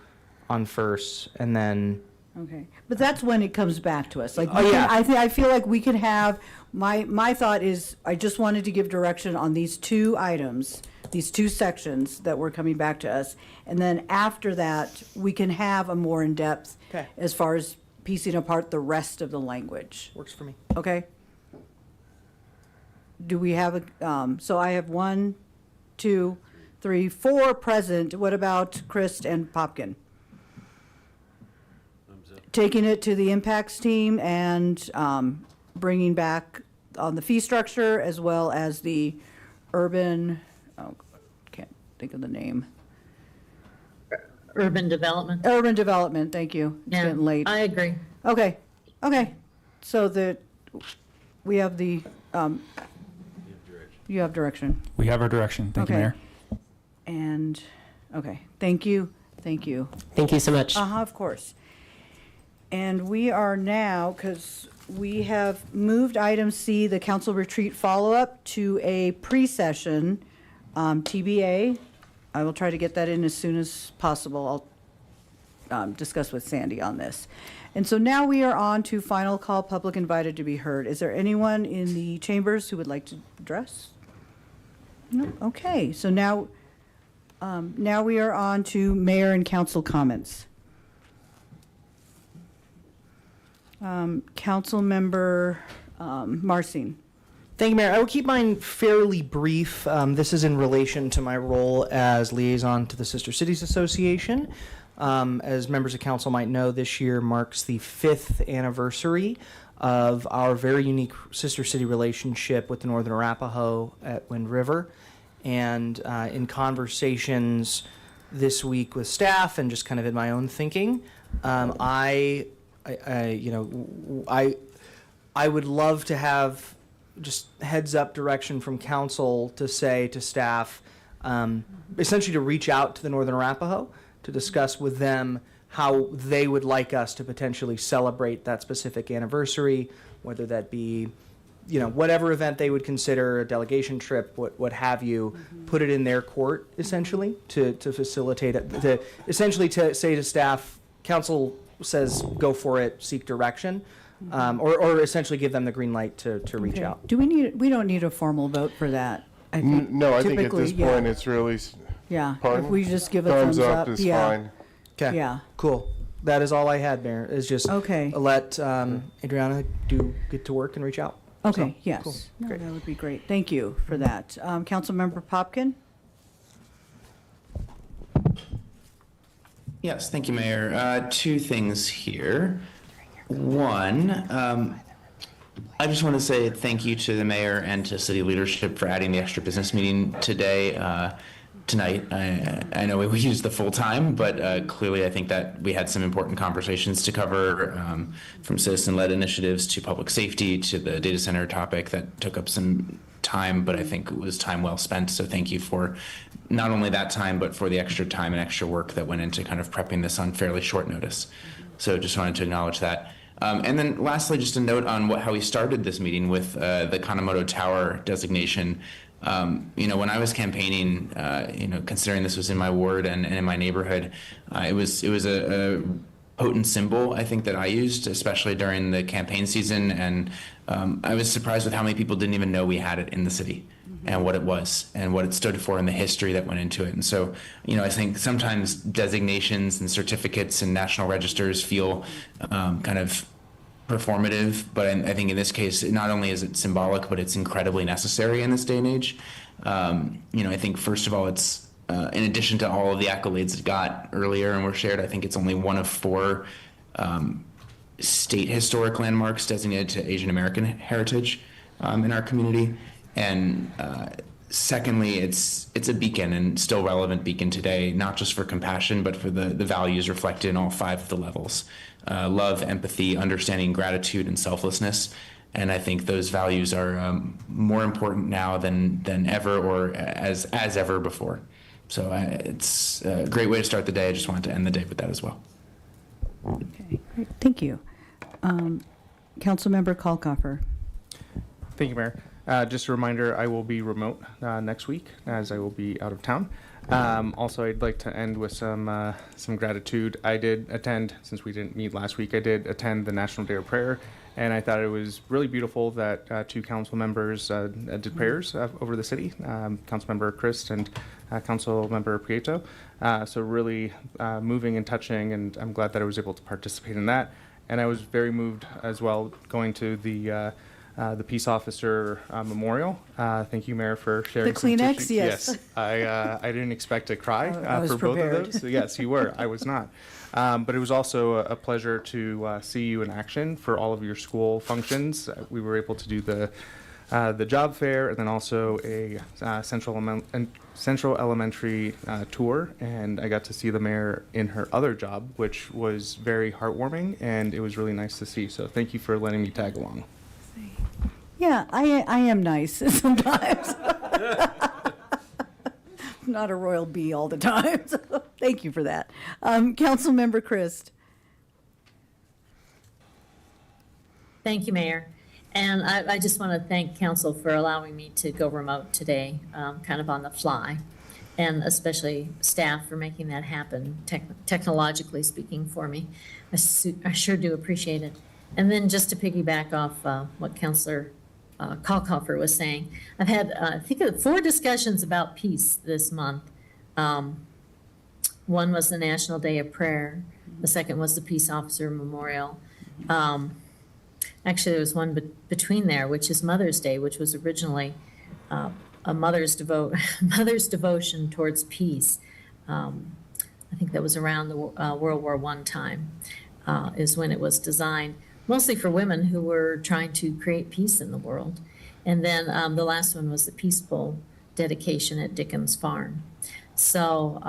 on first, and then. Okay, but that's when it comes back to us. Like, Oh, yeah. I feel like we can have, my thought is, I just wanted to give direction on these 2 items, these 2 sections that were coming back to us. And then after that, we can have a more in-depth Okay. as far as piecing apart the rest of the language. Works for me. Okay? Do we have so I have 1, 2, 3, 4 present. What about Christ and Popkin? Taking it to the impacts team and bringing back on the fee structure as well as the urban, can't think of the name. Urban development. Urban development, thank you. It's Yeah, getting late. I agree. Okay. So we have the, you have direction. We have our direction. Thank you, Okay. Mayor. And, okay, thank you. Thank you so much. Of course. And we are now, because we have moved item C, the council retreat follow-up, to a pre-session TBA. I will try to get that in as soon as possible. I'll discuss with Sandy on this. And so now we are on to final call, public invited to be heard. Is there anyone in the chambers who would like to address? No? Okay, so now we are on to mayor and council comments. Councilmember Marcin. Thank you, Mayor. I will keep mine fairly brief. This is in relation to my role as liaison to the Sister Cities Association. As members of council might know, this year marks the 5th anniversary of our very unique sister city relationship with the Northern Arapaho at Wind River. And in conversations this week with staff and just kind of in my own thinking, I would love to have just heads up direction from council to say to staff, essentially to reach out to the Northern Arapaho to discuss with them how they would like us to potentially celebrate that specific anniversary, whether that be, whatever event they would consider, a delegation trip, what have you, put it in their court essentially to facilitate it, to essentially to say to staff, council says go for it, seek direction, or essentially give them the green light to reach out. We don't need a formal vote for that. I think No, I think at typically, this point, it's really, Yeah, Pardon? if we just give a thumbs up, is yeah. fine. Okay. Yeah. Cool. That is all I had, Mayor. Is just Okay. let Adriana get to work and reach out. Okay, So, yes. cool. No, Great. that would be great. Thank you for that. Councilmember Popkin? Yes, thank you, Mayor. Two things here. One, I just want to say thank you to the mayor and to city leadership for adding the extra business meeting tonight. I know we used the full time, but clearly I think that we had some important conversations to cover, from citizen-led initiatives to public safety to the data center topic that took up some time, but I think it was time well spent. So thank you for not only that time, but for the extra time and extra work that went into kind of prepping this on fairly short notice. So just wanted to acknowledge that. And then lastly, just a note on how we started this meeting with the Kanemoto Tower designation. When I was campaigning, considering this was in my ward and in my neighborhood, it was a potent symbol, I think, that I used, especially during the campaign season. And I was surprised with how many people didn't even know we had it in the city and what it was and what it stood for and the history that went into it. And so, I think sometimes designations and certificates and national registers feel kind of performative, but I think in this case, not only is it symbolic, but it's incredibly necessary in this day and age. I think first of all, it's in addition to all of the accolades it got earlier and were shared, I think it's only one of 4 state historic landmarks designated to Asian American heritage in our community. And secondly, it's a beacon and still relevant beacon today, not just for compassion, but for the values reflected in all 5 of the levels. Love, empathy, understanding, gratitude, and selflessness. And I think those values are more important now than ever or as ever before. So it's a great way to start the day. I just wanted to end the day with that as well. Okay, great. Thank you. Councilmember Kalkofer. Thank you, Mayor. Just a reminder, I will be remote next week as I will be out of town. Also, I'd like to end with some gratitude. I did attend, since we didn't meet last week, I did attend the National Day of Prayer, and I thought it was really beautiful that 2 council members did prayers over the city, Councilmember Christ and Councilmember Prieto. So really moving and touching, and I'm glad that I was able to participate in that. And I was very moved as well going to the Peace Officer Memorial. Thank you, Mayor, for sharing The some Kleenex, tissues. yes. I didn't expect to cry I was for prepared. both of those. So yes, you were. I was not. But it was also a pleasure to see you in action for all of your school functions. We were able to do the job fair and then also a Central Elementary tour, and I got to see the mayor in her other job, which was very heartwarming, and it was really nice to see. So thank you for letting me tag along. Yeah, I am nice sometimes. Not a royal bee all the time. So thank you for that. Councilmember Christ. Thank you, Mayor. And I just want to thank council for allowing me to go remote today, kind of on the fly, and especially staff for making that happen, technologically speaking for me. I sure do appreciate it. And then just to piggyback off what Councilor Kalkofer was saying, I've had, I think, 4 discussions about peace this month. One was the National Day of Prayer. The second was the Peace Officer Memorial. Actually, there was one between there, which is Mother's Day, which was originally a mother's devotion towards peace. I think that was around the World War I time is when it was designed. mostly for women who were trying to create peace in the world. And then the last one was the Peace Bowl dedication at Dickens Farm. So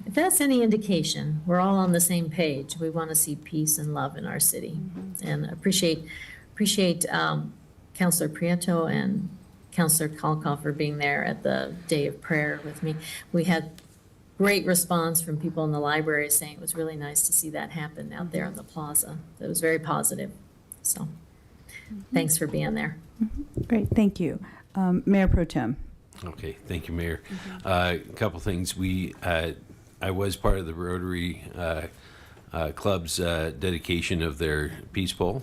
if that's any indication, we're all on the same page. We want to see peace and love in our city. And appreciate Councilor Prieto and Councilor Kolkoff for being there at the day of prayer with me. We had great response from people in the library saying it was really nice to see that happen out there in the plaza. It was very positive. So thanks for being there. Great, thank you. Mayor Pro Tem. Okay, thank you, Mayor. A couple things. I was part of the Rotary Club's dedication of their Peace Bowl,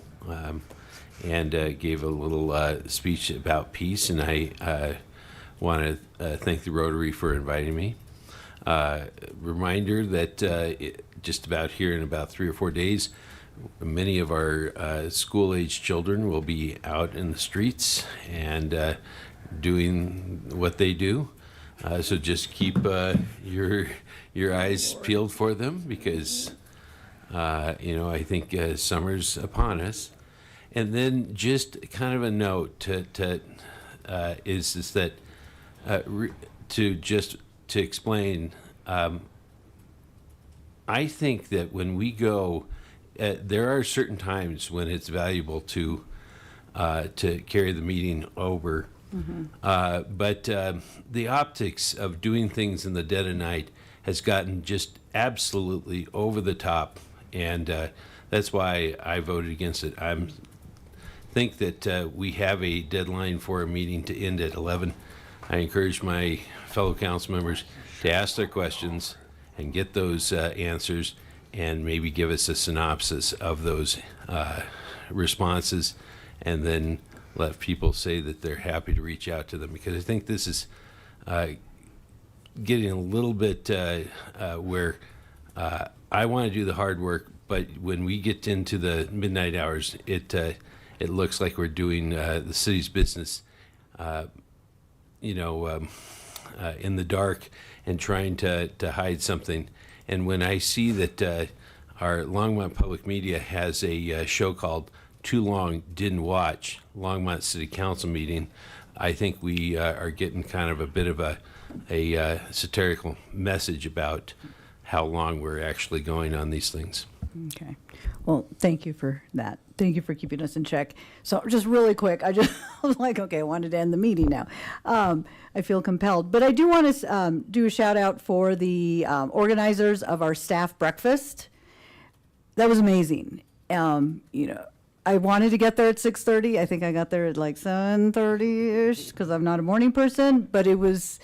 and gave a little speech about peace, and I want to thank the Rotary for inviting me. Reminder that just about here in about 3 or 4 days, many of our school-age children will be out in the streets and doing what they do. So just keep your eyes peeled for them, because I think summer's upon us. And then just kind of a note to explain. I think that when we go, there are certain times when it's valuable to carry the meeting over. But the optics of doing things in the dead of night has gotten just absolutely over the top, and that's why I voted against it. I think that we have a deadline for a meeting to end at 11. I encourage my fellow council members to ask their questions and get those answers, and maybe give us a synopsis of those responses, and then let people say that they're happy to reach out to them, because I think this is getting a little bit where I want to do the hard work, but when we get into the midnight hours, it looks like we're doing the city's business, in the dark and trying to hide something. And when I see that our Longmont Public Media has a show called Too Long Didn't Watch, Longmont City Council meeting, I think we are getting kind of a bit of a satirical message about how long we're actually going on these things. Okay. Well, thank you for that. Thank you for keeping us in check. So just really quick, I was like, okay, I wanted to end the meeting now. I feel compelled. But I do want to do a shout out for the organizers of our staff breakfast. That was amazing. I wanted to get there at 6:30. I think I got there at like 7:30-ish because I'm not a morning person. But it was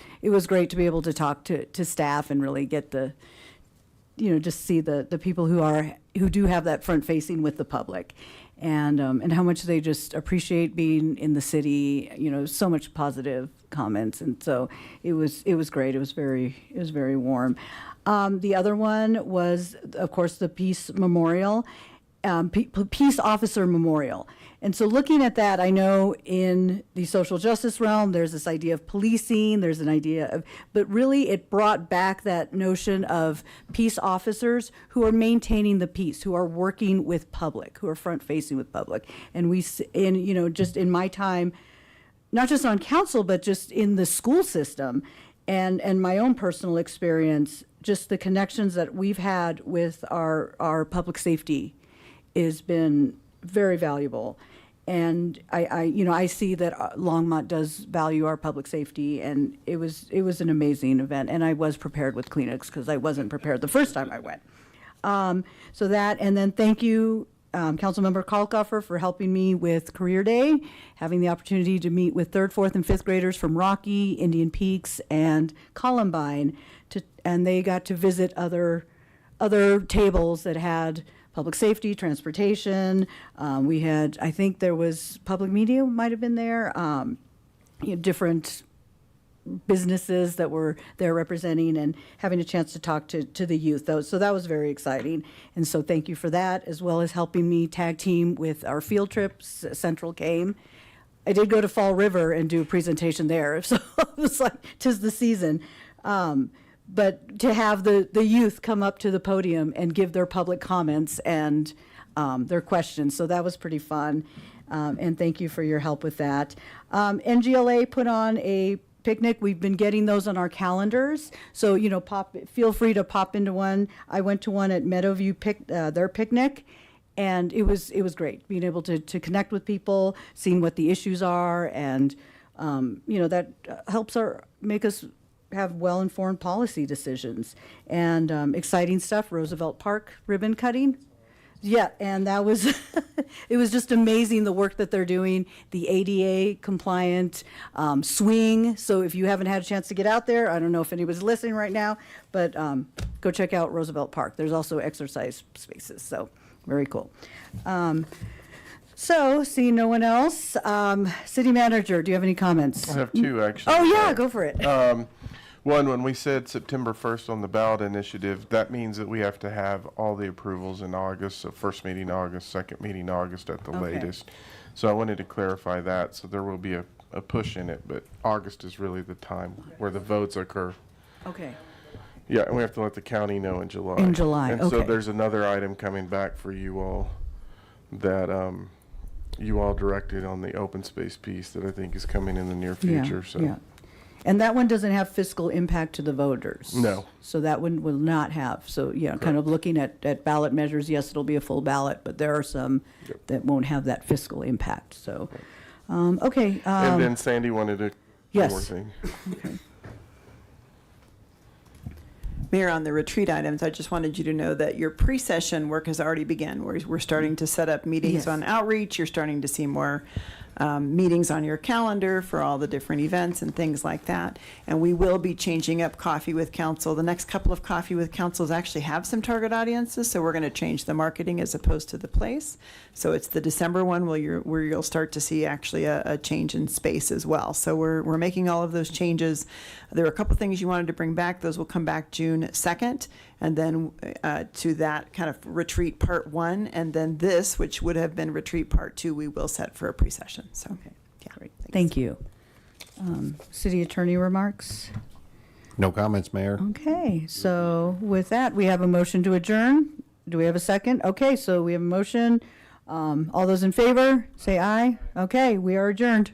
great to be able to talk to staff and really get the, just see the people who do have that front facing with the public, and how much they just appreciate being in the city. So much positive comments, and so it was great. It was very warm. The other one was, of course, the Peace Memorial. Peace Officer Memorial. And so looking at that, I know in the social justice realm, there's this idea of policing, there's an idea of, but really it brought back that notion of peace officers who are maintaining the peace, who are working with public, who are front facing with public. And just in my time, not just on council, but just in the school system and my own personal experience, just the connections that we've had with our public safety has been very valuable. And I see that Longmont does value our public safety, and it was an amazing event. And I was prepared with Kleenex because I wasn't prepared the first time I went. So that, and then thank you, Councilmember Kalkoffer, for helping me with Career Day, having the opportunity to meet with 3rd, 4th, and 5th graders from Rocky, Indian Peaks, and Columbine, and they got to visit other tables that had public safety, transportation. We had, I think there was public media might have been there, different businesses that were there representing and having a chance to talk to the youth. So that was very exciting. And so thank you for that, as well as helping me tag team with our field trips. Central came. I did go to Fall River and do a presentation there. So it was like, 'tis the season. But to have the youth come up to the podium and give their public comments, and their questions. So that was pretty fun. And thank you for your help with that. NGLA put on a picnic. We've been getting those on our calendars. So, feel free to pop into one. I went to one at Meadowview, their picnic. And it was great, being able to connect with people, seeing what the issues are, and that helps make us have well-informed policy decisions. And exciting stuff, Roosevelt Park ribbon cutting. Yeah, and that was, it was just amazing the work that they're doing, the ADA compliant swing. So if you haven't had a chance to get out there, I don't know if anybody's listening right now, but go check out Roosevelt Park. There's also exercise spaces, so very cool. So, seeing no one else, City Manager, do you have any comments? I have two, actually. Oh, yeah, go for it. One, when we said September 1st on the ballot initiative, that means that we have to have all the approvals in August, so first meeting August, second meeting August at the latest. So I wanted to clarify that, so there will be a push in it, but August is really the time where the votes occur. Okay. Yeah, and we have to let the county know in July. In July, And so okay. there's another item coming back for you all that you all directed on the open space piece that I think is coming in the near future. So. Yeah. And that one doesn't have fiscal impact to the voters. No. So that one will not have. So, kind of looking at ballot measures, yes, it'll be a full ballot, but there are some that won't have that fiscal impact. So, okay. And then Sandy wanted to yes. one more thing. Okay. Mayor, on the retreat items, I just wanted you to know that your pre-session work has already begun. We're starting to set up meetings Yes. on outreach. You're starting to see more meetings on your calendar for all the different events and things like that. And we will be changing up Coffee with Council. The next couple of Coffee with Councils actually have some target audiences, so we're going to change the marketing as opposed to the place. So it's the December one where you'll start to see actually a change in space as well. So we're making all of those changes. There are a couple things you wanted to bring back. Those will come back June 2nd. And then to that kind of retreat part 1. And then this, which would have been retreat part 2, we will set for a pre-session. So, yeah. Great. Thank you. City Attorney remarks? No comments, Mayor. Okay, so with that, we have a motion to adjourn. Do we have a second? Okay, so we have a motion. All those in favor, say aye. Okay, we are adjourned.